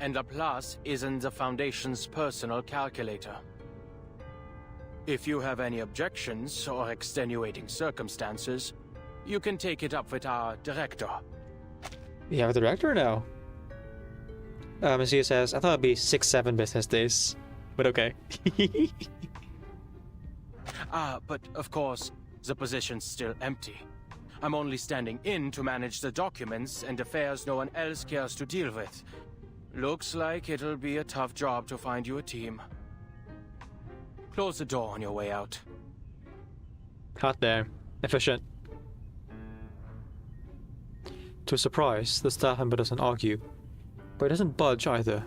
and Laplace isn't the Foundation's personal calculator. If you have any objections or extenuating circumstances, you can take it up with our director. We have a director now. Monsieur says, I thought it'd be 6-7 business days, but okay. But of course, the position's still empty. I'm only standing in to manage the documents and affairs no one else cares to deal with. Looks like it'll be a tough job to find you a team. Close the door on your way out. Hot there. Efficient. To his surprise, the staff member doesn't argue, but he doesn't budge either.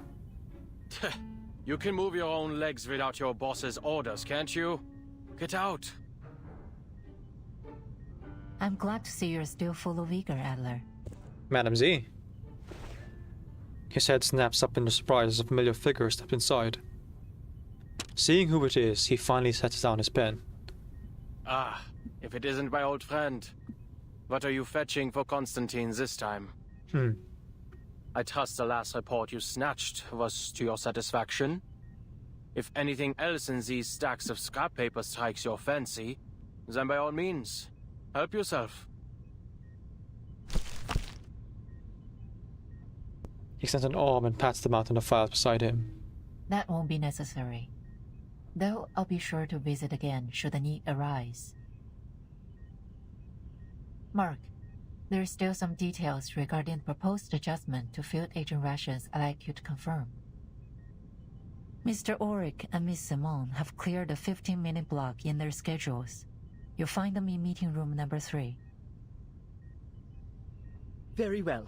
You can move your own legs without your boss's orders, can't you? Get out. I'm glad to see you're still full of vigor, Adler. Madam Z. His head snaps up in surprise as a familiar figure steps inside. Seeing who it is, he finally sets down his pen. Ah, if it isn't my old friend. What are you fetching for Constantine this time? I trust the last report you snatched was to your satisfaction. If anything else in these stacks of scrap paper strikes your fancy, then by all means, help yourself. He extends an arm and pats the mountain of files beside him. That won't be necessary. Though I'll be sure to visit again should the need arise. Mark, there are still some details regarding the proposed adjustment to field agent rations I'd like you to confirm. Mr. Auric and Miss Simone have cleared a 15-minute block in their schedules. You'll find them in meeting room number 3. Very well.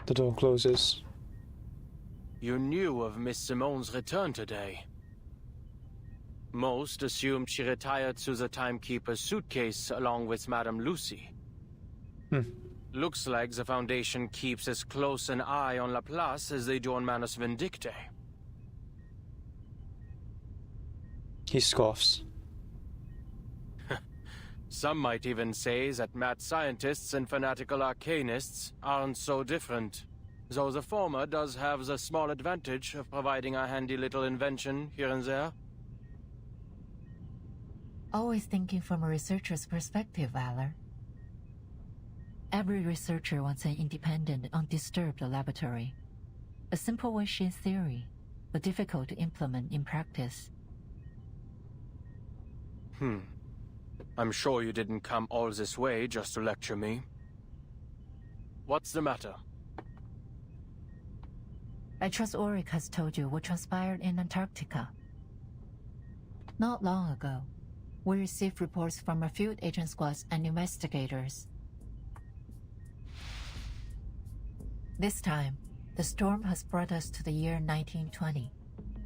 The door closes. You knew of Miss Simone's return today. Most assumed she retired to the Timekeeper's suitcase along with Madame Lucy. Looks like the Foundation keeps as close an eye on Laplace as they do on Manus Vindictae. He scoffs. Some might even say that mad scientists and fanatical arcanists aren't so different, though the former does have the small advantage of providing a handy little invention here and there. Always thinking from a researcher's perspective, Valor. Every researcher wants an independent, undisturbed laboratory. A simple wish in theory, but difficult to implement in practice. I'm sure you didn't come all this way just to lecture me. What's the matter? I trust Auric has told you what transpired in Antarctica. Not long ago, we received reports from our field agent squads and investigators. This time, the storm has brought us to the year 1920,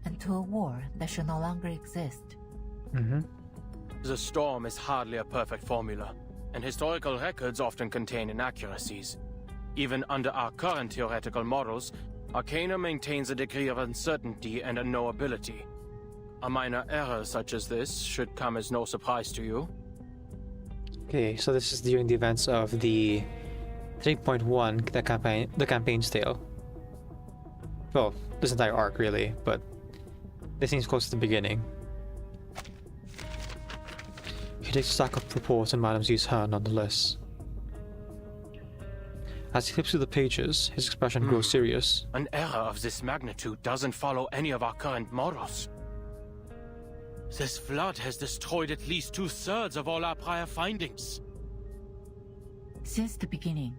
and to a war that should no longer exist. The storm is hardly a perfect formula, and historical records often contain inaccuracies. Even under our current theoretical models, Arcana maintains a degree of uncertainty and unknowability. A minor error such as this should come as no surprise to you. Okay, so this is during the events of the 3.1, the campaign's tale. Well, this entire arc really, but this seems close to the beginning. He takes a stack of reports in Madame Z's hand nonetheless. As he flips through the pages, his expression grows serious. An error of this magnitude doesn't follow any of our current models. This flood has destroyed at least 2/3 of all our prior findings. Since the beginning,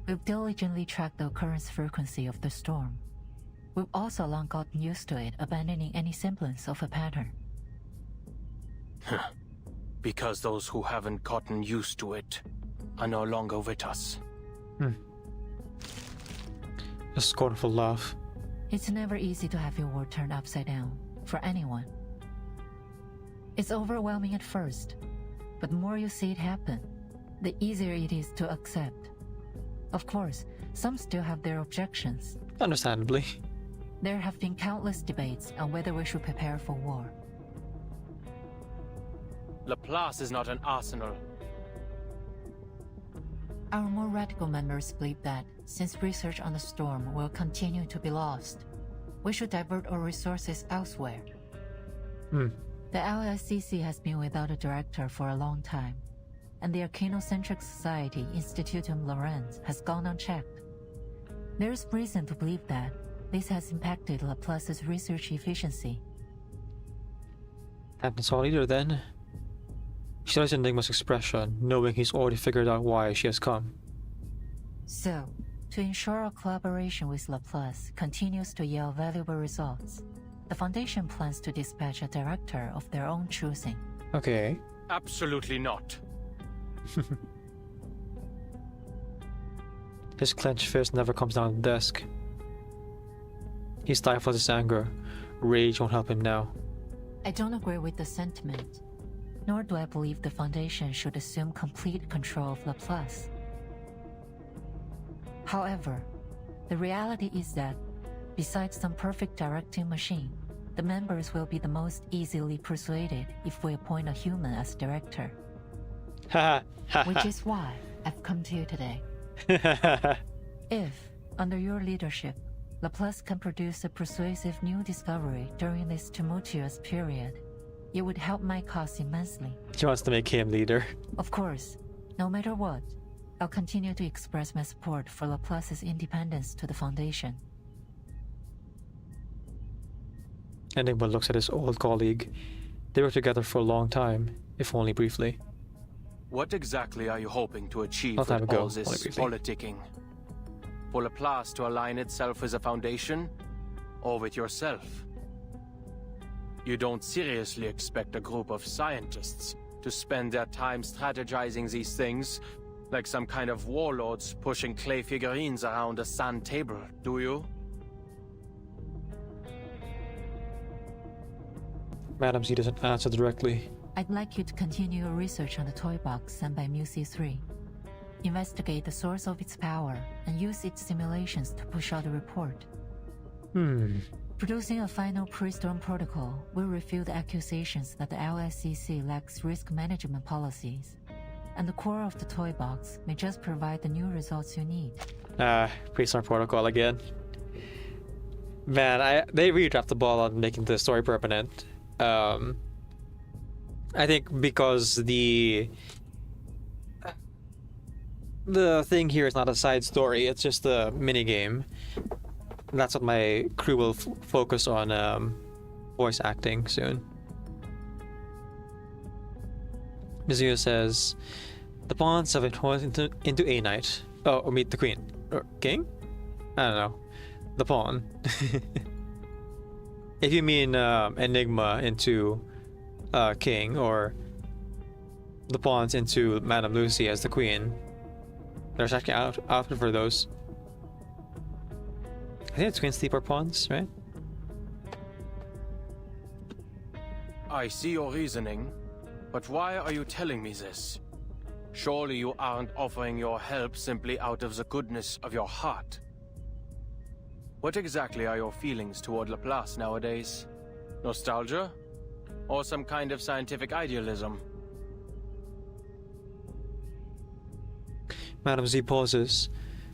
we've diligently tracked the occurrence frequency of the storm. We've also long gotten used to it abandoning any semblance of a pattern. because those who haven't gotten used to it are no longer with us. A scornful laugh. It's never easy to have your world turned upside down, for anyone. It's overwhelming at first, but the more you see it happen, the easier it is to accept. Of course, some still have their objections. Understandably. There have been countless debates on whether we should prepare for war. Laplace is not an arsenal. Our more radical members believe that, since research on the storm will continue to be lost, we should divert our resources elsewhere. The LSCC has been without a director for a long time, and the Arcanocentric Society Institutum Laurens has gone unchecked. There is reason to believe that this has impacted Laplace's research efficiency. Happens all either then. She likes Enigma's expression, knowing he's already figured out why she has come. So, to ensure our collaboration with Laplace continues to yield valuable results, the Foundation plans to dispatch a director of their own choosing. Okay. Absolutely not. His clenched fist never comes down the desk. He stifles his anger. Rage won't help him now. I don't agree with the sentiment, nor do I believe the Foundation should assume complete control of Laplace. However, the reality is that, besides some perfect directing machine, the members will be the most easily persuaded if we appoint a human as director. Which is why I've come to you today. If, under your leadership, Laplace can produce a persuasive new discovery during this tumultuous period, it would help my cause immensely. She wants to make him leader. Of course, no matter what, I'll continue to express my support for Laplace's independence to the Foundation. Enigma looks at his old colleague. They were together for a long time, if only briefly. What exactly are you hoping to achieve Long time with ago, all this only briefly. politicking? For Laplace to align itself with a Foundation, or with yourself? You don't seriously expect a group of scientists to spend their time strategizing these things like some kind of warlords pushing clay figurines around a sand table, do you? Madam Z doesn't answer directly. I'd like you to continue your research on the toy box sent by Mu-C3. Investigate the source of its power and use its simulations to push out a report. Producing a final pre-storm protocol will refute the accusations that the LSCC lacks risk management policies, and the core of the toy box may just provide the new results you need. Pre-storm protocol again. Man, they really dropped the ball on making the story permanent. I think because the thing here is not a side story, it's just a mini game. That's what my crew will focus on voice acting soon. Mizuno says, the pawns have been horned into a knight. Oh, or meet the queen. Or king? I don't know. The pawn. If you mean Enigma into king, or the pawns into Madame Lucy as the queen, there's actually outfit for those. I think it's queen sleeper pawns, right? I see your reasoning, but why are you telling me this? Surely you aren't offering your help simply out of the goodness of your heart. What exactly are your feelings toward Laplace nowadays? Nostalgia? Or some kind of scientific idealism? Madame Z pauses,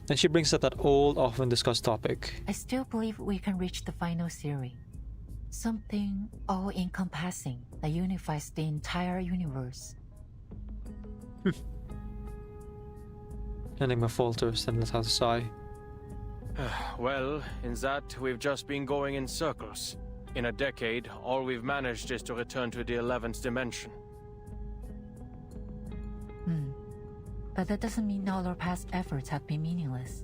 and she brings up that old, often discussed topic. I still believe we can reach the final theory. Something all-encompassing that unifies the entire universe. Enigma falters and lets out a sigh. Well, in that, we've just been going in circles. In a decade, all we've managed is to return to the 11th dimension. But that doesn't mean all our past efforts have been meaningless.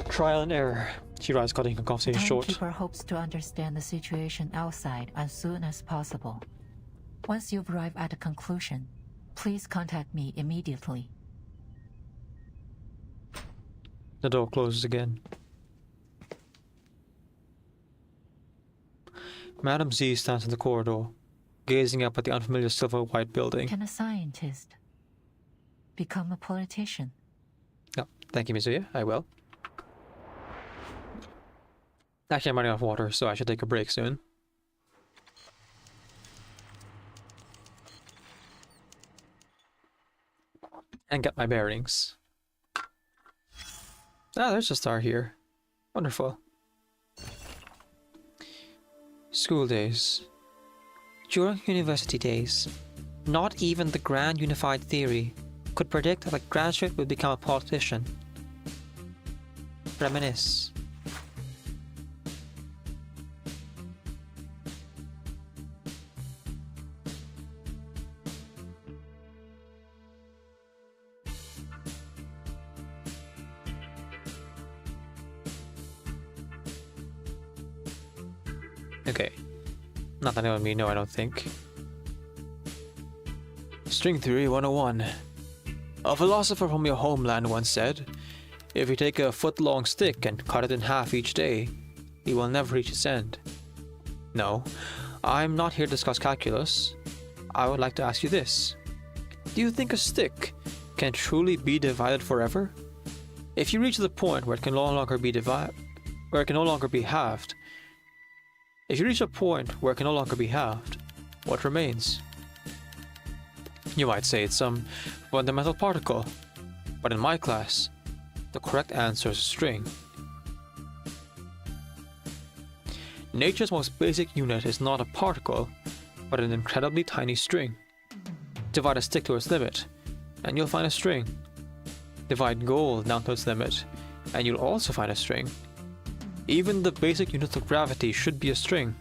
Trial and error. Shirai's cutting the conversation short. Timekeeper hopes to understand the situation outside as soon as possible. Once you've arrived at a conclusion, please contact me immediately. The door closes again. Madam Z stands in the corridor, gazing up at the unfamiliar silver-white building. Can a scientist become a politician? Oh, thank you, Mizuya. I will. Actually, I'm running out of water, so I should take a break soon. And get my bearings. Ah, there's a star here. Wonderful. School days. During university days, not even the grand unified theory could predict that a graduate would become a politician. Reminisce. Okay. Not that anyone may know, I don't think. String Theory 101. A philosopher from your homeland once said, if you take a foot-long stick and cut it in half each day, you will never reach its end. No, I'm not here to discuss calculus. I would like to ask you this. Do you think a stick can truly be divided forever? If you reach the point where it can no longer be halved, if you reach a point where it can no longer be halved, what remains? You might say it's some fundamental particle, but in my class, the correct answer is a string. Nature's most basic unit is not a particle, but an incredibly tiny string. Divide a stick to its limit, and you'll find a string. Divide gold down to its limit, and you'll also find a string. Even the basic units of gravity should be a string.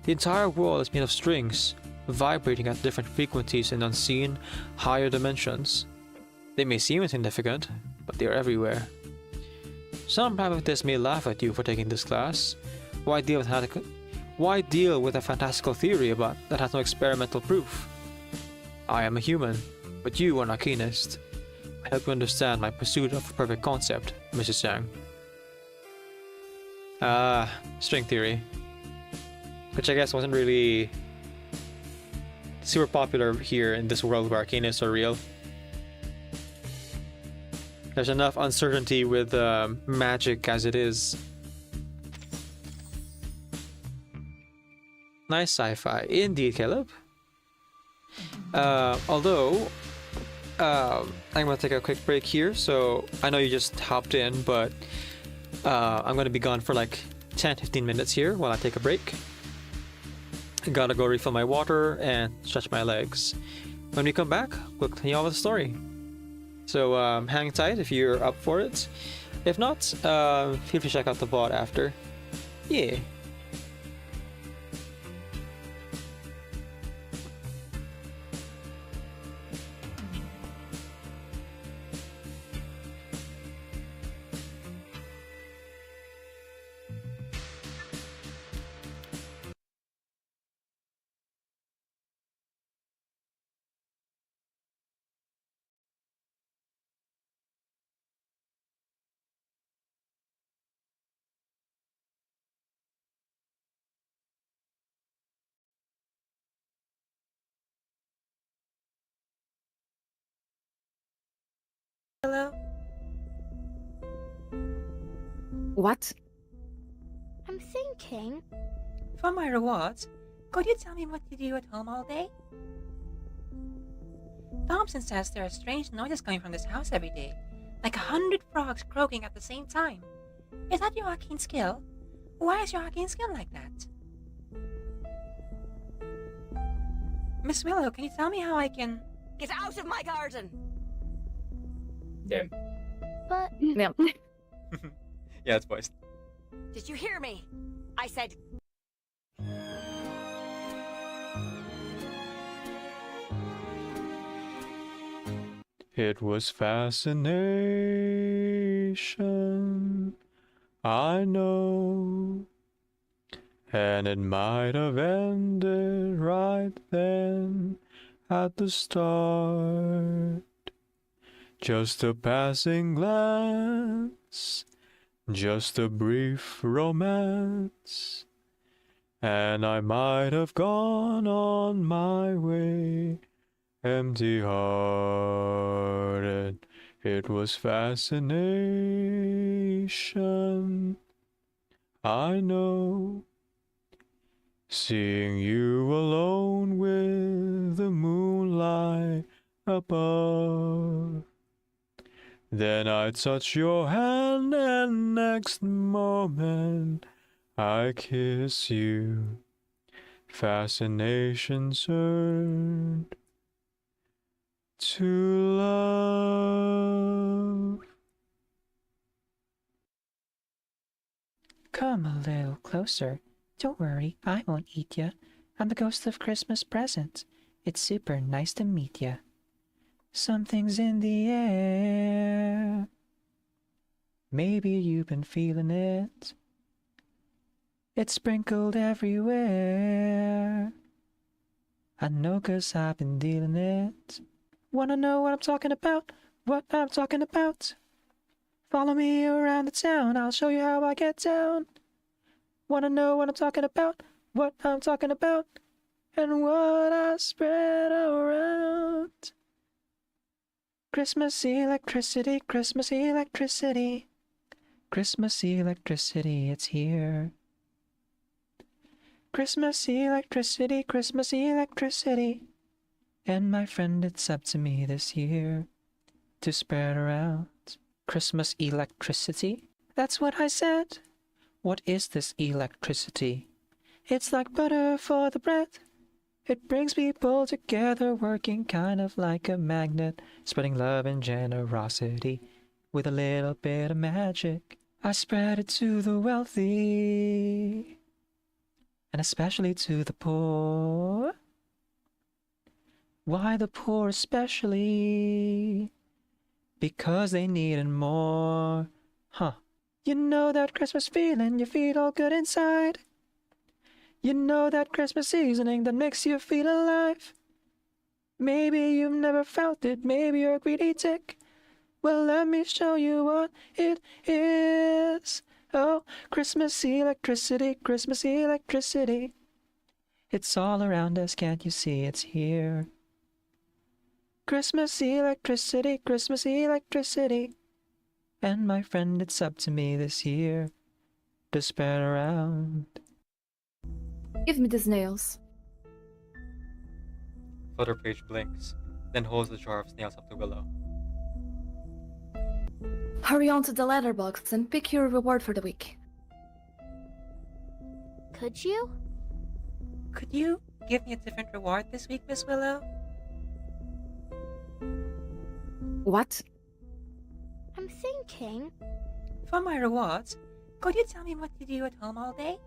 The entire world is made of strings, vibrating at different frequencies in unseen, higher dimensions. They may seem insignificant, but they are everywhere. Some pragmatists may laugh at you for taking this class. Why deal with a fantastical theory that has no experimental proof? I am a human, but you are an Arcanist. I hope you understand my pursuit of a perfect concept, Mrs. Yang. String theory. Which I guess wasn't really super popular here in this world where Arcanists are real. There's enough uncertainty with magic as it is. Nice sci-fi. Indeed, Caleb. Although, I'm going to take a quick break here, so I know you just hopped in, but I'm going to be gone for like 10-15 minutes here while I take a break. I gotta go refill my water and stretch my legs. When we come back, we'll continue on with the story. So hang tight if you're up for it. If not, feel free to check out the VOD after. Yeah. Hello? What? I'm thinking. For my rewards, could you tell me what you do at home all day? Thompson says there are strange noises coming from this house every day, like 100 frogs croaking at the same time. Is that your arcane skill? Why is your arcane skill like that? Miss Willow, can you tell me how I can... Get out of my garden! Damn. But... Yeah. Yeah, it's voiced. Did you hear me? I said... It was fascination I know. And it might have ended right then at the start. Just a passing glance, just a brief romance, and I might have gone on my way, empty-hearted. It was fascination, I know. Seeing you alone with the moonlight above. Then I touch your hand and next moment I kiss you. Fascination turned to love. Come a little closer. Don't worry, I won't eat ya. I'm the ghost of Christmas present. It's super nice to meet ya. Something's in the air. Maybe you've been feeling it. It's sprinkled everywhere. I know 'cause I've been dealing it. Wanna know what I'm talking about? What I'm talking about? Follow me around the town, I'll show you how I get down. Wanna know what I'm talking about? What I'm talking about? And what I spread around. Christmas electricity, Christmas electricity. Christmas electricity, it's here. Christmas electricity, Christmas electricity. And my friend, it's up to me this year to spread around. Christmas electricity? That's what I said. What is this electricity? It's like butter for the bread. It brings people together, working kind of like a magnet, spreading love and generosity with a little bit of magic. I spread it to the wealthy, and especially to the poor. Why the poor especially? Because they need it more. Huh. You know that Christmas feeling, you feel all good inside. You know that Christmas seasoning that makes you feel alive. Maybe you've never felt it, maybe you're a greedy tick. Well, let me show you what it is. Oh, Christmas electricity, Christmas electricity. It's all around us, can't you see it's here? Christmas electricity, Christmas electricity. And my friend, it's up to me this year to spread around. Give me these nails. Flutter Page blinks, then holds the jar of snails up to Willow. Hurry on to the letterbox and pick your reward for the week. Could you? Could you give me a different reward this week, Miss Willow? What? I'm thinking. For my rewards, could you tell me what you do at home all day?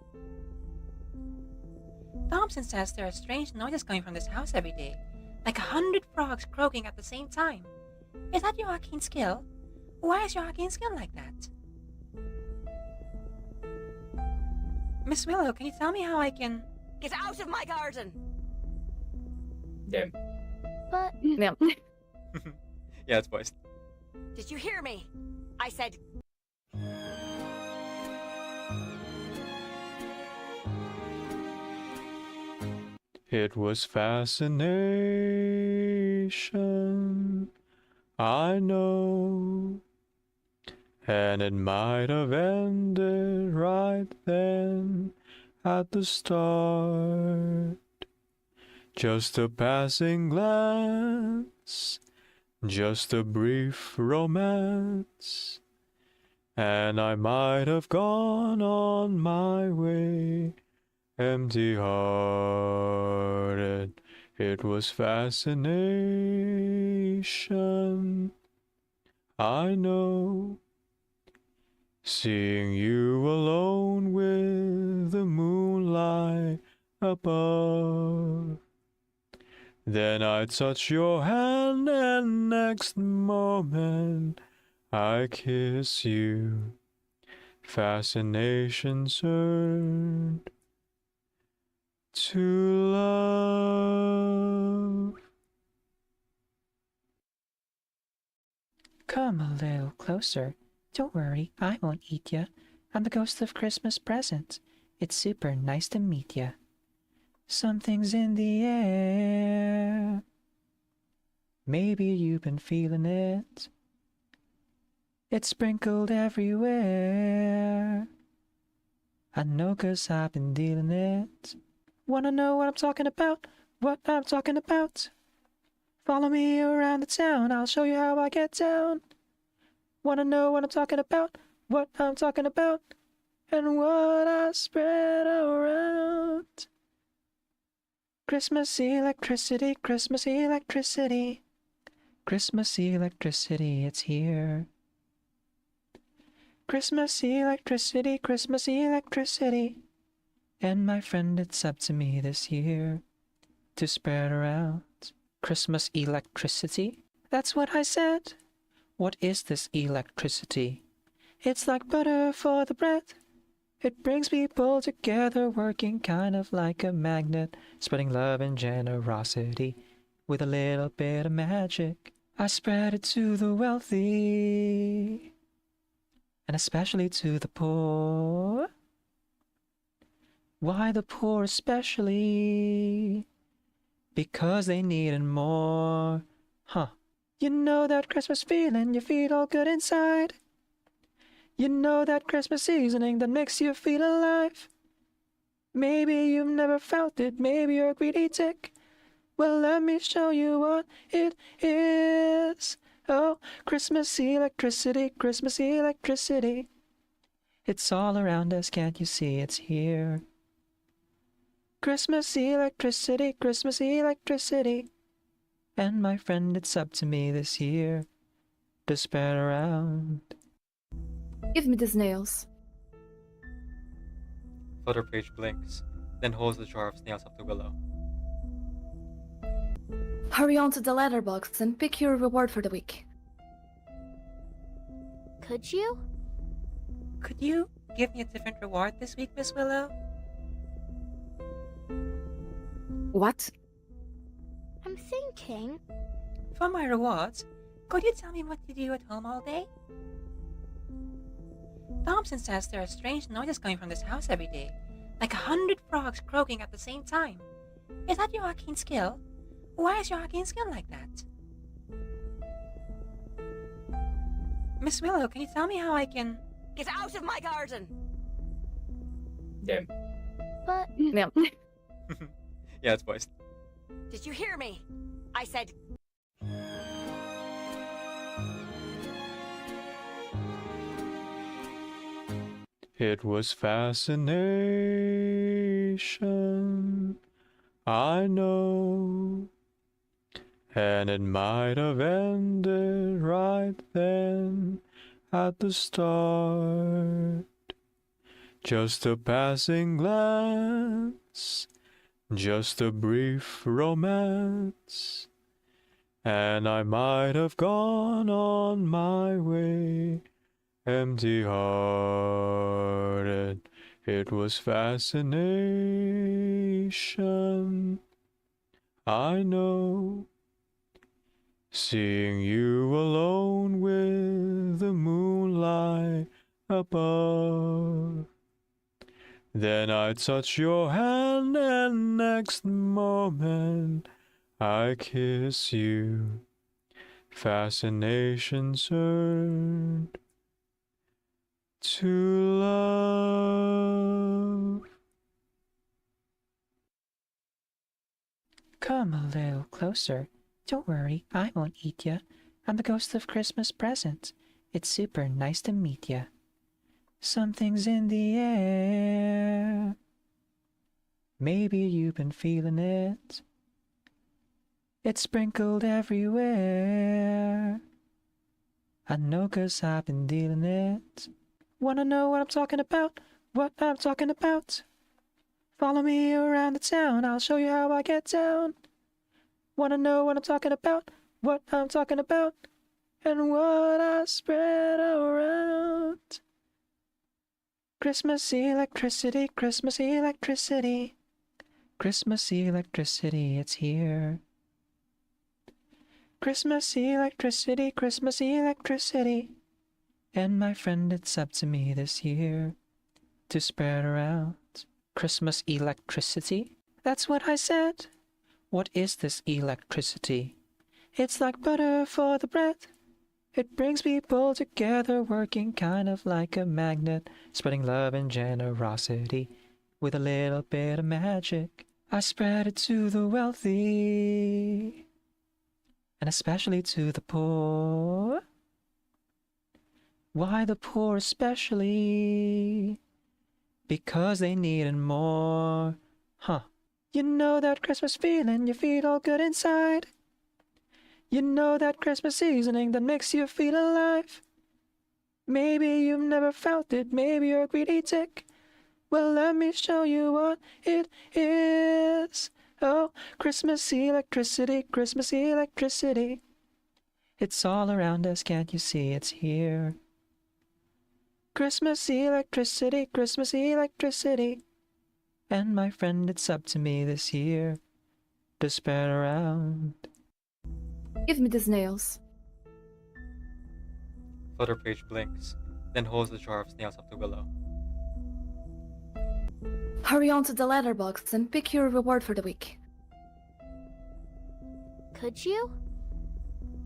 Thompson says there are strange noises coming from this house every day, like 100 frogs croaking at the same time. Is that your arcane skill? Why is your arcane skill like that? Miss Willow, can you tell me how I can... Get out of my garden! Damn. But... Yeah. Yeah, it's voiced. Did you hear me? I said... It was fascination, I know. And it might have ended right then at the start. Just a passing glance, just a brief romance, and I might have gone on my way, empty-hearted. It was fascination, I know. Seeing you alone with the moonlight above. Then I touch your hand and next moment I kiss you. fascination turned to love. Come a little closer. Don't worry, I won't eat ya. I'm the ghost of Christmas present. It's super nice to meet ya. Something's in the air. Maybe you've been feeling it. It's sprinkled everywhere. I know 'cause I've been dealing it. Wanna know what I'm talking about? What I'm talking about? Follow me around the town, I'll show you how I get down. Wanna know what I'm talking about? What I'm talking about? And what I spread around. Christmas electricity, Christmas electricity. Christmas electricity, it's here. Christmas electricity, Christmas electricity. And my friend, it's up to me this year to spread around. Christmas electricity? That's what I said. What is this electricity? It's like butter for the bread. It brings people together, working kind of like a magnet, spreading love and generosity with a little bit of magic. I spread it to the wealthy, and especially to the poor. Why the poor especially? Because they need it more. Huh. You know that Christmas feeling, you feel all good inside. You know that Christmas seasoning that makes you feel alive. Maybe you've never felt it, maybe you're a greedy tick. Well, let me show you what it is. Oh, Christmas electricity, Christmas electricity. It's all around us, can't you see it's here? Christmas electricity, Christmas electricity. And my friend, it's up to me this year to spread around. Give me these nails. Flutter Page blinks, then holds the jar of snails up to Willow. Hurry on to the letterbox and pick your reward for the week. Could you? Could you give me a different reward this week, Miss Willow? What? I'm thinking. For my rewards, could you tell me what you do at home all day? Thompson says there are strange noises coming from this house every day, like 100 frogs croaking at the same time. Is that your arcane skill? Why is your arcane skill like that? Miss Willow, can you tell me how I can... Get out of my garden! Damn. But... Yeah. Yeah, it's voiced. Did you hear me? I said... It was fascination, I know, and it might have ended right then at the start. Just a passing glance, just a brief romance, and I might have gone on my way. Empty-hearted, it was fascination, I know. Seeing you alone with the moonlight above. Then I touch your hand and next moment I kiss you. Fascination turned to love. Come a little closer. Don't worry, I won't eat ya. I'm the ghost of Christmas present. It's super nice to meet ya. Something's in the air. Maybe you've been feeling it. It's sprinkled everywhere. I know 'cause I've been dealing it. Wanna know what I'm talking about? What I'm talking about? Follow me around the town, I'll show you how I get down. Wanna know what I'm talking about? What I'm talking about? And what I spread around. Christmas electricity, Christmas electricity. Christmas electricity, it's here. Christmas electricity, Christmas electricity. And my friend, it's up to me this year to spread around. Christmas electricity? That's what I said. What is this electricity? It's like butter for the bread. It brings people together, working kind of like a magnet, spreading love and generosity with a little bit of magic. I spread it to the wealthy, and especially to the poor. Why the poor especially? Because they need it more. Huh. You know that Christmas feeling, you feel all good inside. You know that Christmas seasoning that makes you feel alive. Maybe you've never felt it, maybe you're a greedy tick. Well, let me show you what it is. Oh, Christmas electricity, Christmas electricity. It's all around us, can't you see it's here? Christmas electricity, Christmas electricity. And my friend, it's up to me this year to spread around. Give me these nails. Flutter Page blinks, then holds the jar of snails up to Willow. Hurry on to the letterbox and pick your reward for the week. Could you?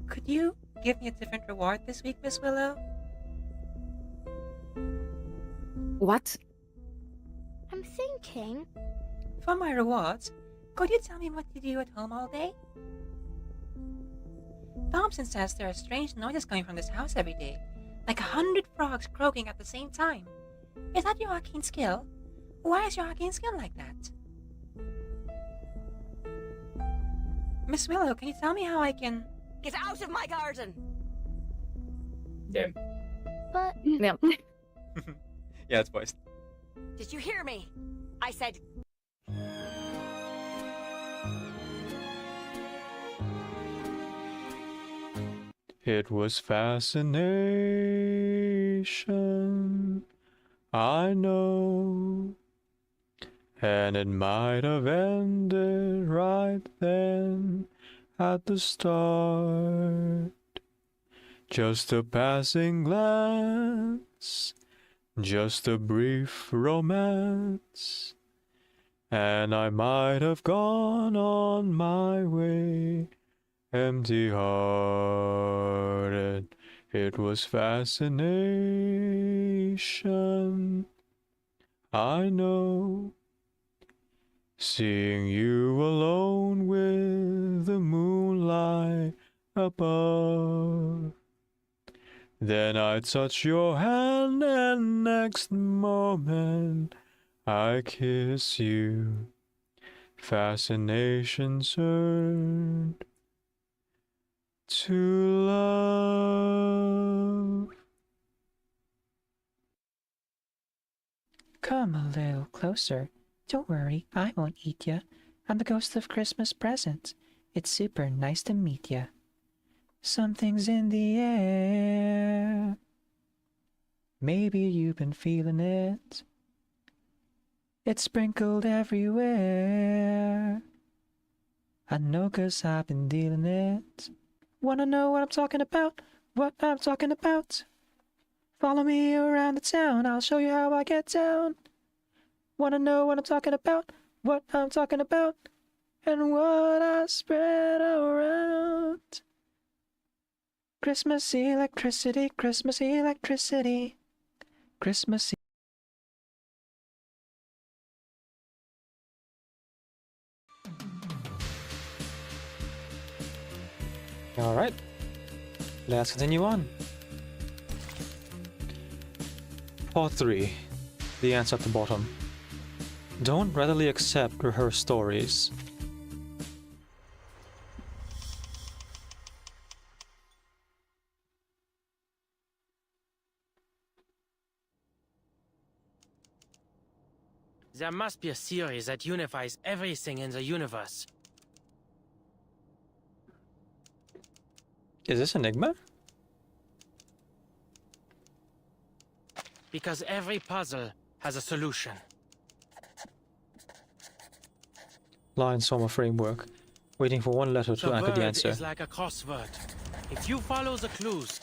Could you give me a different reward this week, Miss Willow? What? I'm thinking. For my rewards, could you tell me what you do at home all day? Thompson says there are strange noises coming from this house every day, like 100 frogs croaking at the same time. Is that your arcane skill? Why is your arcane skill like that? Miss Willow, can you tell me how I can... Get out of my garden! Damn. But... Yeah. Yeah, it's voiced. Did you hear me? I said... It was fascination, I know, and it might have ended right then at the start. Just a passing glance, just a brief romance, and I might have gone on my way. Empty-hearted, it was fascination, I know. Seeing you alone with the moonlight above. Then I touch your hand and next moment I kiss you. Fascination turned to love. Come a little closer. Don't worry, I won't eat ya. I'm the ghost of Christmas present. It's super nice to meet ya. Something's in the air. Maybe you've been feeling it. It's sprinkled everywhere. I know 'cause I've been dealing it. Wanna know what I'm talking about? What I'm talking about? Follow me around the town, I'll show you how I get down. Wanna know what I'm talking about? What I'm talking about? And what I spread around. Christmas electricity, Christmas electricity. Christmas Alright, let's continue on. Part 3. The ants at the bottom. Don't readily accept rehearsed stories. There must be a theory that unifies everything in the universe. Is this Enigma? Because every puzzle has a solution. Line Soma framework. Waiting for one letter to anchor the word answer. is like a crossword. If you follow the clues...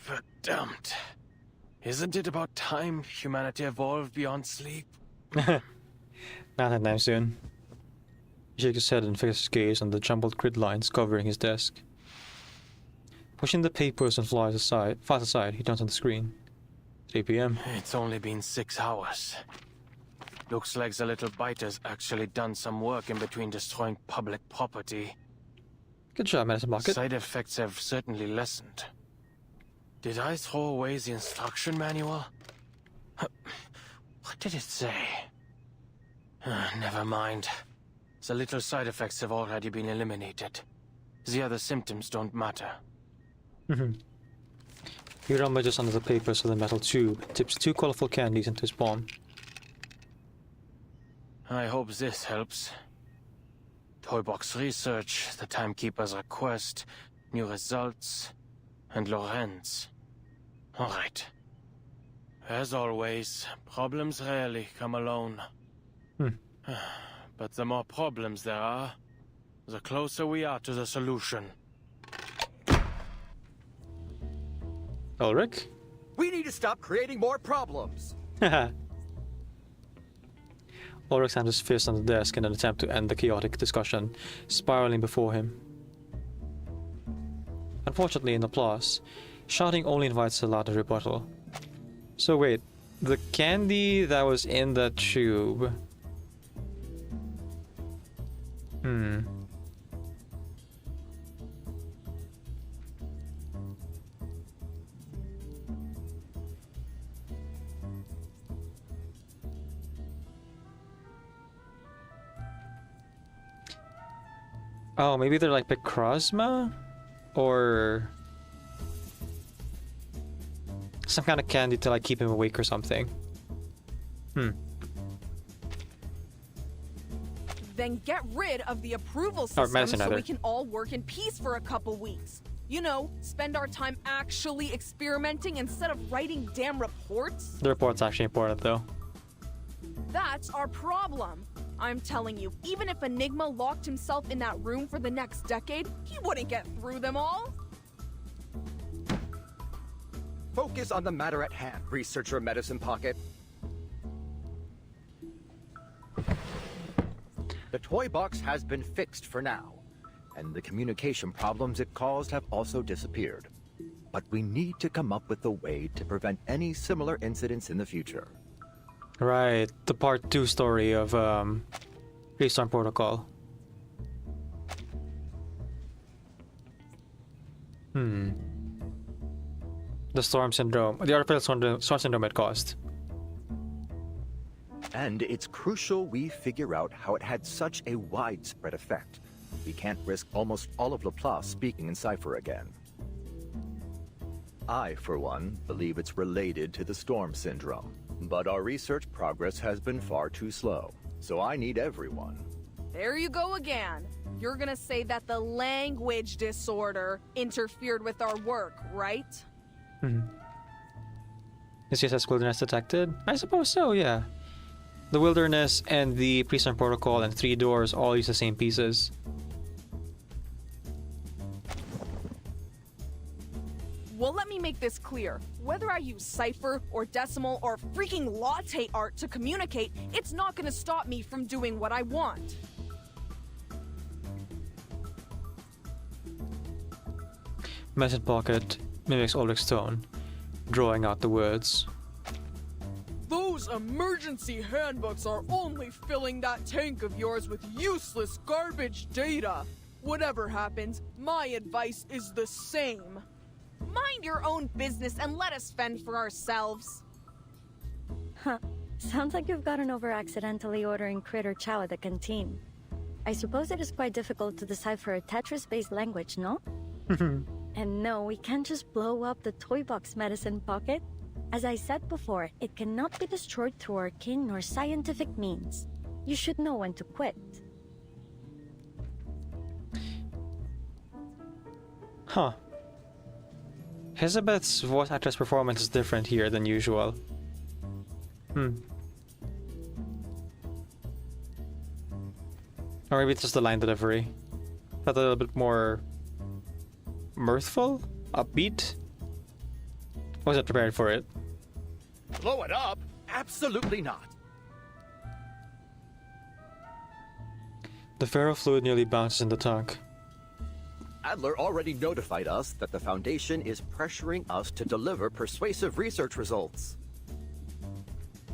Verdammt. Isn't it about time humanity evolved beyond sleep? Not anytime soon. He shakes his head and fixes his gaze on the jumbled grid lines covering his desk. Pushing the papers and files aside, he turns on the screen. 3 p.m. It's only been 6 hours. Looks like the little biter's actually done some work in between destroying public property. Good job, Medicine Pocket. Side effects have certainly lessened. Did I throw away the instruction manual? What did it say? Never mind. The little side effects have already been eliminated. The other symptoms don't matter. He rummages under the papers of the metal tube, tips 2 colorful candies into his palm. I hope this helps. Toybox research, the Timekeeper's request, new results, and Lorenz. Alright. As always, problems rarely come alone. But the more problems there are, the closer we are to the solution. Ulrich? We need to stop creating more problems. Ulrich slams his fist on the desk in an attempt to end the chaotic discussion spiraling before him. Unfortunately, in applause, shouting only invites a louder rebuttal. So wait, the candy that was in the tube... Oh, maybe they're like Picrosma? Or... some kind of candy to like keep him awake or something. Then get rid of the approval system medicine so either. we can all work in peace for a couple weeks. You know, spend our time actually experimenting instead of writing damn reports. The report's actually important though. That's our problem. I'm telling you, even if Enigma locked himself in that room for the next decade, he wouldn't get through them all. Focus on the matter at hand, researcher Medicine Pocket. The toy box has been fixed for now, and the communication problems it caused have also disappeared. But we need to come up with a way to prevent any similar incidents in the future. Right, the part 2 story of Restart Protocol. The storm syndrome, the artificial storm syndrome it caused. And it's crucial we figure out how it had such a widespread effect. We can't risk almost all of Laplace speaking in Cypher again. I, for one, believe it's related to the storm syndrome. But our research progress has been far too slow, so I need everyone. There you go again. You're gonna say that the language disorder interfered with our work, right? Is CSS Wilderness detected? I suppose so, yeah. The Wilderness and the Pre-Storm Protocol and 3 Doors all use the same pieces. Well, let me make this clear. Whether I use Cypher or Decimal or freaking latte art to communicate, it's not gonna stop me from doing what I want. Medicine Pocket mimics Ulrich's tone, drawing out the words. Those emergency handbooks are only filling that tank of yours with useless garbage data. Whatever happens, my advice is the same. Mind your own business and let us fend for ourselves. Huh. Sounds like you've gotten over accidentally ordering critter chow at the canteen. I suppose it is quite difficult to decipher a Tetris-based language, no? And no, we can't just blow up the toy box, Medicine Pocket. As I said before, it cannot be destroyed through arcane nor scientific means. You should know when to quit. Huh. Elizabeth's voice actress performance is different here than usual. Or maybe it's just the line delivery. Felt a little bit more mirthful, upbeat. Wasn't prepared for it. Blow it up? Absolutely not. The ferrofluid nearly bounces in the tank. Adler already notified us that the Foundation is pressuring us to deliver persuasive research results.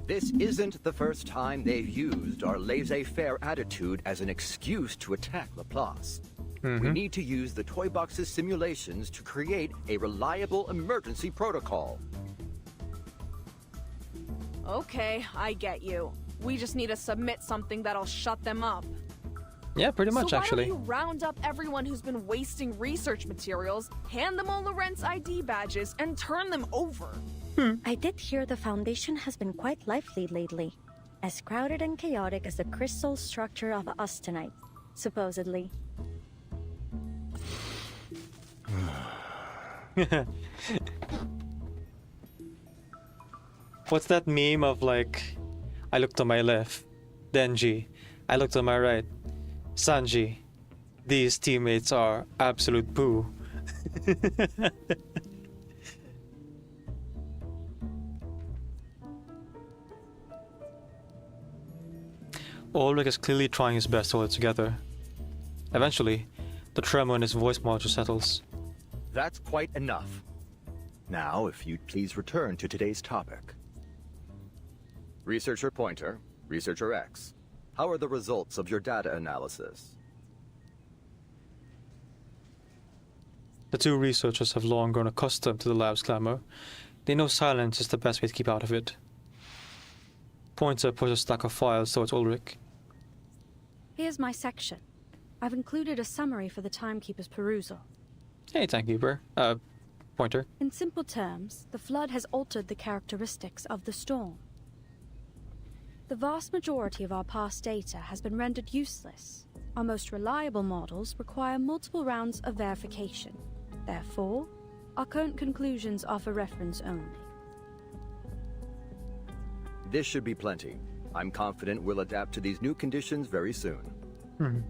This isn't the first time they've used our laissez-faire attitude as an excuse to attack Laplace. We need to use the toy box's simulations to create a reliable emergency protocol. Okay, I get you. We just need to submit something that'll shut them up. Yeah, pretty much, so why actually. don't you round up everyone who's been wasting research materials, hand them all Lorentz ID badges, and turn them over? I did hear the Foundation has been quite lively lately. As crowded and chaotic as the crystal structure of austenite, supposedly. What's that meme of like, I look to my left, Denji, I look to my right, Sanji, these teammates are absolute poo. Ulrich is clearly trying his best to hold it together. Eventually, the tremor in his voice module settles. That's quite enough. Now, if you'd please return to today's topic. Researcher Pointer, Researcher X, how are the results of your data analysis? The two researchers have long grown accustomed to the lab's clamor. They know silence is the best way to keep out of it. Pointer puts a stack of files towards Ulrich. Here's my section. I've included a summary for the Timekeeper's perusal. Hey, Timekeeper. Pointer. In simple terms, the flood has altered the characteristics of the storm. The vast majority of our past data has been rendered useless. Our most reliable models require multiple rounds of verification. Therefore, our current conclusions offer reference only. This should be plenty. I'm confident we'll adapt to these new conditions very soon.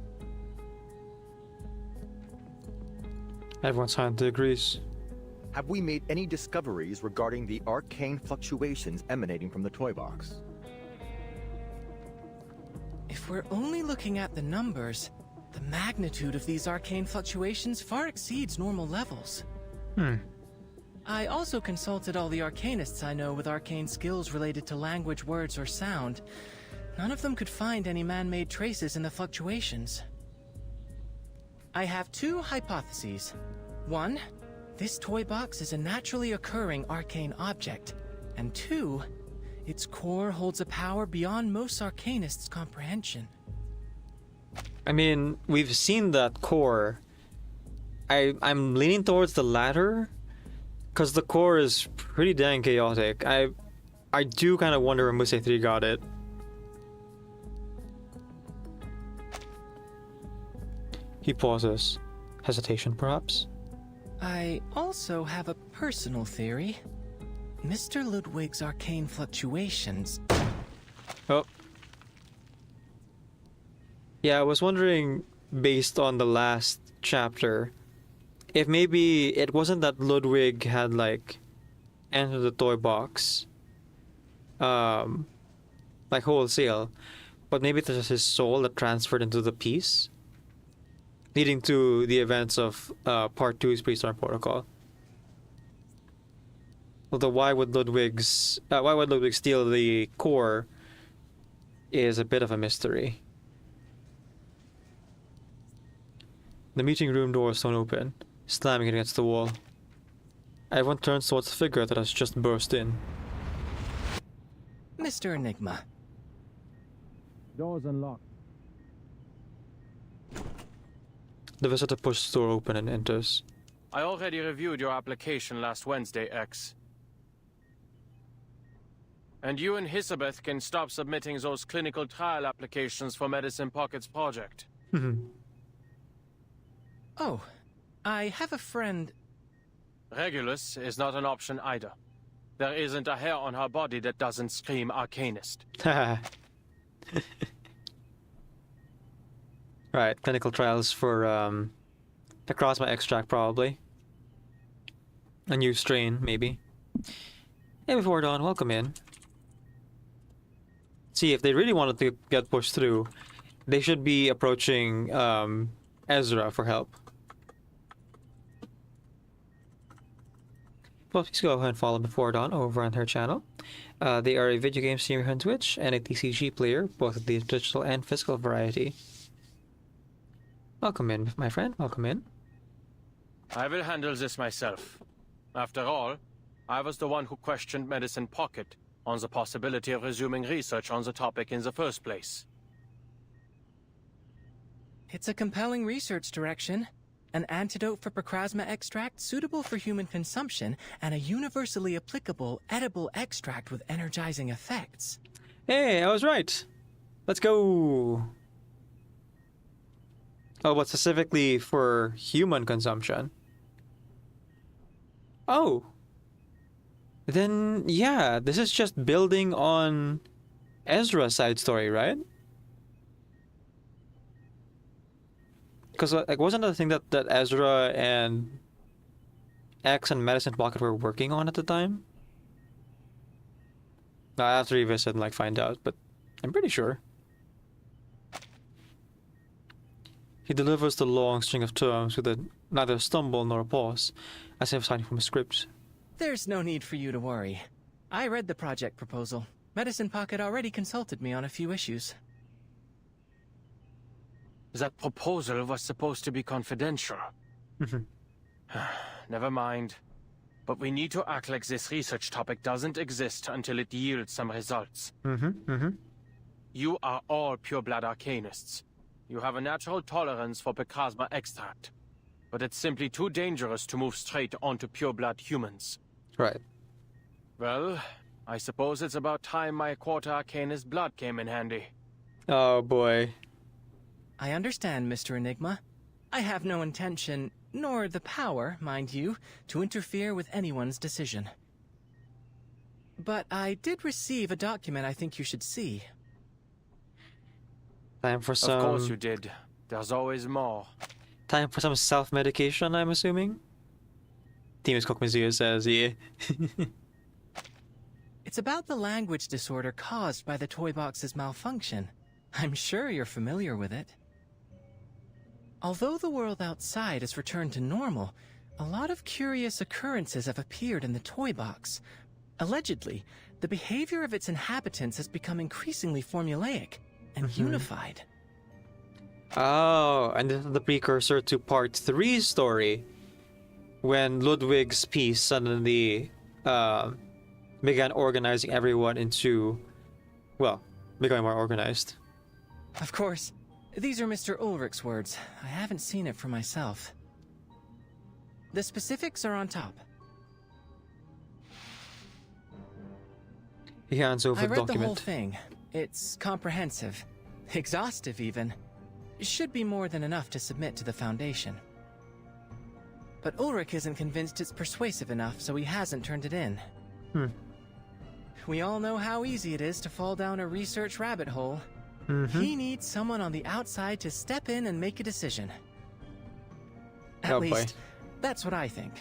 Everyone silently agrees. Have we made any discoveries regarding the arcane fluctuations emanating from the toy box? If we're only looking at the numbers, the magnitude of these arcane fluctuations far exceeds normal levels. I also consulted all the arcanists I know with arcane skills related to language, words, or sound. None of them could find any man-made traces in the fluctuations. I have two hypotheses. One, this toy box is a naturally occurring arcane object. And two, its core holds a power beyond most arcanists' comprehension. I mean, we've seen that core. I'm leaning towards the latter, because the core is pretty dang chaotic. I do kind of wonder where Muse 3 got it. He pauses. Hesitation, perhaps? I also have a personal theory. Mr. Ludwig's arcane fluctuations... Oh. Yeah, I was wondering, based on the last chapter, if maybe it wasn't that Ludwig had, like, entered the toy box, like wholesale, but maybe it was his soul that transferred into the piece, leading to the events of Part 2's Pre-Storm Protocol. Although why would Ludwig steal the core is a bit of a mystery. The meeting room door is thrown open, slamming it against the wall. Everyone turns towards the figure that has just burst in. Mr. Enigma. Doors unlocked. The visitor pushes the door open and enters. I already reviewed your application last Wednesday, X. And you and Elizabeth can stop submitting those clinical trial applications for Medicine Pocket's project. Oh, I have a friend... Regulus is not an option either. There isn't a hair on her body that doesn't scream Arcanist. Right, clinical trials for Necrozma extract, probably. A new strain, maybe. Hey, before dawn, welcome in. See, if they really wanted to get pushed through, they should be approaching Ezra for help. Well, please go ahead and follow Before Dawn over on her channel. They are a video game streamer on Twitch and a TCG player, both of the digital and physical variety. Welcome in, my friend. Welcome in. I will handle this myself. After all, I was the one who questioned Medicine Pocket on the possibility of resuming research on the topic in the first place. It's a compelling research direction. An antidote for Procrasma extract suitable for human consumption, and a universally applicable edible extract with energizing effects. Hey, I was right. Let's go. Oh, but specifically for human consumption. Oh. Then, yeah, this is just building on Ezra's side story, right? Because like, wasn't it the thing that Ezra and X and Medicine Pocket were working on at the time? I have to revisit and like find out, but I'm pretty sure. He delivers the long string of terms with neither a stumble nor a pause, as if signing from a script. There's no need for you to worry. I read the project proposal. Medicine Pocket already consulted me on a few issues. That proposal was supposed to be confidential. Never mind. But we need to act like this research topic doesn't exist until it yields some results. You are all pure-blood arcanists. You have a natural tolerance for Procrasma extract. But it's simply too dangerous to move straight onto pure-blood humans. Right. Well, I suppose it's about time my quarter arcanist blood came in handy. Oh boy. I understand, Mr. Enigma. I have no intention, nor the power, mind you, to interfere with anyone's decision. But I did receive a document I think you should see. Time for some... Of course you did. There's always more. Time for some self-medication, I'm assuming? Team is Kokmizuya says, yeah. It's about the language disorder caused by the toy box's malfunction. I'm sure you're familiar with it. Although the world outside has returned to normal, a lot of curious occurrences have appeared in the toy box. Allegedly, the behavior of its inhabitants has become increasingly formulaic and unified. Oh, and this is the precursor to part 3's story, when Ludwig's piece suddenly began organizing everyone into, well, becoming more organized. Of course. These are Mr. Ulrich's words. I haven't seen it for myself. The specifics are on top. He hands over I the read document. the whole thing. It's comprehensive. Exhaustive, even. Should be more than enough to submit to the Foundation. But Ulrich isn't convinced it's persuasive enough, so he hasn't turned it in. We all know how easy it is to fall down a research rabbit hole. He needs someone on the outside to step in and make a decision. At least, that's what I think.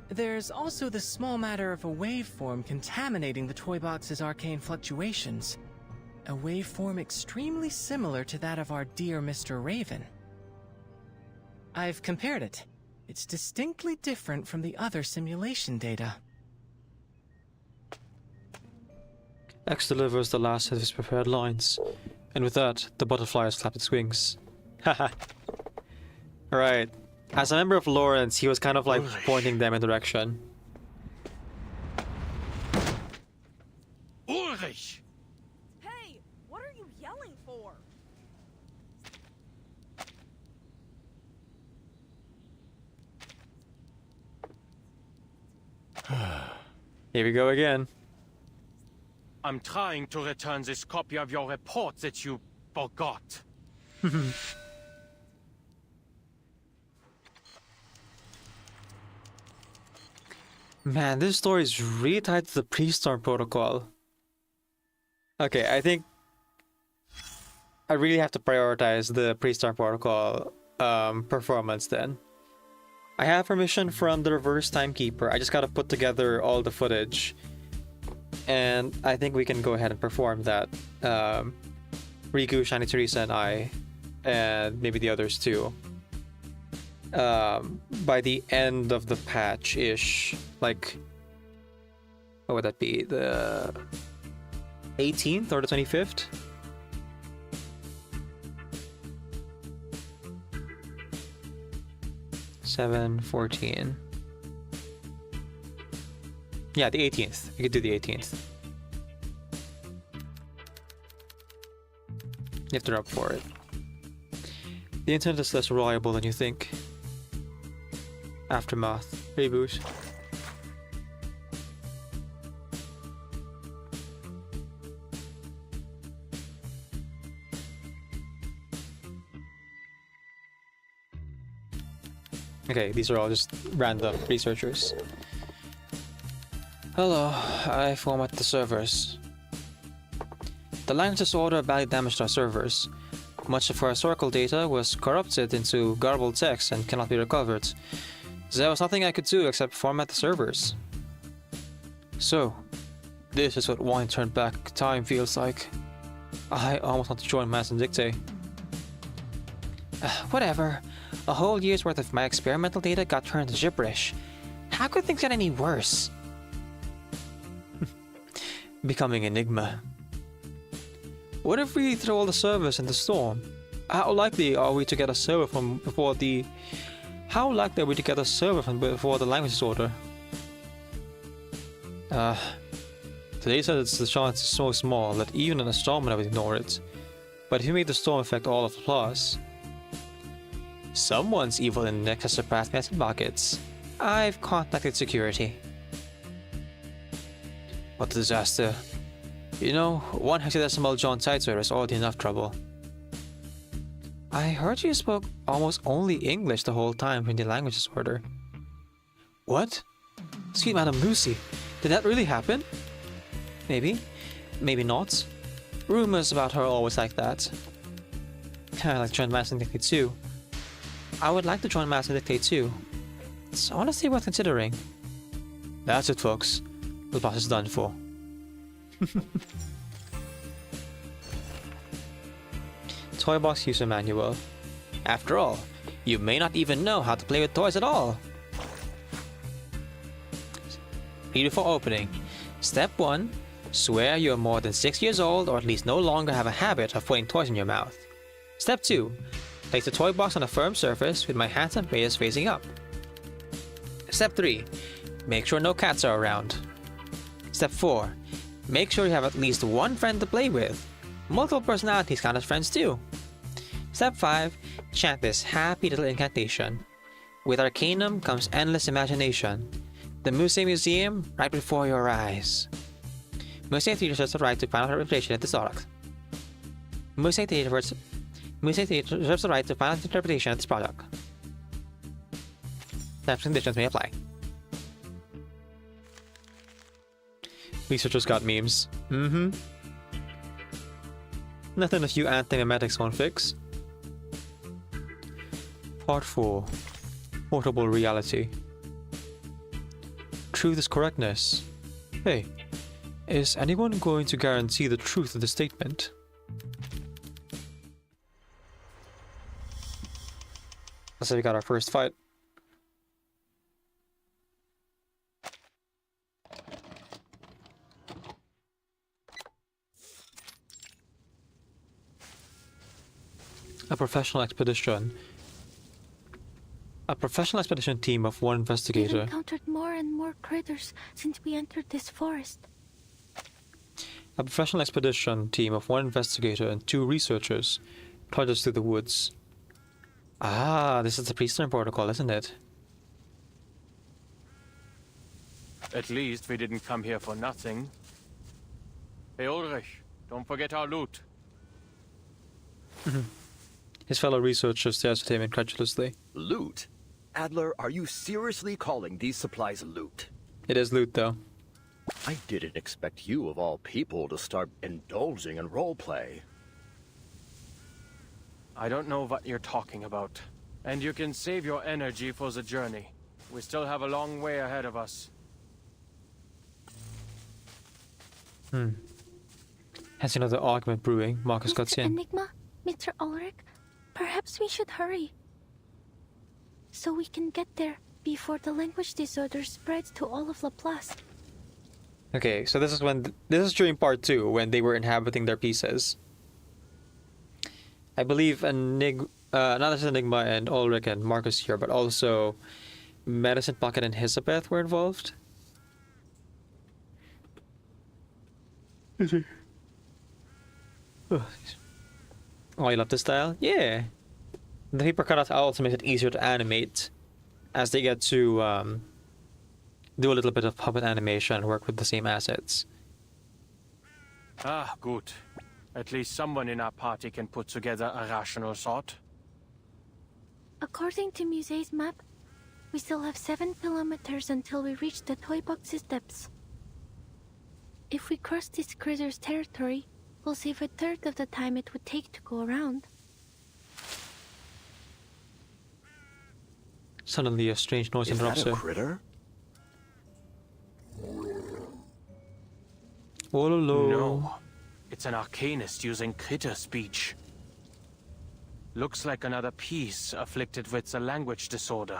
There's also the small matter of a waveform contaminating the toy box's arcane fluctuations. A waveform extremely similar to that of our dear Mr. Raven. I've compared it. It's distinctly different from the other simulation data. X delivers the last of his prepared lines, and with that, the butterfly has clapped its wings. Haha. Right. As a member of Lawrence, he was kind of like pointing them in direction. Ulrich! Hey, what are you yelling for? Here we go again. I'm trying to return this copy of your report that you forgot. Man, this story is really tied to the Pre-Storm Protocol. Okay, I think I really have to prioritize the Pre-Storm Protocol performance then. I have permission from the Reverse Timekeeper. I just gotta put together all the footage. And I think we can go ahead and perform that. Riku, Shiny Teresa, and I, and maybe the others too. By the end of the patch-ish, like, what would that be? The 18th or the 25th? $7.14. Yeah, the 18th. We could do the 18th. You have to rub for it. The internet is less reliable than you think. Aftermath. Reboot. Okay, these are all just random researchers. Hello, I format the servers. The language disorder badly damaged our servers. Much of our historical data was corrupted into garbled text and cannot be recovered. There was nothing I could do except format the servers. So, this is what wanting to turn back time feels like. I almost want to join Mass and Dictate. Whatever. A whole year's worth of my experimental data got turned to gibberish. How could things get any worse? Becoming Enigma. What if we throw all the servers in the storm? How likely are we to get a server from before the... How likely are we to get a server from before the language disorder? Today said the chance is so small that even an astronomer would ignore it. But if you made the storm affect all of the class... Someone's evil index has surpassed me in buckets. I've contacted security. What a disaster. You know, one hexadecimal John Titor is already enough trouble. I heard you spoke almost only English the whole time in the language disorder. What? Sweet Madam Lucy, did that really happen? Maybe. Maybe not. Rumors about her are always like that. Kinda like join Mass and Dictate too. I would like to join Mass and Dictate too. It's honestly worth considering. That's it, folks. The boss is done for. Toy Box User Manual. After all, you may not even know how to play with toys at all. Read before opening. Step 1. Swear you are more than 6 years old or at least no longer have a habit of putting toys in your mouth. Step 2. Place the toy box on a firm surface with my hands and face facing up. Step 3. Make sure no cats are around. Step 4. Make sure you have at least one friend to play with. Multiple personalities count as friends too. Step 5. Chant this happy little incantation. With Arcanum comes endless imagination. The Musei Museum right before your eyes. Musei Theatre reserves the right to final interpretation of this product. Musei Theatre reserves the right to final interpretation of this product. Terms and conditions may apply. Researchers got memes. Nothing a few anti-memetics won't fix. Part 4. Portable reality. Truth is correctness. Hey, is anyone going to guarantee the truth of the statement? Let's say we got our first fight. A professional expedition team of one We've investigator. encountered more and more critters since we entered this forest. A professional expedition team of one investigator and 2 researchers trudges through the woods. Ah, this is the Pre-Storm Protocol, isn't it? At least we didn't come here for nothing. Hey Ulrich, don't forget our loot. His fellow researcher stares at him incredulously. Loot? Adler, are you seriously calling these supplies loot? It is loot, though. I didn't expect you, of all people, to start indulging in roleplay. I don't know what you're talking about. And you can save your energy for the journey. We still have a long way ahead of us. Has another argument brewing. Marcus got Mr. in. Enigma, Mr. Ulrich, perhaps we should hurry. So we can get there before the language disorder spreads to all of Laplace. Okay, so this is during part 2 when they were inhabiting their pieces. I believe not just Enigma and Ulrich and Marcus here, but also Medicine Pocket and Hisabeth were involved. Is he? Oh, you love this style? Yeah. The paper cutout also makes it easier to animate as they get to do a little bit of puppet animation and work with the same assets. Ah, good. At least someone in our party can put together a rational thought. According to Muse's map, we still have 7 kilometers until we reach the toy box's depths. If we cross this critter's territory, we'll save a third of the time it would take to go around. Suddenly a strange noise interrupts Is that her. a critter? Oh, hello. No. It's an arcanist using critter speech. Looks like another piece afflicted with a language disorder.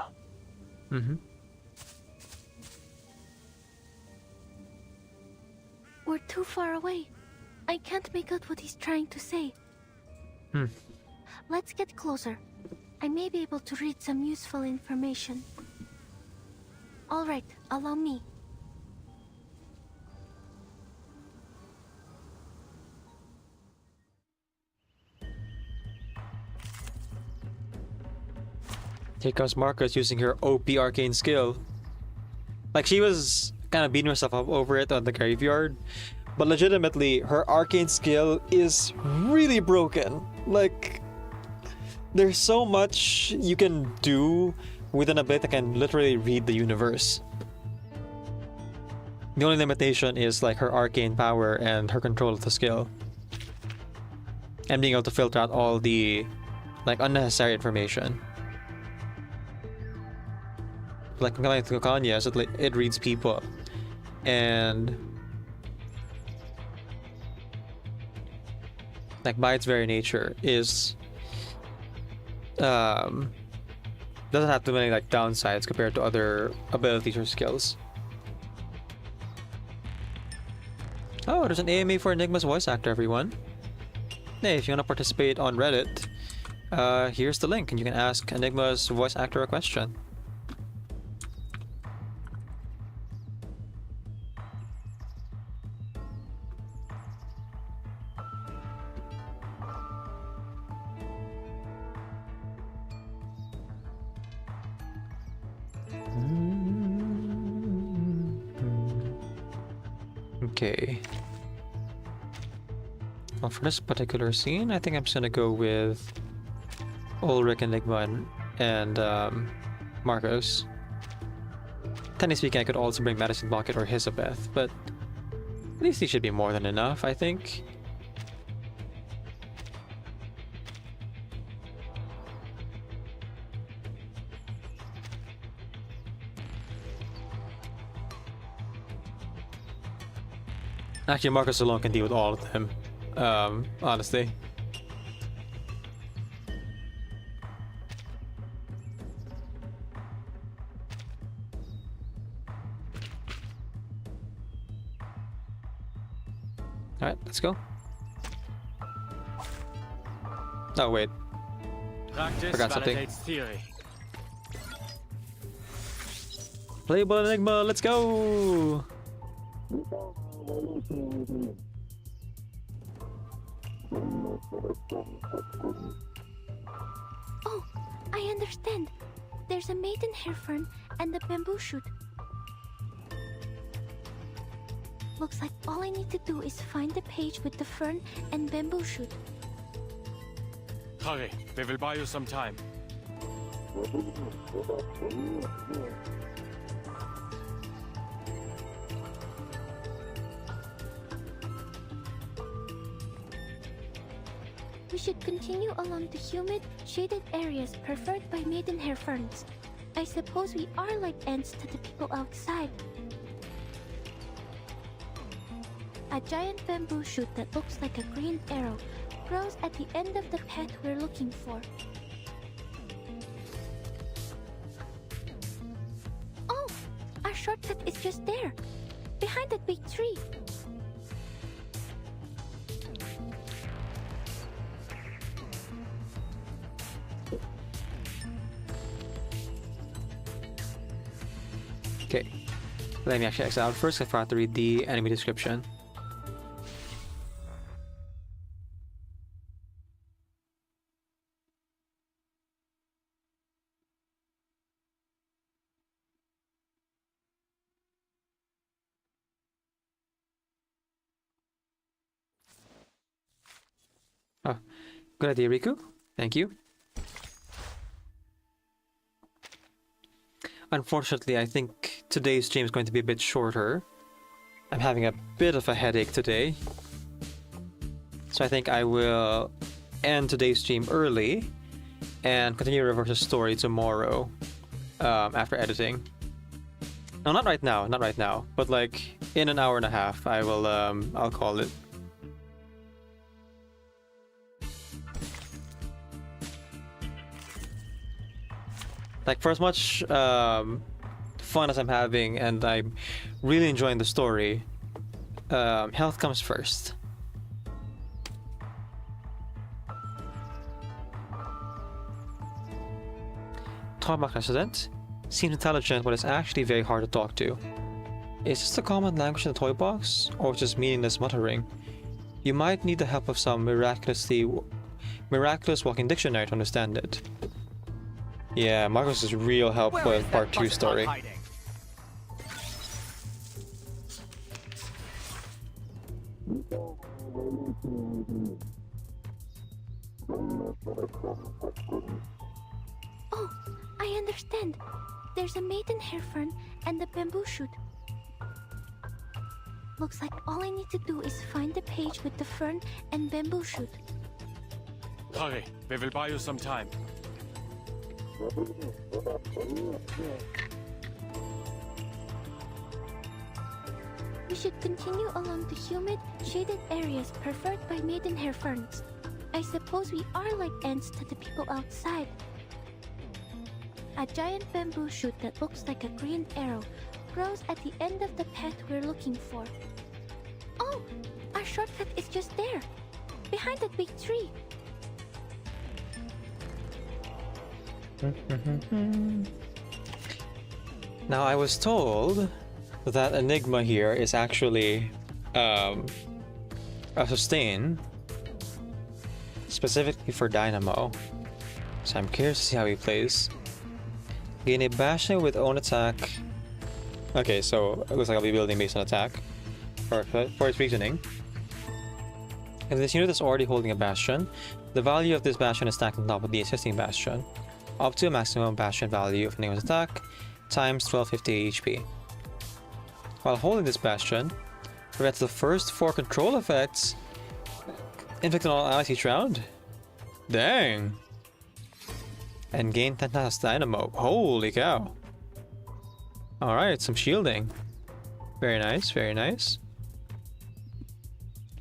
We're too far away. I can't make out what he's trying to say. Let's get closer. I may be able to read some useful information. All right, allow me. Here comes Marcus using her OP arcane skill. Like, she was kind of beating herself up over it on the graveyard, but legitimately, her arcane skill is really broken. Like, there's so much you can do with an ability that can literally read the universe. The only limitation is like her arcane power and her control of the skill. And being able to filter out all the like unnecessary information. Like Kanya, so it reads people. And like by its very nature is doesn't have too many like downsides compared to other abilities or skills. Oh, there's an AMA for Enigma's voice actor, everyone. Hey, if you want to participate on Reddit, here's the link and you can ask Enigma's voice actor a question. Okay. Well, for this particular scene, I think I'm just gonna go with Ulrich, Enigma, and Marcos. Technically speaking, I could also bring Medicine Pocket or Hisabeth, but at least these should be more than enough, I think. Actually, Marcus alone can deal with all of them, honestly. Alright, let's go. Oh, wait. Practice Forgot something. validates theory. Playable Enigma, let's go! Oh, I understand. There's a maidenhair fern and a bamboo shoot. Looks like all I need to do is find the page with the fern and bamboo shoot. Hurry, we will buy you some time. We should continue along the humid, shaded areas preferred by maidenhair ferns. I suppose we are like ants to the people outside. A giant bamboo shoot that looks like a green arrow grows at the end of the path we're looking for. Oh! Our shortcut is just there, behind that big tree. Okay, let me actually exit out first. I forgot to read the enemy description. Oh, good idea, Riku. Thank you. Unfortunately, I think today's stream is going to be a bit shorter. I'm having a bit of a headache today. So I think I will end today's stream early and continue Reverse's story tomorrow after editing. No, not right now, not right now. But like in an hour and a half, I will I'll call it. Like, for as much fun as I'm having and I'm really enjoying the story, health comes first. Toybox resident seems intelligent, but is actually very hard to talk to. Is this the common language in the toy box, or just meaningless muttering? You might need the help of some miraculous walking dictionary to understand it. Yeah, Marcos is real help with part 2 story. Oh, I understand. There's a maidenhair fern and a bamboo shoot. Looks like all I need to do is find the page with the fern and bamboo shoot. Hurry, we will buy you some time. We should continue along the humid, shaded areas preferred by maidenhair ferns. I suppose we are like ants to the people outside. A giant bamboo shoot that looks like a green arrow grows at the end of the path we're looking for. Oh! Our shortcut is just there, behind that big tree. Now, I was told that Enigma here is actually a sustain specifically for Dynamo. So I'm curious to see how he plays. Gain a bastion with own attack. Okay, so it looks like I'll be building based on attack for its reasoning. If this unit is already holding a bastion, the value of this bastion is stacked on top of the existing bastion, up to a maximum bastion value of Enigma's attack times 1250 HP. While holding this bastion, prevents the first 4 control effects inflicted on all allies each round. Dang! And gain 10,000 Dynamo. Holy cow! Alright, some shielding. Very nice, very nice.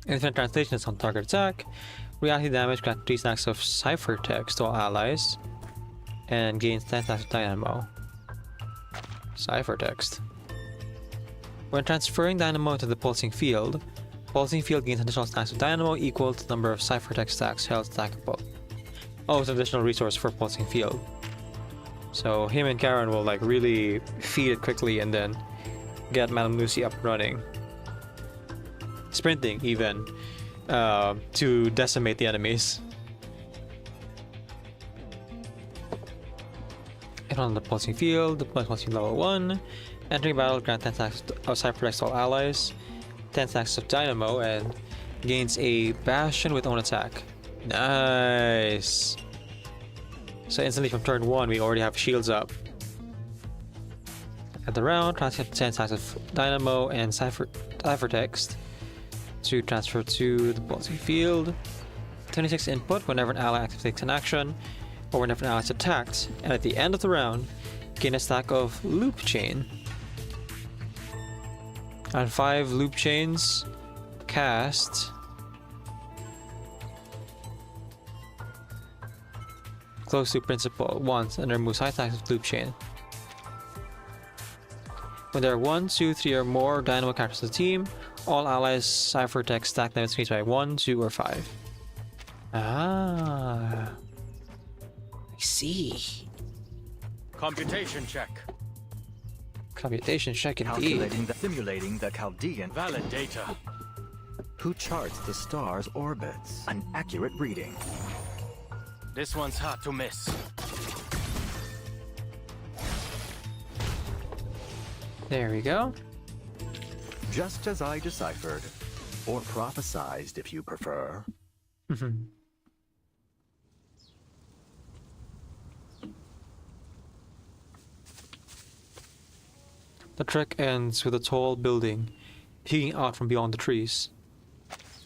Infinite translation is on target attack. Reality damage grants 3 stacks of ciphertext to all allies. And gains 10,000 Dynamo. Ciphertext. When transferring Dynamo to the pulsing field gains additional stacks of Dynamo equal to the number of ciphertext stacks held stackable. Oh, it's an additional resource for pulsing field. So him and Karen will like really feed it quickly and then get Madame Lucy up running. Sprinting even to decimate the enemies. And on the pulsing field, pulsing level 1. Entering battle, grant 10 stacks of ciphertext to all allies, 10 stacks of Dynamo, and gains a bastion with own attack. Nice! So instantly from turn 1, we already have shields up. At the round, transfer 10 stacks of Dynamo and ciphertext to transfer to the pulsing field. 26 input whenever an ally actively takes an action, or whenever an ally is attacked, and at the end of the round, gain a stack of loop chain. And 5 loop chains cast close to principal once and removes high stacks of loop chain. When there are 1, 2, 3 or more dynamo characters in the team, all allies ciphertext stack limits increase by 1, 2, or 5. Ah, I see. Computation check. Computation check indeed. Simulating the Chaldean. Valid data. Who charts the stars' orbits? An accurate reading. This one's hard to miss. There we go. Just as I deciphered. Or prophesized, if you prefer. The trek ends with a tall building peeking out from beyond the trees.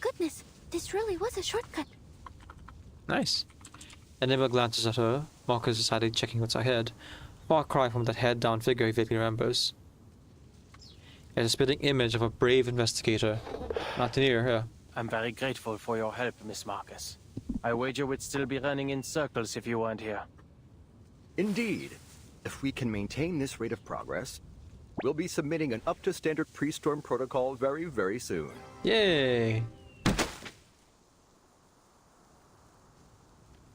Goodness, this really was a shortcut. Nice. Enigma glances at her. Marcus decided checking what's ahead. Far cry from that head-down figure he vaguely remembers. It's a spitting image of a brave investigator. Not near her. I'm very grateful for your help, Miss Marcus. I wager we'd still be running in circles if you weren't here. Indeed. If we can maintain this rate of progress, we'll be submitting an up-to-standard pre-storm protocol very, very soon. Yay!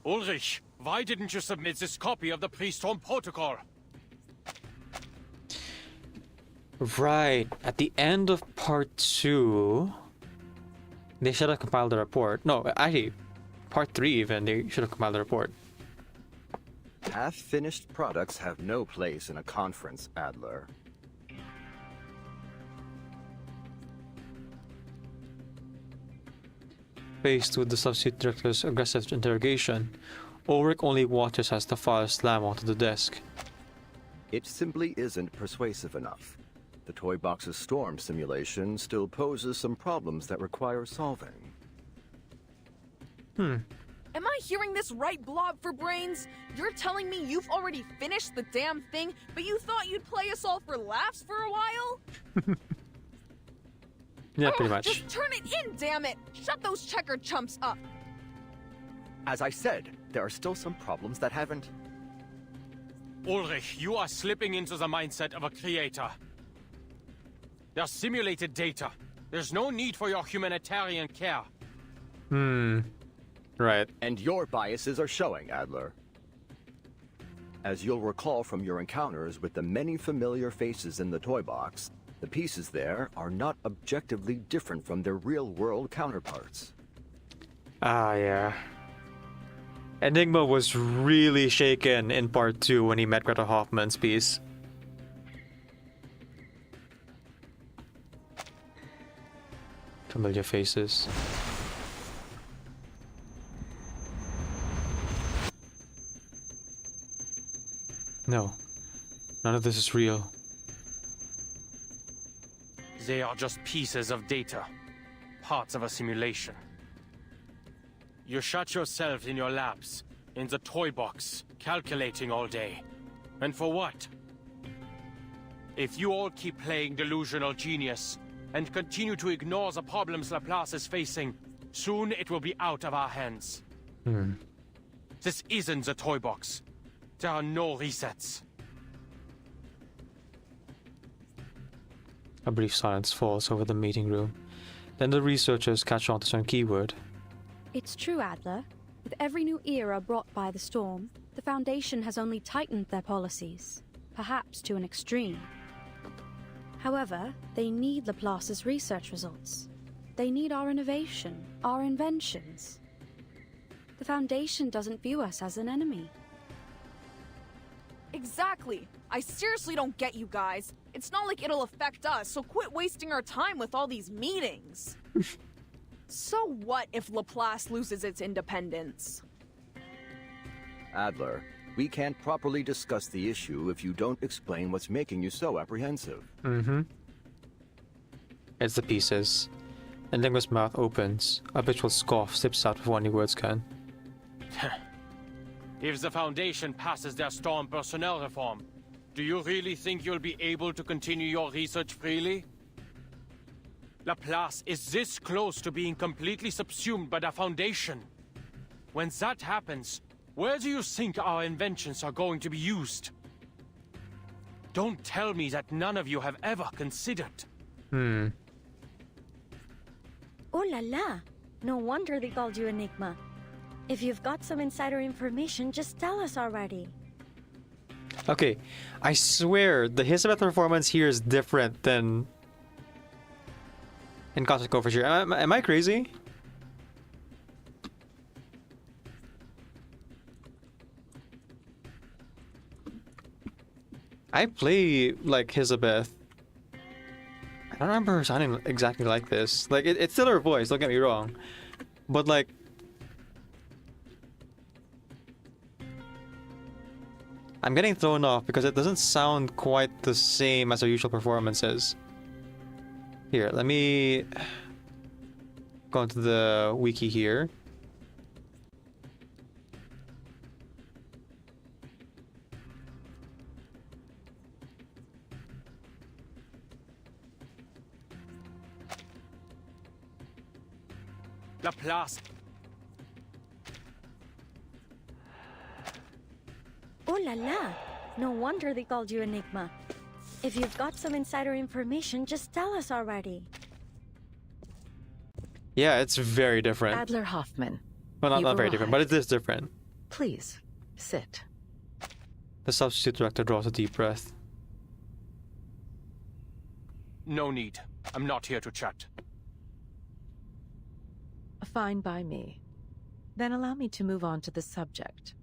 Ulrich, why didn't you submit this copy of the pre-storm protocol? Right. At the end of part 2, they should have compiled the report. No, actually, part 3 even, they should have compiled the report. Half-finished products have no place in a conference, Adler. Faced with the substitute director's aggressive interrogation, Ulrich only watches as the file slam onto the desk. It simply isn't persuasive enough. The toy box's storm simulation still poses some problems that require solving. Am I hearing this right, Blob for Brains? You're telling me you've already finished the damn thing, but you thought you'd play us all for laughs for a while? Yeah, pretty much. Just turn it in, damn it! Shut those checker chumps up! As I said, there are still some problems that haven't... Ulrich, you are slipping into the mindset of a creator. They're simulated data. There's no need for your humanitarian care. Right. And your biases are showing, Adler. As you'll recall from your encounters with the many familiar faces in the toy box, the pieces there are not objectively different from their real-world counterparts. Ah, yeah. Enigma was really shaken in part 2 when he met Greta Hoffman's piece. Familiar faces. No. None of this is real. They are just pieces of data. Parts of a simulation. You shut yourself in your labs, in the toy box, calculating all day. And for what? If you all keep playing delusional genius, and continue to ignore the problems Laplace is facing, soon it will be out of our hands. This isn't the toy box. There are no resets. A brief silence falls over the meeting room. Then the researchers catch on to some keyword. It's true, Adler. With every new era brought by the storm, the Foundation has only tightened their policies, perhaps to an extreme. However, they need Laplace's research results. They need our innovation, our inventions. The Foundation doesn't view us as an enemy. Exactly. I seriously don't get you guys. It's not like it'll affect us, so quit wasting our time with all these meetings. So what if Laplace loses its independence? Adler, we can't properly discuss the issue if you don't explain what's making you so apprehensive. It's the pieces. Enigma's mouth opens. A habitual scoff slips out before any words can. If the Foundation passes their Storm personnel reform, do you really think you'll be able to continue your research freely? Laplace is this close to being completely subsumed by the Foundation. When that happens, where do you think our inventions are going to be used? Don't tell me that none of you have ever considered. Hmm. Oh la la! No wonder they called you Enigma. If you've got some insider information, just tell us already. Okay, I swear the Hisabeth performance here is different than in Cosmic Overture. Am I crazy? I play like Hisabeth. I don't remember her sounding exactly like this. Like it's still her voice, don't get me wrong. But like I'm getting thrown off because it doesn't sound quite the same as our usual performances. Here, let me go into the wiki here. Laplace. Oh la la! No wonder they called you Enigma. If you've got some insider information, just tell us already. Yeah, it's very different. Adler Hoffman. Well, not very different, but it is different. Please, sit. The substitute director draws a deep breath. No need. I'm not here to chat. Fine by me. Then allow me to move on to the subject.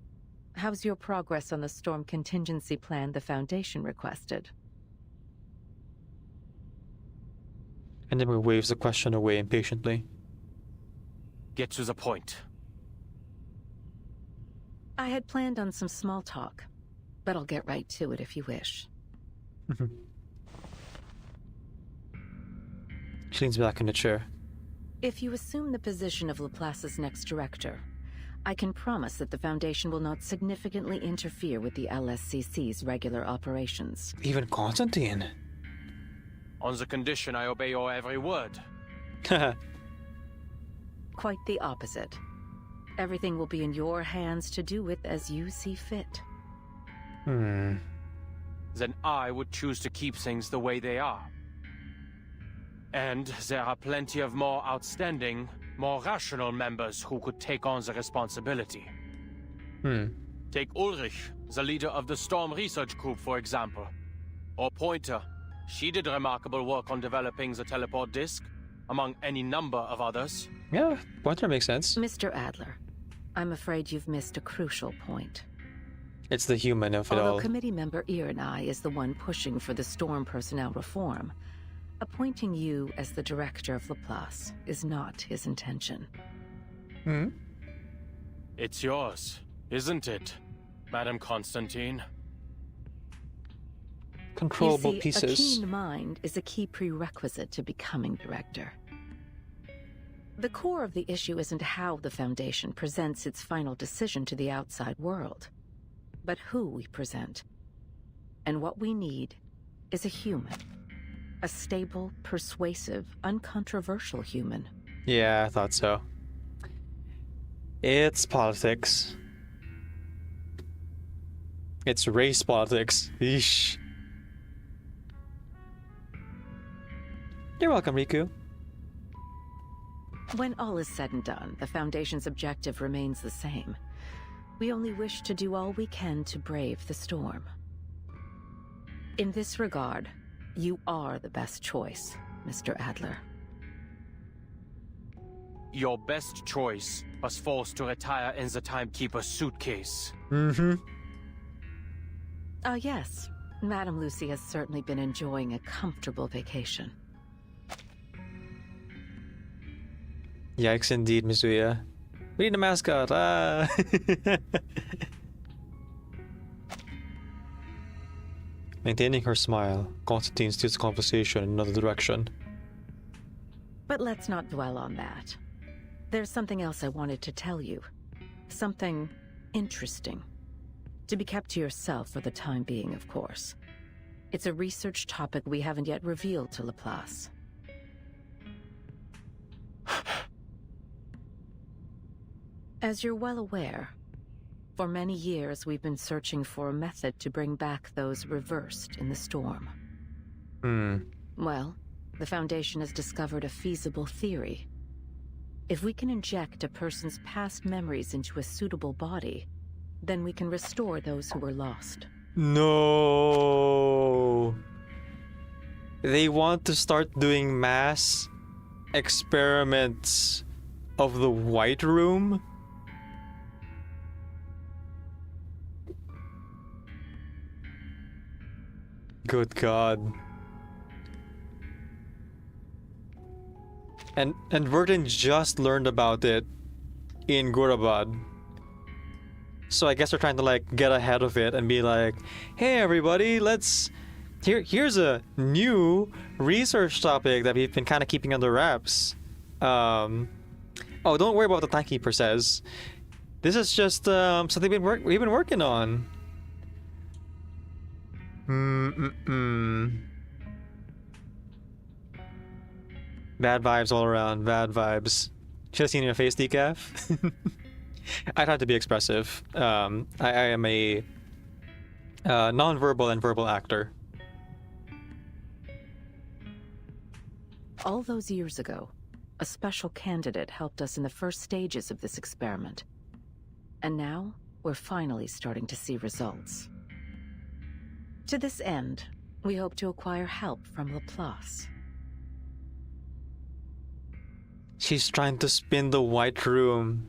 How's your progress on the storm contingency plan the Foundation requested? And then he waves the question away impatiently. Get to the point. I had planned on some small talk, but I'll get right to it if you wish. She leans back in the chair. If you assume the position of Laplace's next director, I can promise that the Foundation will not significantly interfere with the LSCC's regular operations. Even Constantine? On the condition I obey your every word. Quite the opposite. Everything will be in your hands to do with as you see fit. Hmm. Then I would choose to keep things the way they are. And there are plenty of more outstanding, more rational members who could take on the responsibility. Take Ulrich, the leader of the Storm Research Group, for example. Or Pointer. She did remarkable work on developing the teleport disc, among any number of others. Yeah, Pointer makes sense. Mr. Adler, I'm afraid you've missed a crucial point. It's the human of it Although all. committee member Irenai is the one pushing for the Storm personnel reform, appointing you as the director of Laplace is not his intention. It's yours, isn't it, Madam Constantine? Controllable you see, pieces. A keen mind is a key prerequisite to becoming director. The core of the issue isn't how the Foundation presents its final decision to the outside world, but who we present. And what we need is a human. A stable, persuasive, uncontroversial human. Yeah, I thought so. It's politics. It's race politics. Yeesh. You're welcome, Riku. When all is said and done, the Foundation's objective remains the same. We only wish to do all we can to brave the storm. In this regard, you are the best choice, Mr. Adler. Your best choice was forced to retire in the Timekeeper's suitcase. Yes. Madame Lucy has certainly been enjoying a comfortable vacation. Yikes indeed, Mizuya. We need a mascot. Ah. Maintaining her smile, Constantine steers the conversation in another direction. But let's not dwell on that. There's something else I wanted to tell you. Something interesting. To be kept to yourself for the time being, of course. It's a research topic we haven't yet revealed to Laplace. As you're well aware, for many years we've been searching for a method to bring back those reversed in the storm. Well, the Foundation has discovered a feasible theory. If we can inject a person's past memories into a suitable body, then we can restore those who were lost. No. They want to start doing mass experiments of the White Room? Good God. And Vertin just learned about it in Gurabad. So I guess they're trying to like get ahead of it and be like, hey everybody, here's a new research topic that we've been kind of keeping under wraps. Oh, don't worry about what the Timekeeper says. This is just something we've been working on. Bad vibes all around. Bad vibes. Should have seen your face, Decaf. I tried to be expressive. I am a non-verbal and verbal actor. All those years ago, a special candidate helped us in the first stages of this experiment. And now, we're finally starting to see results. To this end, we hope to acquire help from Laplace. She's trying to spin the White Room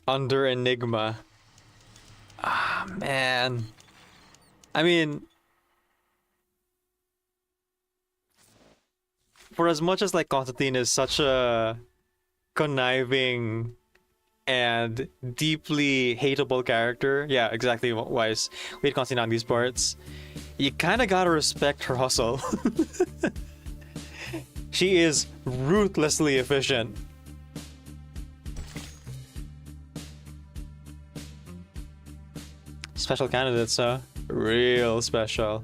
under Enigma. Ah, man. I mean, for as much as like Constantine is such a conniving and deeply hateable character, yeah, exactly, Wise. We hate Constantine on these parts. You kind of gotta respect her hustle. She is ruthlessly efficient. Special candidates, huh? Real special.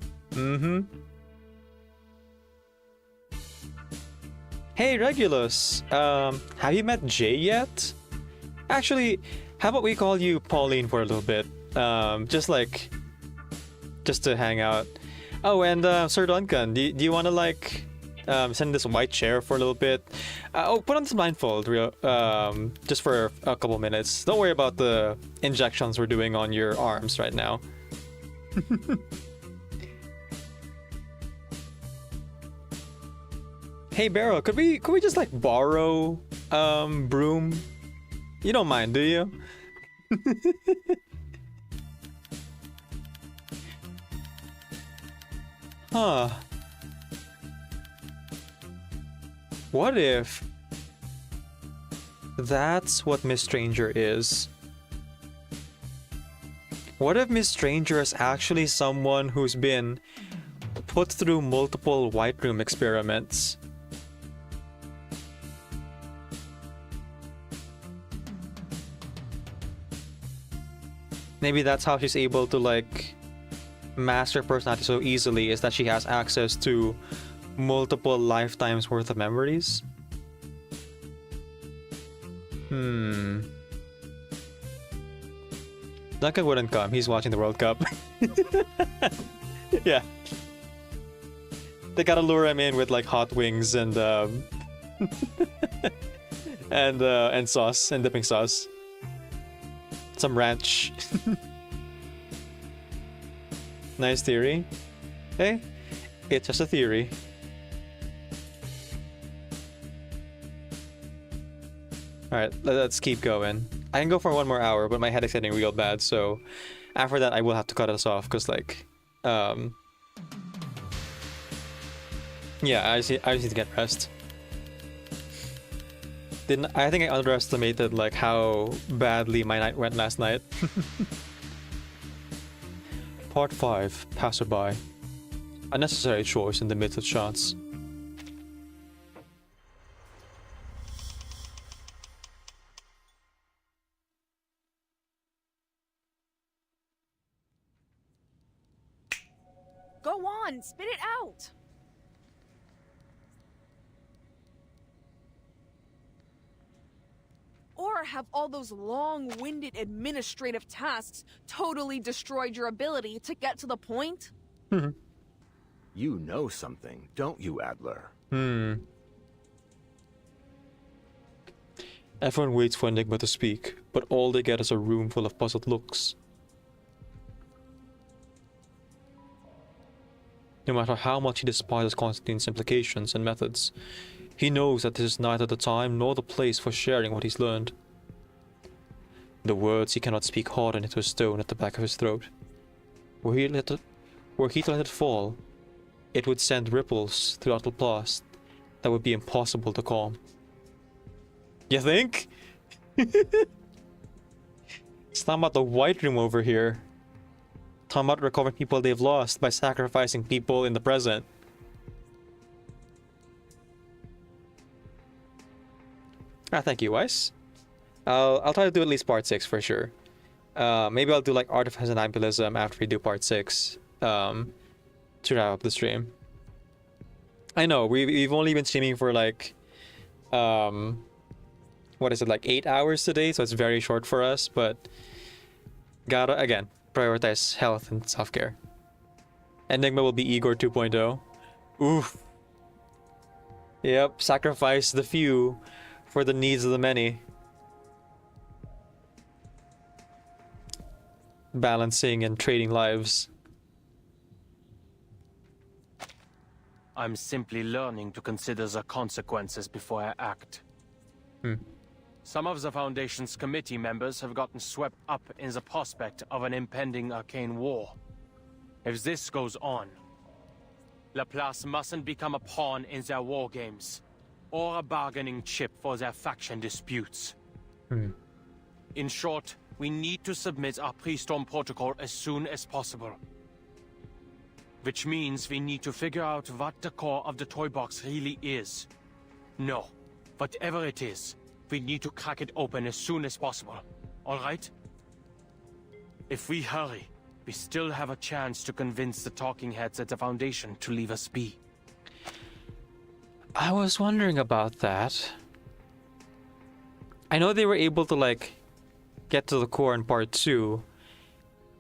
Hey, Regulus. Have you met Jay yet? Actually, how about we call you Pauline for a little bit? Just to hang out. Oh, and Sir Duncan, do you want to like send this white chair for a little bit? Put on some blindfold, just for a couple minutes. Don't worry about the injections we're doing on your arms right now. Hey, Barrow, could we just like borrow Broom? You don't mind, do you? Huh. What if that's what Miss Stranger is? What if Miss Stranger is actually someone who's been put through multiple White Room experiments? Maybe that's how she's able to like master personality so easily, is that she has access to multiple lifetimes worth of memories. Duncan wouldn't come, he's watching the World Cup. Yeah. They gotta lure him in with like hot wings and and sauce and dipping sauce. Some ranch. Nice theory. Hey, it's just a theory. Alright, let's keep going. I can go for one more hour, but my headache's getting real bad, so after that I will have to cut us off, because like, yeah, I just need to get rest. I think I underestimated like how badly my night went last night. Part 5, Passerby. A necessary choice in the midst of chance. Go on, spit it out! Or have all those long-winded administrative tasks totally destroyed your ability to get to the point? You know something, don't you, Adler? Everyone waits for Enigma to speak, but all they get is a room full of puzzled looks. No matter how much he despises Constantine's implications and methods, he knows that this is neither the time nor the place for sharing what he's learned. The words he cannot speak harden into a stone at the back of his throat. Were he to let it fall, it would send ripples throughout the past that would be impossible to calm. You think? It's not about the White Room over here. Talking about recovering people they've lost by sacrificing people in the present. Thank you, Weiss. I'll try to do at least part 6 for sure. Maybe I'll do like Art of Funambulism after we do part 6 to wrap up the stream. I know we've only been streaming for like what is it, like 8 hours today, so it's very short for us, but gotta again prioritize health and self-care. Enigma will be Igor 2.0. Oof. Yep, sacrifice the few for the needs of the many. Balancing and trading lives. I'm simply learning to consider the consequences before I act. Some of the Foundation's committee members have gotten swept up in the prospect of an impending arcane war. If this goes on, Laplace mustn't become a pawn in their war games, or a bargaining chip for their faction disputes. In short, we need to submit our pre-storm protocol as soon as possible. Which means we need to figure out what the core of the toy box really is. No, whatever it is, we need to crack it open as soon as possible. Alright? If we hurry, we still have a chance to convince the talking heads at the Foundation to leave us be. I was wondering about that. I know they were able to like get to the core in part 2,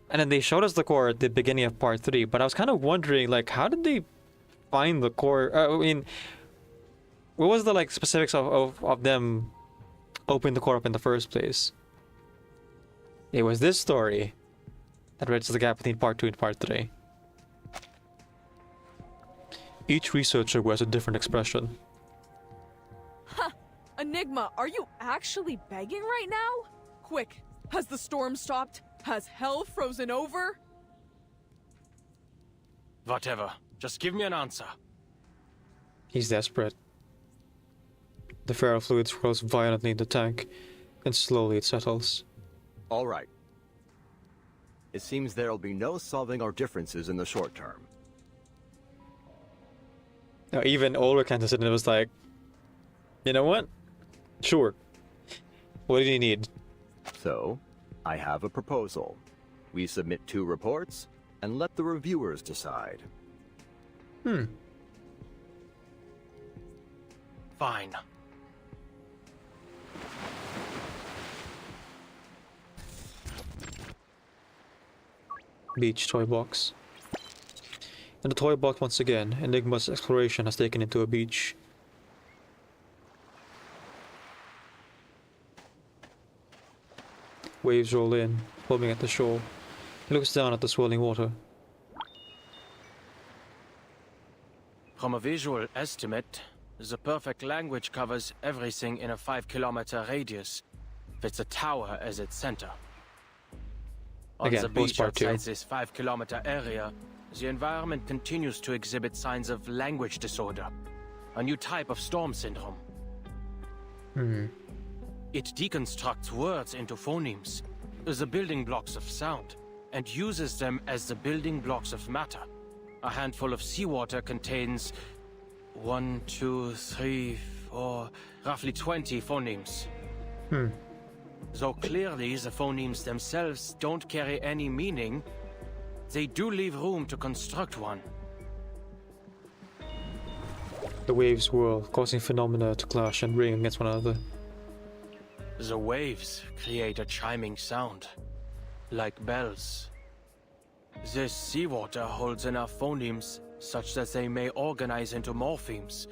and then they showed us the core at the beginning of part 3, but I was kind of wondering like how did they find the core? I mean, what was the like specifics of them opening the core up in the first place? It was this story that bridges the gap between part 2 and part 3. Each researcher wears a different expression. Huh! Enigma, are you actually begging right now? Quick, has the storm stopped? Has hell frozen over? Whatever. Just give me an answer. He's desperate. The feral fluid swirls violently in the tank, and slowly it settles. All right. It seems there'll be no solving our differences in the short term. Now, even Ulrich answered and it was like, you know what? Sure. What do you need? So, I have a proposal. We submit 2 reports, and let the reviewers decide. Fine. Beach toy box. In the toy box once again, Enigma's exploration has taken into a beach. Waves roll in, foaming at the shore. He looks down at the swirling water. From a visual estimate, the perfect language covers everything in a 5-kilometer radius, with the tower as its center. On Again, the beach part 2. outside this 5-kilometer area, the environment continues to exhibit signs of language disorder, a new type of storm syndrome. It deconstructs words into phonemes, the building blocks of sound, and uses them as the building blocks of matter. A handful of seawater contains 1, 2, 3, 4, roughly 20 phonemes. Though clearly the phonemes themselves don't carry any meaning, they do leave room to construct one. The waves whirl, causing phenomena to clash and ring against one another. The waves create a chiming sound, like bells. This seawater holds enough phonemes such that they may organize into morphemes,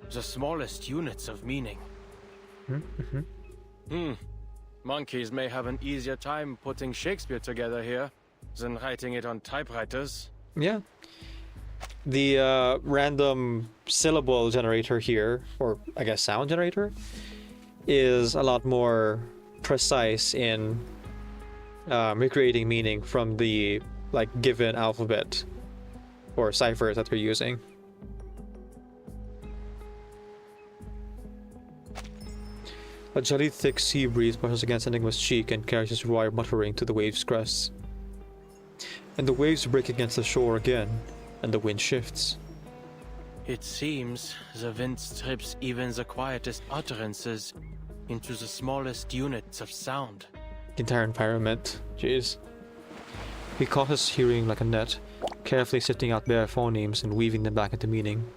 the smallest units of meaning. Monkeys may have an easier time putting Shakespeare together here than writing it on typewriters. Yeah. The random syllable generator here, or I guess sound generator, is a lot more precise in recreating meaning from the given alphabet or ciphers that they're using. A jelly thick sea breeze brushes against Enigma's cheek and carries his wire muttering to the waves' crests. And the waves break against the shore again, and the wind shifts. It seems the wind strips even the quietest utterances into the smallest units of sound. The entire environment. Jeez. He caught his hearing like a net, carefully sifting out bare phonemes and weaving them back into meaning.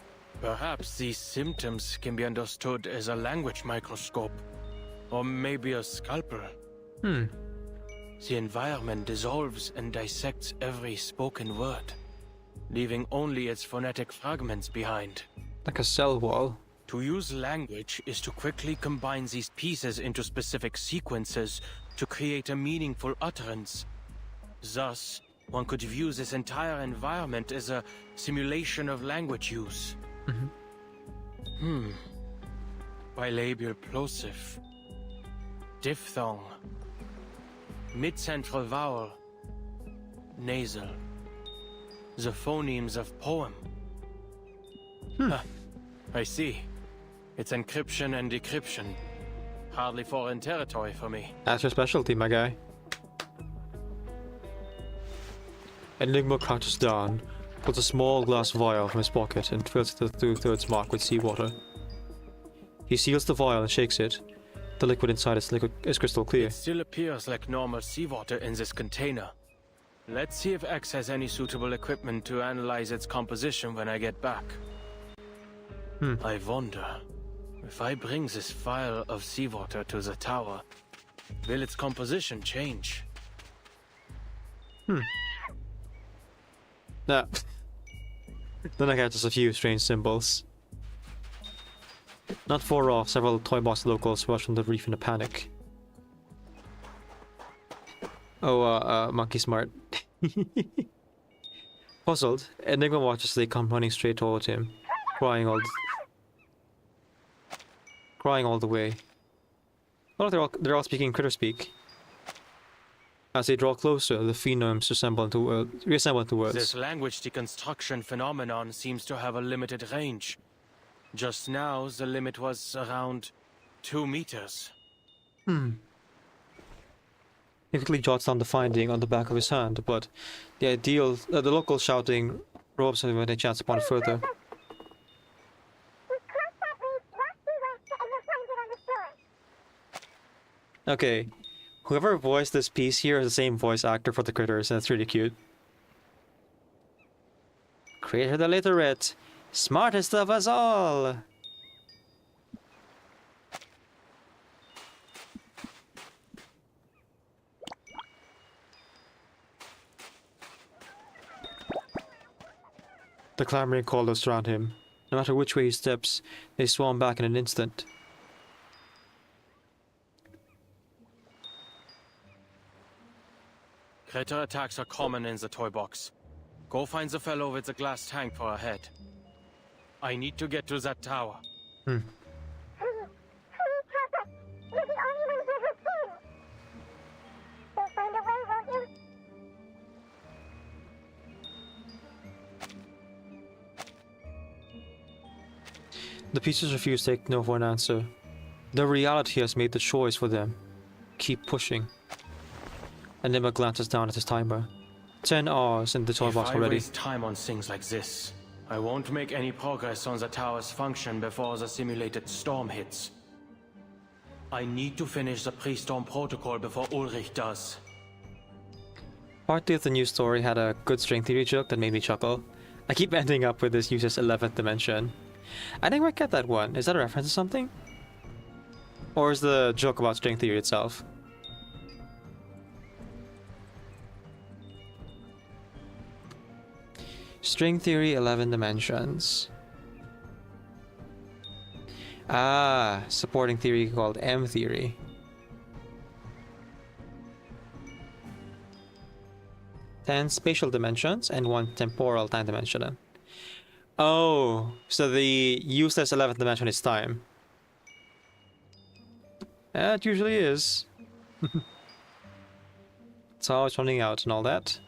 Perhaps these symptoms can be understood as a language microscope, or maybe a scalpel. The environment dissolves and dissects every spoken word, leaving only its phonetic fragments behind. Like a cell wall. To use language is to quickly combine these pieces into specific sequences to create a meaningful utterance. Thus, one could view this entire environment as a simulation of language use. Bilabial plosive. Diphthong. Mid-central vowel. Nasal. The phonemes of poem. I see. It's encryption and decryption. Hardly foreign territory for me. That's your specialty, my guy. Enigma crouches down, pulls a small glass vial from his pocket and fills the 2/3 mark with seawater. He seals the vial and shakes it. The liquid inside is crystal clear. It still appears like normal seawater in this container. Let's see if X has any suitable equipment to analyze its composition when I get back. I wonder, if I bring this vial of seawater to the tower, will its composition change? Nah. Then I got just a few strange symbols. Not far off, several Toy Box locals rush from the reef in a panic. Oh, Monkey Smart. Puzzled, Enigma watches they come running straight toward him, crying all the way. Oh, they're all speaking critter speak. As they draw closer, the phenomes reassemble into words. This language deconstruction phenomenon seems to have a limited range. Just now, the limit was around 2 meters. He quickly jots down the finding on the back of his hand, but the local shouting robs him when they chance upon it further. Okay, whoever voiced this piece here is the same voice actor for the critters, and it's really cute. Creator the literate, smartest of us all! The clamoring callers surround him. No matter which way he steps, they swarm back in an instant. Critter attacks are common in the toy box. Go find the fellow with the glass tank for a head. I need to get to that tower. The pieces refuse to take no for an answer. The reality has made the choice for them. Keep pushing. Enigma glances down at his timer. 10 hours in the toy box already. If I waste time on things like this, I won't make any progress on the tower's function before the simulated storm hits. I need to finish the pre-storm protocol before Ulrich does. Part of the news story had a good string theory joke that made me chuckle. I keep ending up with this user's 11th dimension. I didn't quite get that one. Is that a reference to something? Or is the joke about string theory itself? String theory, 11 dimensions. Ah, supporting theory called M theory. Ten spatial dimensions and 1 temporal time dimension. Oh, so the useless 11th dimension is time. Yeah, it usually is. It's always running out and all that.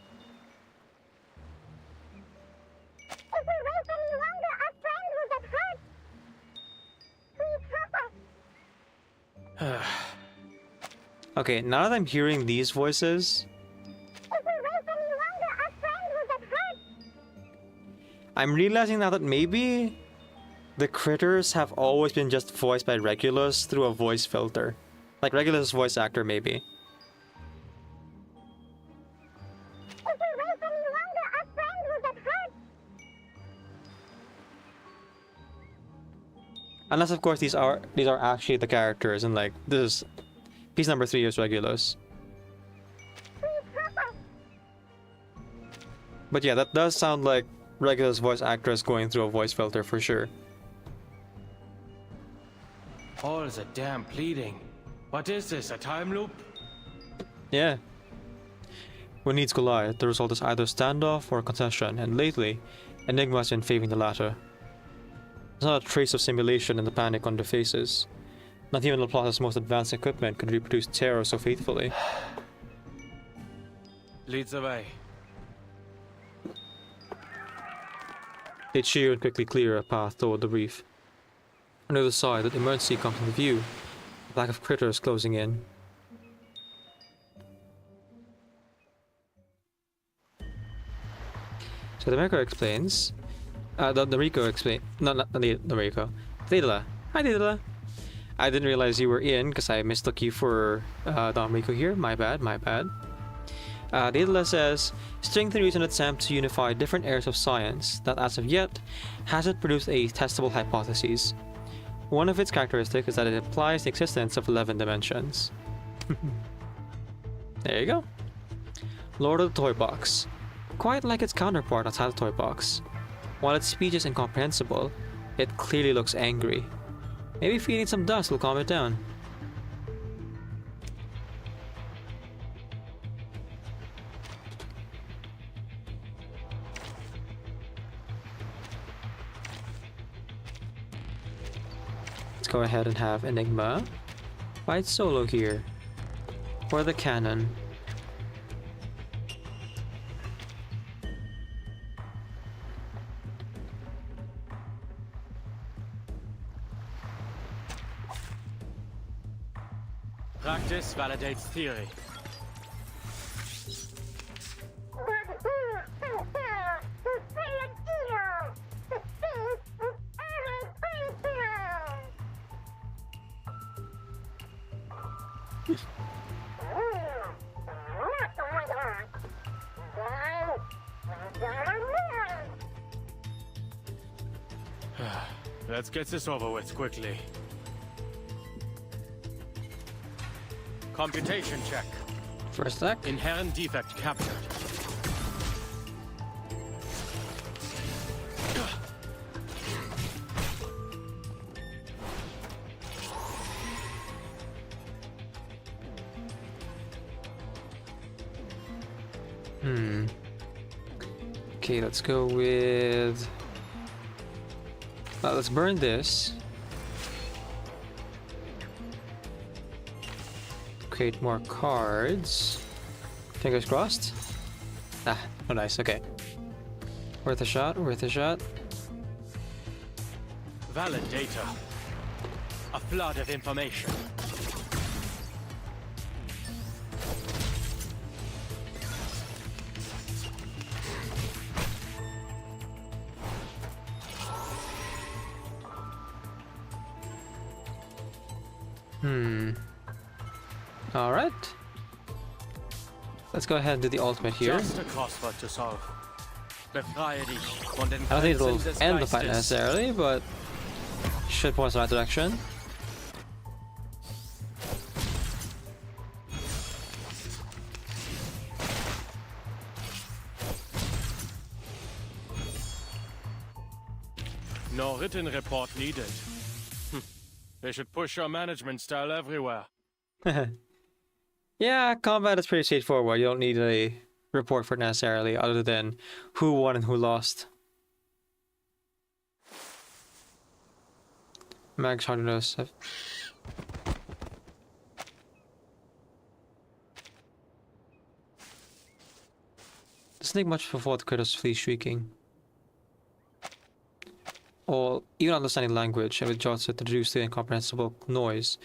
Okay, now that I'm hearing these voices, I'm realizing now that maybe the critters have always been just voiced by Regulus through a voice filter. Like Regulus' voice actor, maybe. Unless, of course, these are actually the characters, and like this is piece number 3 is Regulus. But yeah, that does sound like Regulus' voice actress going through a voice filter for sure. All the damn pleading. What is this, a time loop? Yeah. When needs collide, the result is either standoff or concession, and lately, Enigma has been favoring the latter. There's not a trace of simulation in the panic on their faces. Not even Laplace's most advanced equipment could reproduce terror so faithfully. Leads the way. They cheer and quickly clear a path toward the reef. On the other side, the emergency comes into view, a pack of critters closing in. So the Mariko explains. The Mariko explains. Not the Mariko. Daedala. Hi, Daedala. I didn't realize you were in because I mistook you for Don Mariko here. My bad, my bad. Daedala says, string theory is an attempt to unify different areas of science that, as of yet, hasn't produced a testable hypothesis. One of its characteristics is that it implies the existence of 11 dimensions. There you go. Lord of the Toy Box. Quite like its counterpart outside the Toy Box. While its speech is incomprehensible, it clearly looks angry. Maybe feeding some dust will calm it down. Let's go ahead and have Enigma fight solo here for the cannon. Practice validates theory. Let's get this over with quickly. Computation check. First sec. Inherent defect captured. Okay, let's go with... let's burn this. Create more cards. Fingers crossed. Ah, oh nice, okay. Worth a shot, worth a shot. Valid data. A flood of information. Alright. Let's go ahead and do the ultimate here. Just a crossword to solve. Befreie dich von den I don't think it'll Grenzen des end the fight Geistes. necessarily, but should point us in that direction. No written report needed. They should push your management style everywhere. Yeah, combat is pretty straightforward. You don't need a report for it necessarily, other than who won and who lost. Max Hardness. Doesn't take much for what Kratos flees shrieking. Or even understanding language, and with Jotsu to reduce the incomprehensible noise,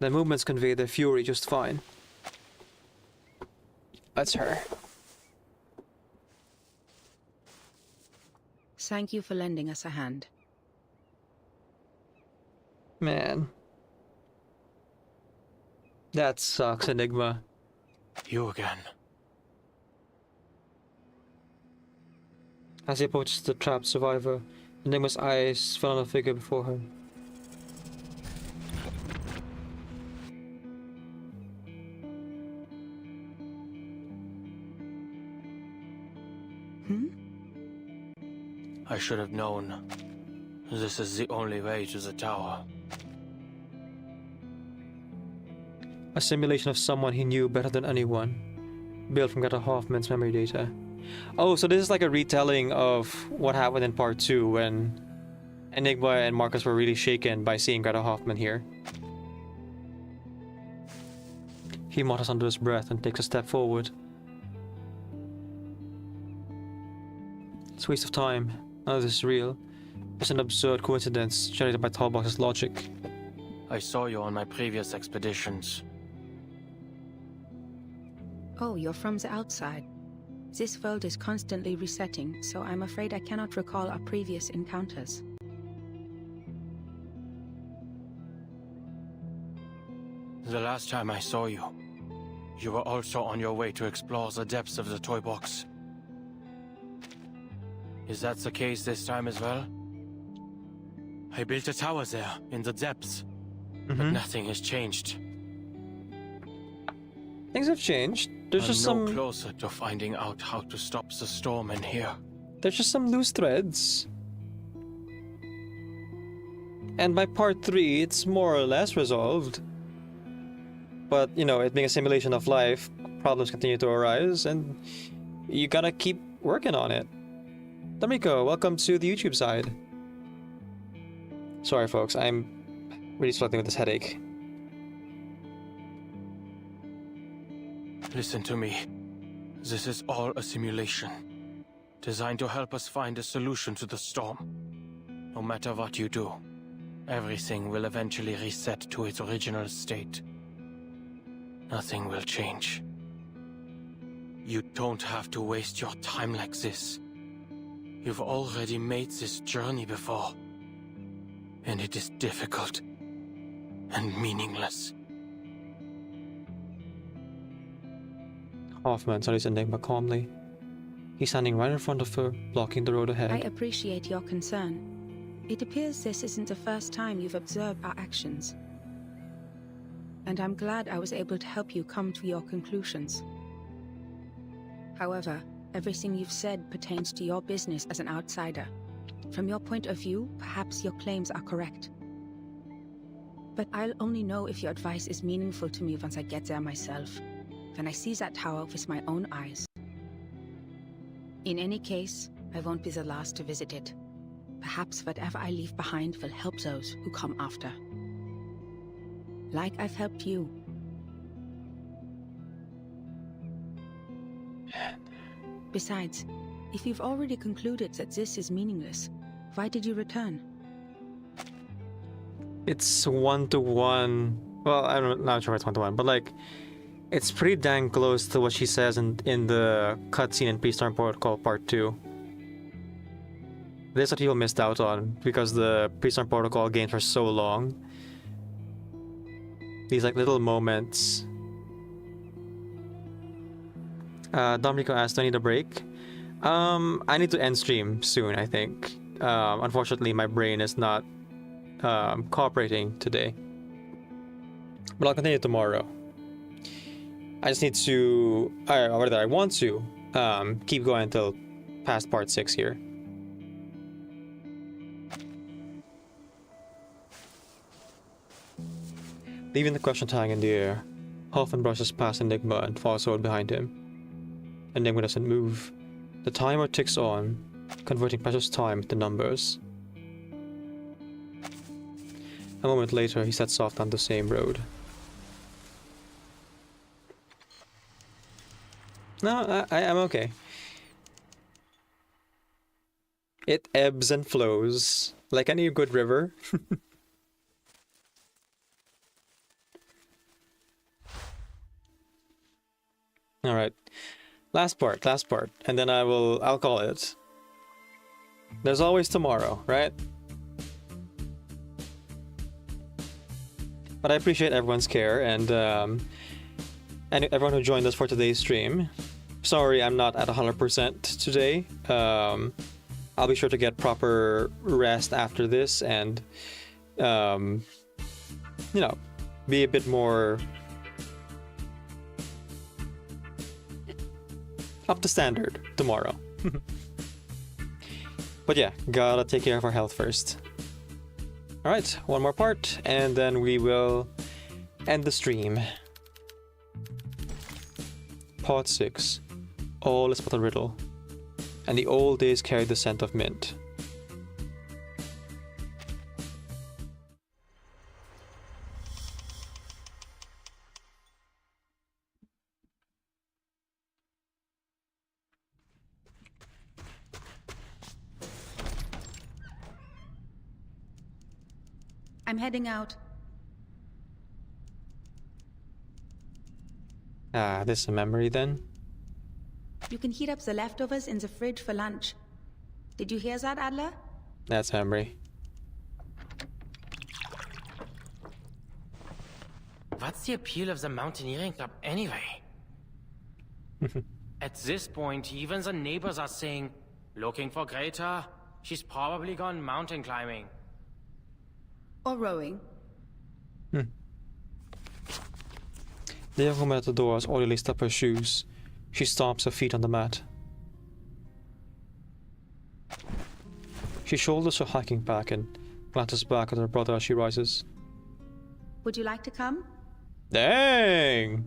their movements convey their fury just fine. That's her. Thank you for lending us a hand. Man. That sucks, Enigma. You again. As he approaches the trapped survivor, Enigma's eyes fell on a figure before her. I should have known. This is the only way to the tower. A simulation of someone he knew better than anyone, built from Greta Hoffman's memory data. Oh, so this is like a retelling of what happened in part 2 when Enigma and Marcus were really shaken by seeing Greta Hoffman here. He mutters under his breath and takes a step forward. It's a waste of time. None of this is real. It's an absurd coincidence generated by Tallbox's logic. I saw you on my previous expeditions. Oh, you're from the outside. This world is constantly resetting, so I'm afraid I cannot recall our previous encounters. The last time I saw you, you were also on your way to explore the depths of the toy box. Is that the case this time as well? I built a tower there, in the depths, but nothing has changed. Things have changed. There's I'm just no some closer to finding out how to stop the storm in here. There's just some loose threads. And by part 3, it's more or less resolved. But, you know, it being a simulation of life, problems continue to arise, and you gotta keep working on it. Damiko, welcome to the YouTube side. Sorry folks, I'm really struggling with this headache. Listen to me. This is all a simulation, designed to help us find a solution to the storm. No matter what you do, everything will eventually reset to its original state. Nothing will change. You don't have to waste your time like this. You've already made this journey before, and it is difficult and meaningless. Hoffman studies Enigma calmly. He's standing right in front of her, blocking the road ahead. I appreciate your concern. It appears this isn't the first time you've observed our actions. And I'm glad I was able to help you come to your conclusions. However, everything you've said pertains to your business as an outsider. From your point of view, perhaps your claims are correct. But I'll only know if your advice is meaningful to me once I get there myself. When I see that tower with my own eyes. In any case, I won't be the last to visit it. Perhaps whatever I leave behind will help those who come after. Like I've helped you. Besides, if you've already concluded that this is meaningless, why did you return? It's 1-to-1. Well, I'm not sure if it's 1-to-1, but like, it's pretty dang close to what she says in the cutscene in Pre-Storm Protocol Part 2. This is what people missed out on because the Pre-Storm Protocol games are so long. These like little moments. Dominico asked, do I need a break? I need to end stream soon, I think. Unfortunately, my brain is not cooperating today. But I'll continue tomorrow. I just need to, or rather, I want to keep going until past part 6 here. Leaving the question tag in the air, Hoffman brushes past Enigma and follows forward behind him. Enigma doesn't move. The timer ticks on, converting precious time into numbers. A moment later, he sets off down the same road. No, I'm okay. It ebbs and flows like any good river. All right, last part, and then I'll call it. There's always tomorrow, right? But I appreciate everyone's care and everyone who joined us for today's stream. Sorry, I'm not at 100% today. I'll be sure to get proper rest after this and, you know, be a bit more up to standard tomorrow. But yeah, gotta take care of our health first. Alright, one more part, and then we will end the stream. Part 6. All is but a riddle. And the old days carried the scent of mint. I'm heading out. Ah, this is a memory then? You can heat up the leftovers in the fridge for lunch. Did you hear that, Adler? That's memory. What's the appeal of the mountaineering club anyway? At this point, even the neighbors are saying, looking for Greta? She's probably gone mountain climbing. Or rowing. The young woman at the door has already laced up her shoes. She stomps her feet on the mat. She shoulders her hiking pack and glances back at her brother as she rises. Would you like to come? Dang!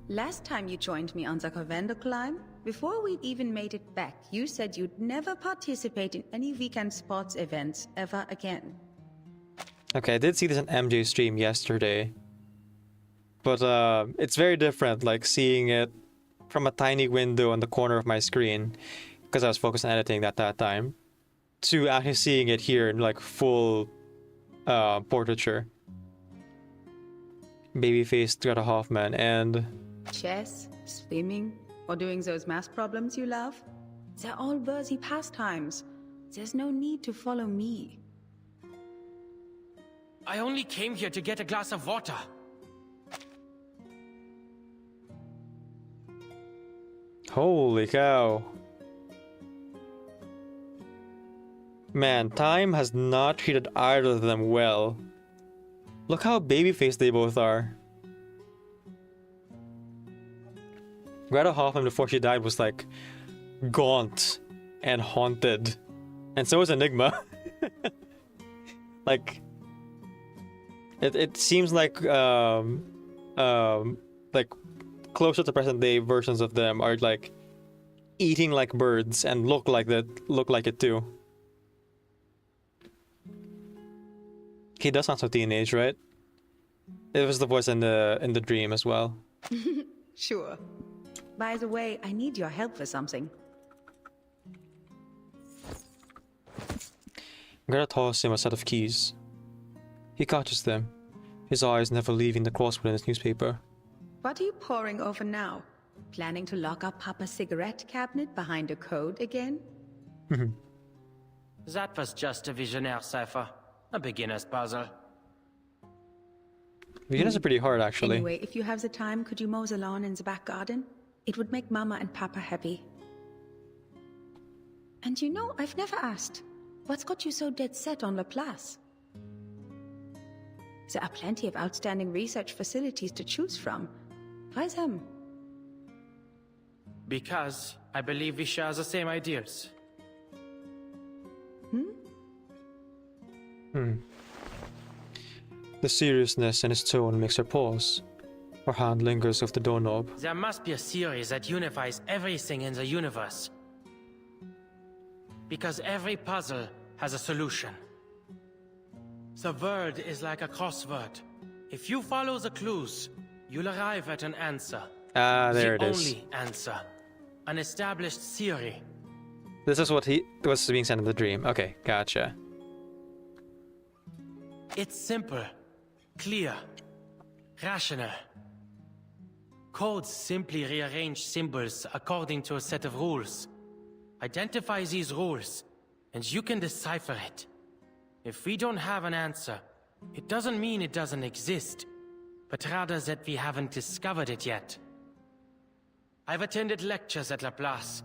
Last time you joined me on the Covendo climb, before we'd even made it back, you said you'd never participate in any weekend sports events ever again. Okay, I did see this on MJ's stream yesterday. But it's very different, like seeing it from a tiny window on the corner of my screen, because I was focused on editing at that time, to actually seeing it here in like full portraiture. Baby-faced Greta Hoffman and... Chess, swimming, or doing those math problems you love? They're all worthy pastimes. There's no need to follow me. I only came here to get a glass of water. Holy cow. Man, time has not treated either of them well. Look how baby-faced they both are. Greta Hoffman before she died was like gaunt and haunted. And so is Enigma. Like it seems like closer to present day versions of them are like eating like birds and look like it too. He does sound so teenage, right? It was the voice in the dream as well. Sure. By the way, I need your help for something. Greta tosses him a set of keys. He catches them, his eyes never leaving the crossword in his newspaper. What are you poring over now? Planning to lock up Papa's cigarette cabinet behind a code again? That was just a Visionaire cipher. A beginner's puzzle. Beginners are pretty hard, actually. Anyway, if you have the time, could you mow the lawn in the back garden? It would make Mama and Papa happy. And you know, I've never asked. What's got you so dead set on Laplace? There are plenty of outstanding research facilities to choose from. Why them? Because I believe we share the same ideals. The seriousness in his tone makes her pause. Her hand lingers over the doorknob. There must be a theory that unifies everything in the universe. Because every puzzle has a solution. The world is like a crossword. If you follow the clues, you'll arrive at an answer. Ah, there it the is. only answer. An established theory. This is what he was being sent in the dream. Okay, gotcha. It's simple, clear, rational. Codes simply rearrange symbols according to a set of rules. Identify these rules, and you can decipher it. If we don't have an answer, it doesn't mean it doesn't exist, but rather that we haven't discovered it yet. I've attended lectures at Laplace.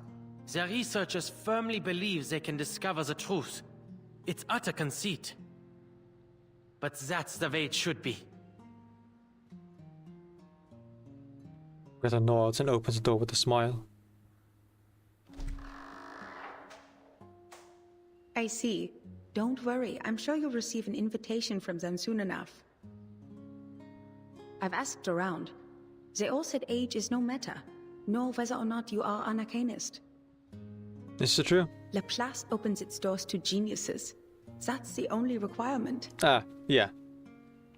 Their researchers firmly believe they can discover the truth. It's utter conceit. But that's the way it should be. Greta nods and opens the door with a smile. I see. Don't worry, I'm sure you'll receive an invitation from them soon enough. I've asked around. They all said age is no matter, nor whether or not you are an arcanist. Is it true? Laplace opens its doors to geniuses. That's the only requirement. Ah, yeah.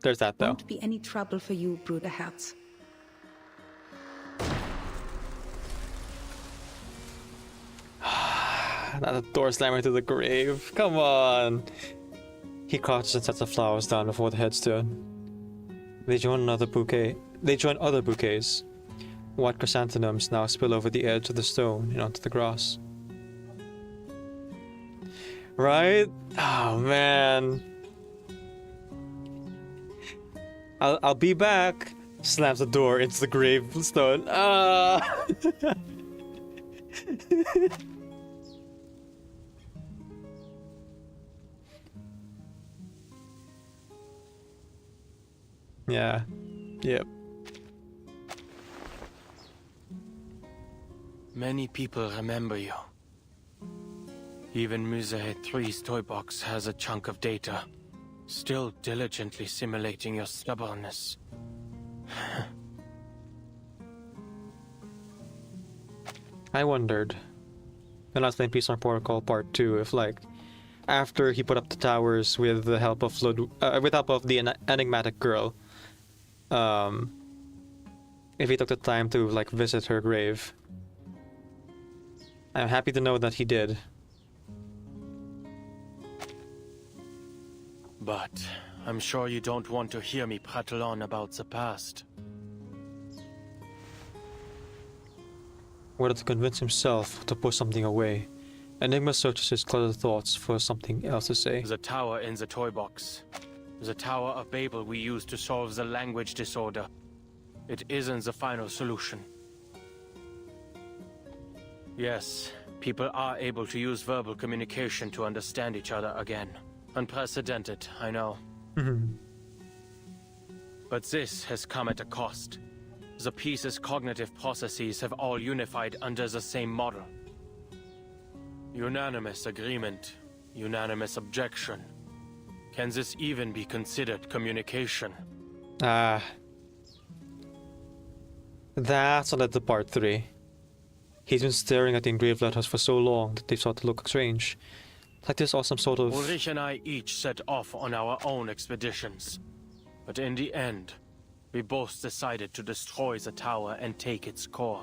There's that, though. Won't be any trouble for you, Bruderherz. Not the door slamming to the grave. Come on. He crouches and sets the flowers down before the headstone. They join another bouquet. They join other bouquets. White chrysanthemums now spill over the edge of the stone and onto the grass. Right? Oh man. I'll be back. Slams the door into the gravestone. Ah. Yeah. Yep. Many people remember you. Even Museet 3's toy box has a chunk of data, still diligently simulating your stubbornness. I wondered, when I was playing Peace on Protocol Part 2, if like, after he put up the towers with the help of the enigmatic girl, if he took the time to like visit her grave. I'm happy to know that he did. But I'm sure you don't want to hear me prattle on about the past. Whether to convince himself to put something away, Enigma searches his cluttered thoughts for something else to say. The tower in the toy box. The Tower of Babel we used to solve the language disorder. It isn't the final solution. Yes, people are able to use verbal communication to understand each other again. Unprecedented, I know. But this has come at a cost. The piece's cognitive processes have all unified under the same model. Unanimous agreement, unanimous objection. Can this even be considered communication? That's on to part 3. He's been staring at the engraved letters for so long that they start to look strange. Like there's awesome sort of... Ulrich and I each set off on our own expeditions. But in the end, we both decided to destroy the tower and take its core.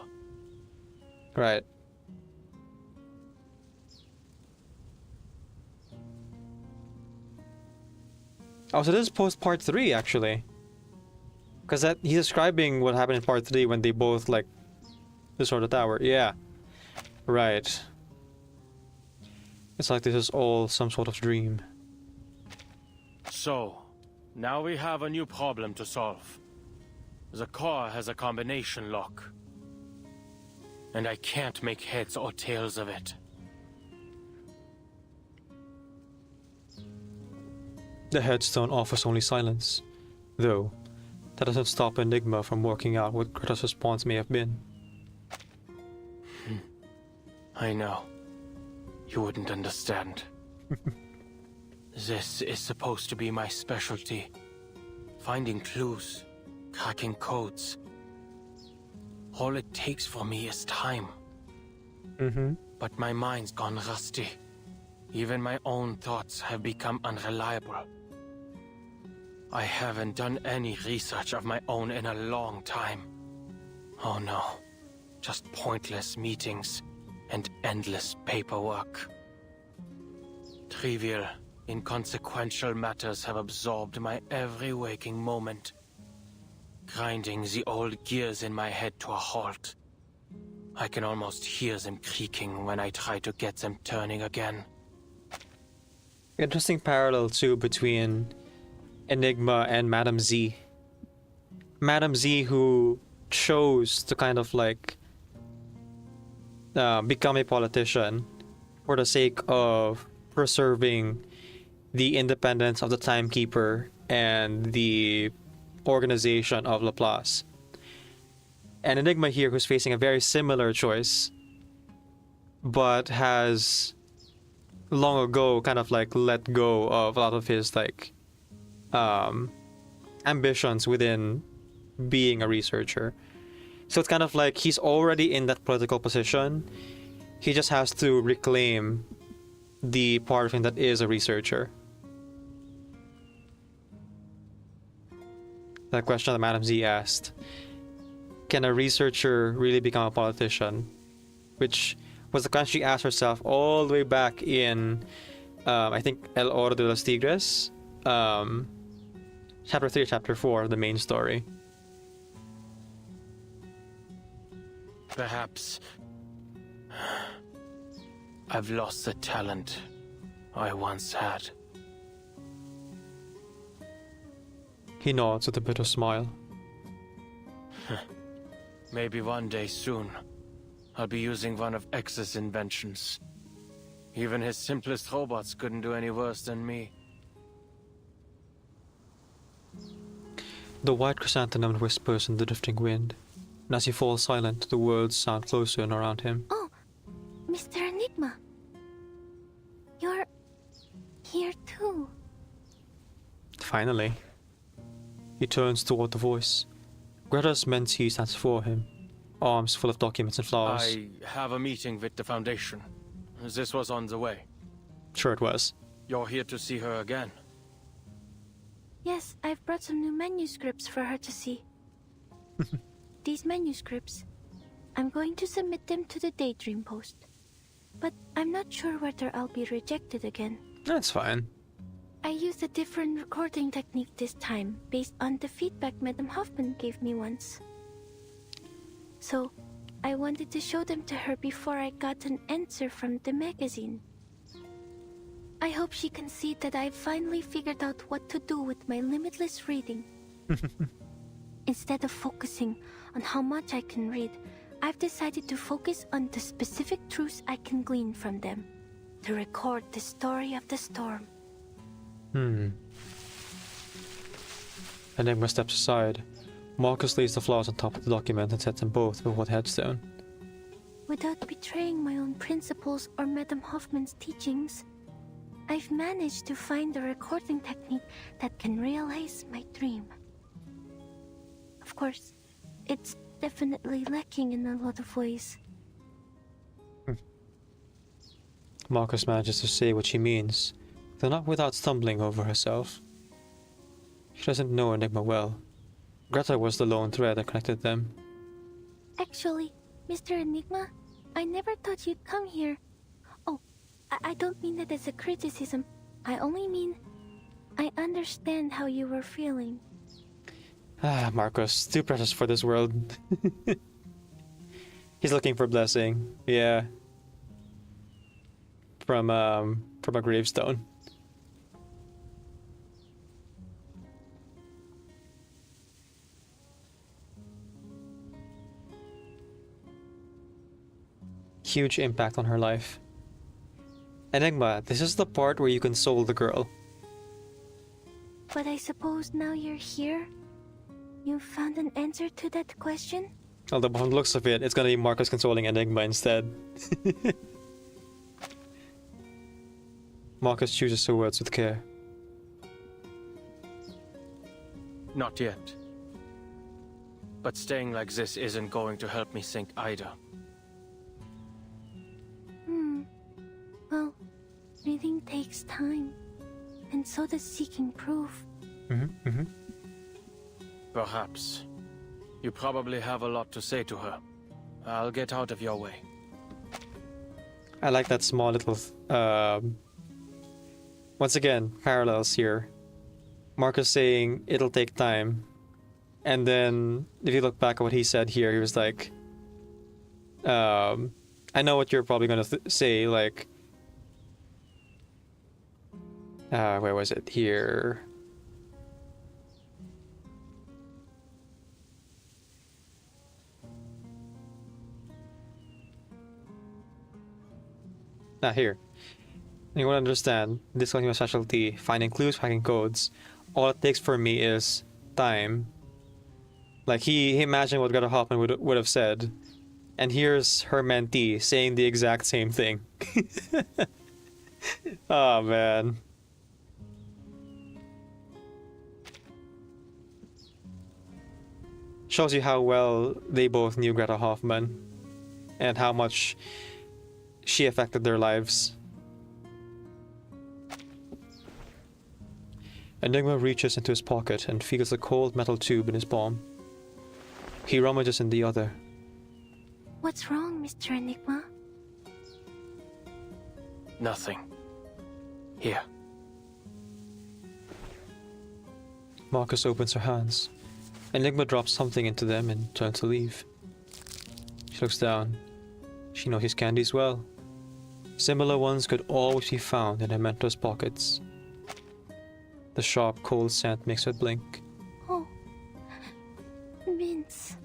Right. Oh, so this is post part 3 actually. Because that he's describing what happened in part 3 when they both like destroyed the tower. Yeah. Right. It's like this is all some sort of dream. So, now we have a new problem to solve. The core has a combination lock. And I can't make heads or tails of it. The headstone offers only silence. Though, that doesn't stop Enigma from working out what Greta's response may have been. I know. You wouldn't understand. This is supposed to be my specialty. Finding clues, cracking codes. All it takes for me is time. But my mind's gone rusty. Even my own thoughts have become unreliable. I haven't done any research of my own in a long time. Oh no, just pointless meetings and endless paperwork. Trivial, inconsequential matters have absorbed my every waking moment, grinding the old gears in my head to a halt. I can almost hear them creaking when I try to get them turning again. Interesting parallel too between Enigma and Madam Z. Madam Z, who chose to kind of like become a politician for the sake of preserving the independence of the Timekeeper and the organization of Laplace. And Enigma here, who's facing a very similar choice, but has long ago kind of like let go of a lot of his like ambitions within being a researcher. So it's kind of like he's already in that political position. He just has to reclaim the part of him that is a researcher. That question that Madam Z asked, can a researcher really become a politician? Which was the question she asked herself all the way back in, I think, El Oro de los Tigres, chapter 3, chapter 4, the main story. Perhaps I've lost the talent I once had. He nods with a bitter smile. Maybe one day soon, I'll be using one of X's inventions. Even his simplest robots couldn't do any worse than me. The white chrysanthemum whispers in the drifting wind, and as he falls silent, the words sound closer and around him. Oh, Mr. Enigma. You're here too. Finally. He turns toward the voice. Greta's mentee stands before him, arms full of documents and flowers. I have a meeting with the Foundation. This was on the way. Sure it was. You're here to see her again. Yes, I've brought some new manuscripts for her to see. These manuscripts, I'm going to submit them to the Daydream Post. But I'm not sure whether I'll be rejected again. That's fine. I used a different recording technique this time, based on the feedback Madam Hoffman gave me once. So, I wanted to show them to her before I got an answer from the magazine. I hope she can see that I've finally figured out what to do with my limitless reading. Instead of focusing on how much I can read, I've decided to focus on the specific truths I can glean from them, to record the story of the storm. Enigma steps aside. Marcus lays the flowers on top of the document and sets them both before the headstone. Without betraying my own principles or Madam Hoffman's teachings, I've managed to find a recording technique that can realize my dream. Of course, it's definitely lacking in a lot of ways. Marcus manages to say what she means, though not without stumbling over herself. She doesn't know Enigma well. Greta was the lone thread that connected them. Actually, Mr. Enigma, I never thought you'd come here. Oh, I don't mean that as a criticism. I only mean I understand how you were feeling. Ah, Marcus, too precious for this world. He's looking for blessing. Yeah. From a gravestone. Huge impact on her life. Enigma, this is the part where you console the girl. But I suppose now you're here, you've found an answer to that question? Although from the looks of it, it's gonna be Marcus consoling Enigma instead. Marcus chooses her words with care. Not yet. But staying like this isn't going to help me think either. Well, reading takes time, and so does seeking proof. Perhaps. You probably have a lot to say to her. I'll get out of your way. I like that small little... once again, parallels here. Marcus saying it'll take time. And then, if you look back at what he said here, he was like... I know what you're probably gonna say, like... where was it? Here... Here. You want to understand, this is my specialty, finding clues, hacking codes. All it takes for me is time. Like, he imagined what Greta Hoffman would have said. And here's her mentee saying the exact same thing. Oh, man. Shows you how well they both knew Greta Hoffman. And how much she affected their lives. Enigma reaches into his pocket and feels a cold metal tube in his palm. He rummages in the other. What's wrong, Mr. Enigma? Nothing. Here. Marcus opens her hands. Enigma drops something into them and turns to leave. She looks down. She knows his candies well. Similar ones could always be found in her mentor's pockets. The sharp, cold scent makes her blink. Oh, Vince.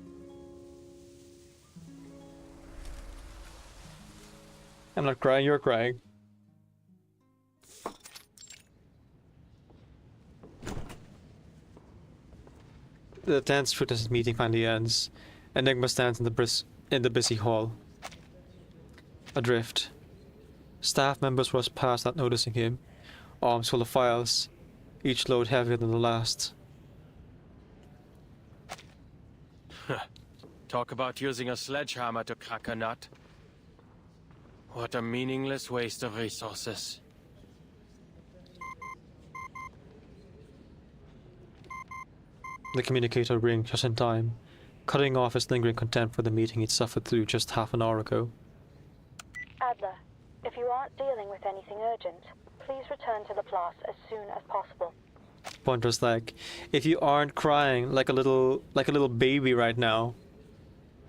I'm not crying, you're crying. The tense, fruitless meeting finally ends. Enigma stands in the busy hall. Adrift. Staff members rush past not noticing him, arms full of files, each load heavier than the last. Talk about using a sledgehammer to crack a nut. What a meaningless waste of resources. The communicator rings just in time, cutting off his lingering contempt for the meeting he'd suffered through just half an hour ago. Adler, if you aren't dealing with anything urgent, please return to the Place as soon as possible. Pointer's like, if you aren't crying like a little baby right now,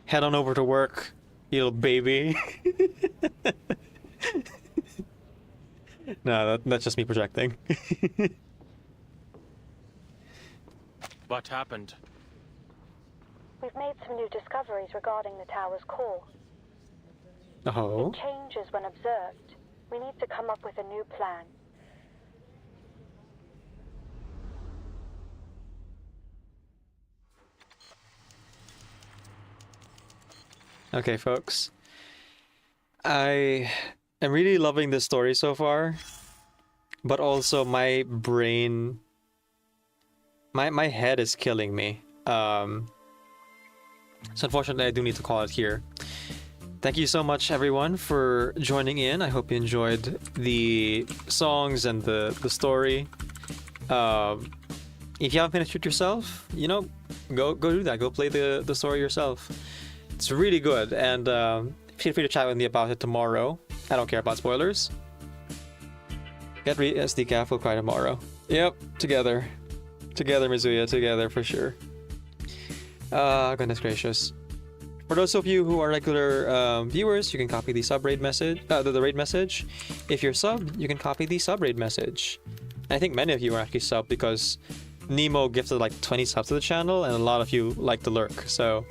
head on over to work, you little baby. No, that's just me projecting. What happened? We've made some new discoveries regarding the tower's core. Oh? It changes when observed. We need to come up with a new plan. Okay, folks. I am really loving this story so far, but also my brain, my head is killing me. So unfortunately, I do need to call it here. Thank you so much, everyone, for joining in. I hope you enjoyed the songs and the story. If you haven't finished it yourself, you know, go do that. Go play the story yourself. It's really good, and feel free to chat with me about it tomorrow. I don't care about spoilers. Get SDCAF, we'll cry tomorrow. Yep, together. Together, Mizuya, together for sure. Goodness gracious. For those of you who are regular viewers, you can copy the sub-raid message, the raid message. If you're sub, you can copy the sub-raid message. I think many of you are actually sub because Nemo gifted like 20 subs to the channel, and a lot of you like to lurk, so...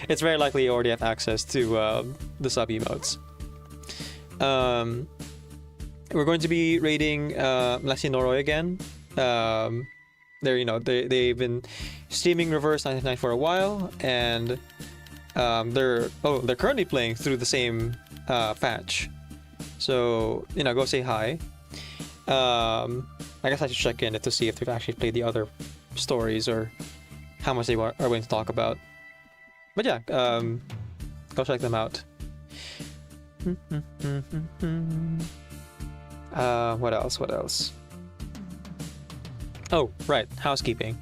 It's very likely you already have access to the sub emotes. We're going to be raiding Leslie Noroi again They're they've been streaming Reverse 99 for a while, and they're currently playing through the same patch. So go say hi. I guess I should check in to see if they've actually played the other stories or how much they are willing to talk about. But yeah, go check them out. What else? What else? Oh, right, housekeeping.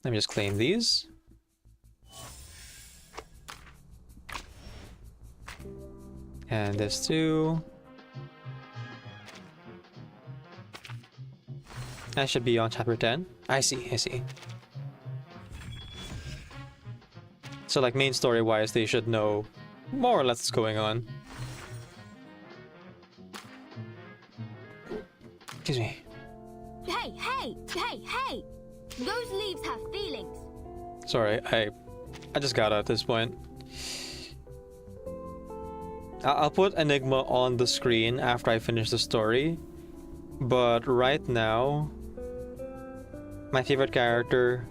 Let me just claim these. And this too. I should be on chapter 10. I see. So like main story wise, they should know more or less what's going on. Excuse me. Hey! Those leaves have feelings. Sorry, I just got out at this point. I'll put Enigma on the screen after I finish the story, but right now, my favorite character,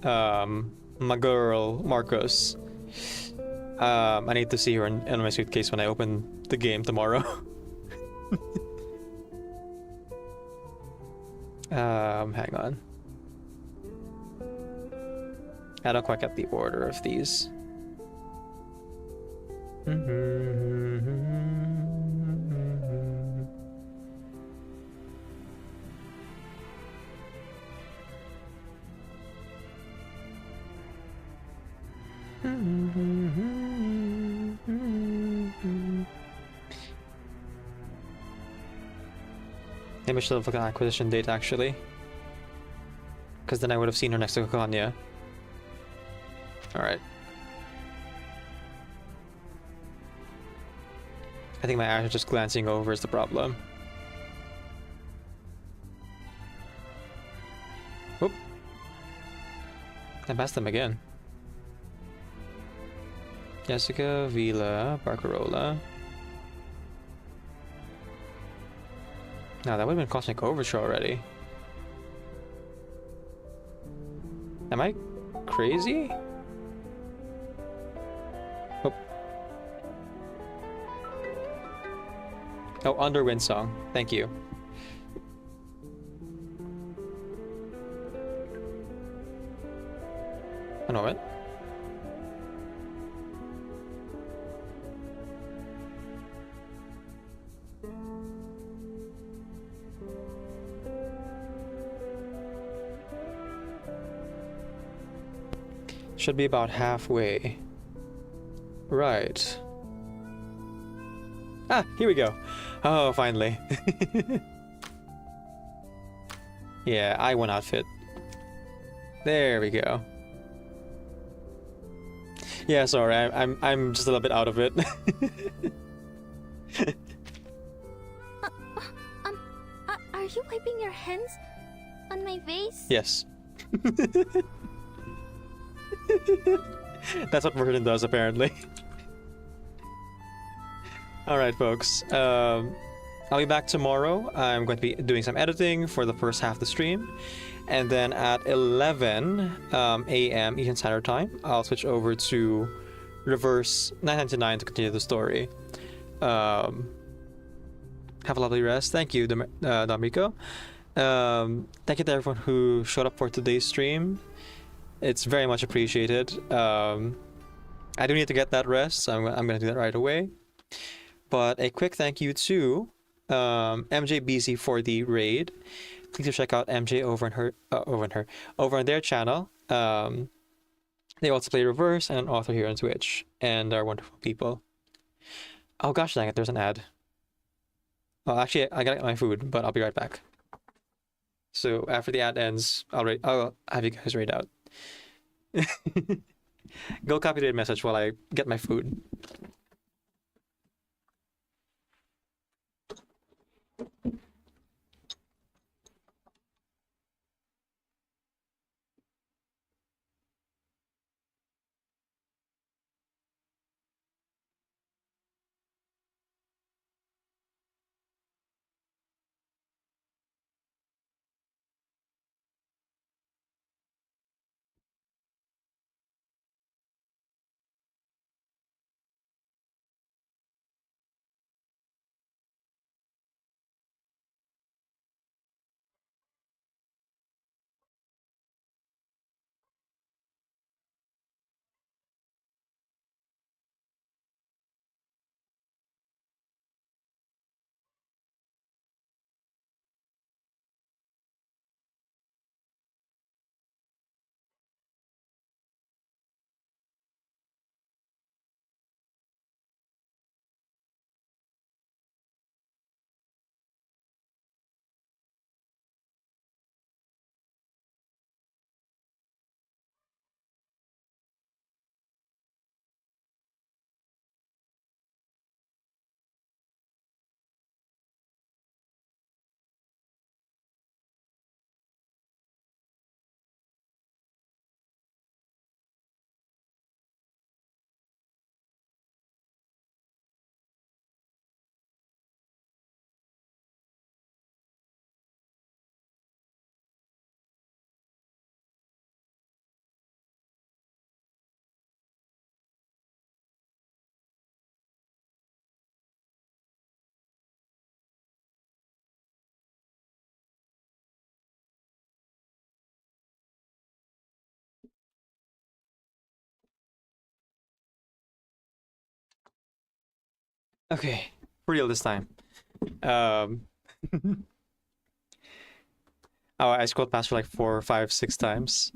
my girl Marcus. I need to see her in my suitcase when I open the game tomorrow. Hang on. I don't quite get the order of these. Maybe I should have looked at an acquisition date actually, because then I would have seen her next to Kokanya. Alright. I think my eyes are just glancing over is the problem. Whoop. I passed them again. Jessica, Vila, Barcarola. Now that would have been Cosmic Overture already. Am I crazy? Oh. Oh, Underwind Song. Thank you. A moment. Should be about halfway. Right. Ah, here we go. Oh, finally. Yeah, I1 outfit. There we go. Yeah, sorry, I'm just a little bit out of it. Are you wiping your hands on my face? Yes. That's what Merton does, apparently. Alright, folks. I'll be back tomorrow. I'm going to be doing some editing for the first half of the stream. And then at 11 a.m. Eastern Standard Time, I'll switch over to Reverse 999 to continue the story. Have a lovely rest. Thank you, Domrico. Thank you to everyone who showed up for today's stream. It's very much appreciated. I do need to get that rest, so I'm going to do that right away. But a quick thank you to MJBZ for the raid. Please check out MJ over on their channel. They also play Reverse and an author here on Twitch, and are wonderful people. Oh gosh dang it, there's an ad. Well, actually, I gotta get my food, but I'll be right back. So after the ad ends, I'll have you guys raid out. Go copy the message while I get my food. Okay, for real this time. Oh, I scrolled past for like 4, 5, 6 times.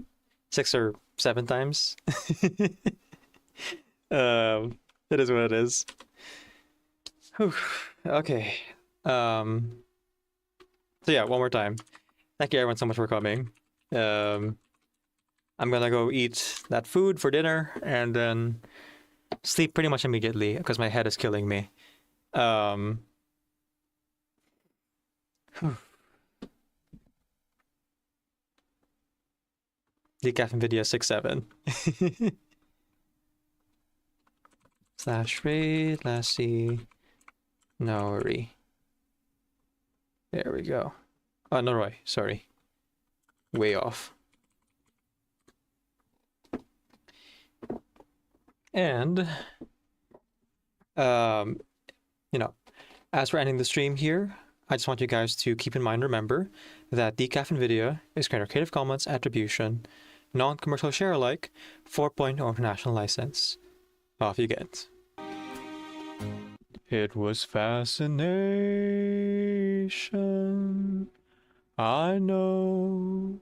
6 or 7 times. It is what it is. Whew. Okay. So yeah, one more time. Thank you everyone so much for coming. I'm gonna go eat that food for dinner and then sleep pretty much immediately because my head is killing me. Whew. Decaf Nvidia 6.7. /raid, lassie, Nori. There we go. Oh, Noroi, sorry. Way off. And, you know, as we're ending the stream here, I just want you guys to keep in mind, remember, that Decaf Nvidia is Creative Commons Attribution, non-commercial share alike, 4.0 international license. Off you get. It was fascination, I know,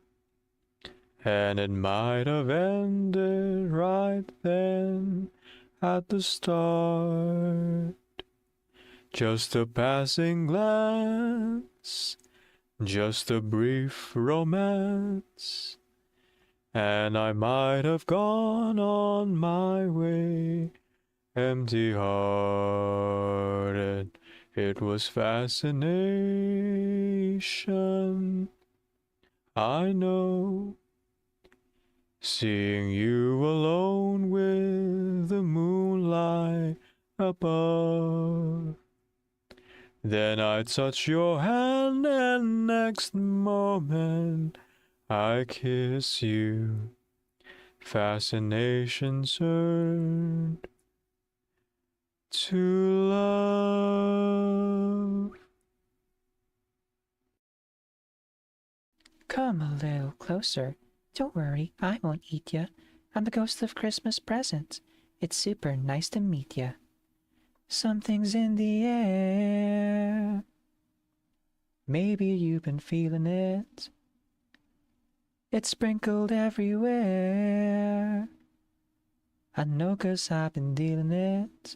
and it might have ended right then at the start. Just a passing glance, just a brief romance, and I might have gone on my way, empty-hearted. It was fascination, I know, seeing you alone with the moonlight above. Then I touch your hand and next moment I kiss you. Fascination turned to love. Come a little closer. Don't worry, I won't eat ya. I'm the ghost of Christmas present. It's super nice to meet ya. Something's in the air. Maybe you've been feeling it. It's sprinkled everywhere. I know 'cause I've been dealing it.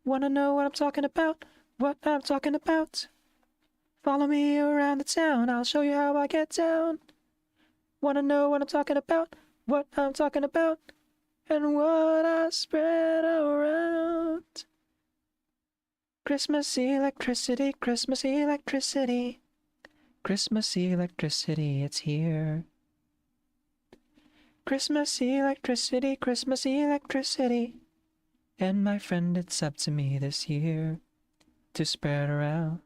Wanna know what I'm talking about? What I'm talking about? Follow me around the town, I'll show you how I get down. Wanna know what I'm talking about? What I'm talking about? And what I spread around. Christmas electricity, Christmas electricity. Christmas electricity, it's here. Christmas electricity, Christmas electricity. And my friend, it's up to me this year to spread around.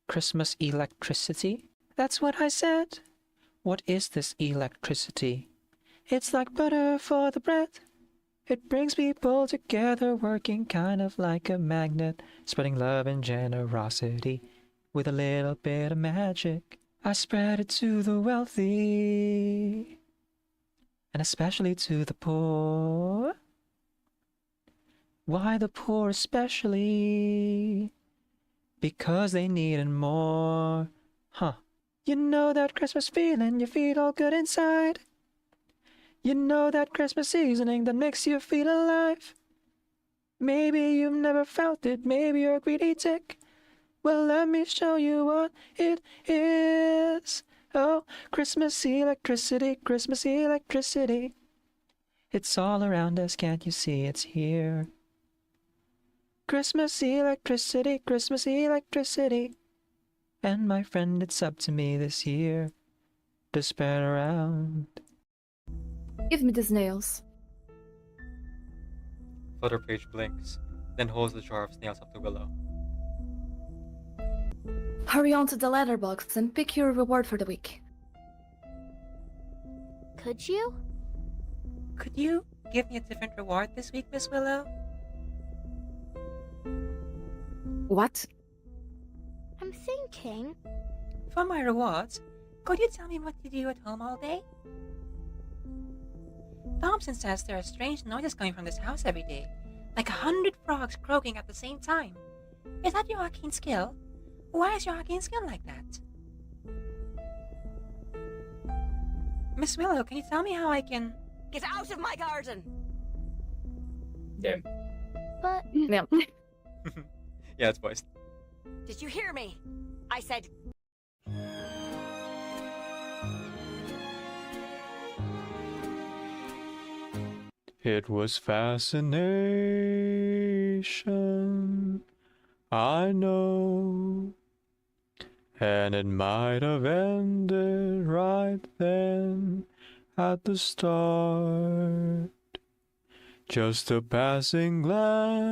Christmas electricity? That's what I said. What is this electricity? It's like butter for the bread. It brings people together, working kind of like a magnet, spreading love and generosity with a little bit of magic. I spread it to the wealthy, and especially to the poor. Why the poor especially? Because they need it more. Huh. You know that Christmas feeling, you feel all good inside. You know that Christmas seasoning that makes you feel alive. Maybe you've never felt it, maybe you're a greedy tick. Well, let me show you what it is. Oh, Christmas electricity, Christmas electricity. It's all around us, can't you see it's here? Christmas electricity, Christmas electricity. And my friend, it's up to me this year to spread around. Give me these nails. Flutter page blinks, then holds the jar of snails up to Willow. Hurry on to the letterbox and pick your reward for the week. Could you? Could you give me a different reward this week, Miss Willow? What? I'm thinking. For my rewards, could you tell me what you do at home all day? Thompson says there are strange noises coming from this house every day, like 100 frogs croaking at the same time. Is that your arcane skill? Why is your arcane skill like that? Miss Willow, can you tell me how I can... Get out of my garden! Damn. But... Yeah. Yeah, it's voiced. Did you hear me? I said... It was fascination, I know, and it might have ended right then at the start. Just a passing glance.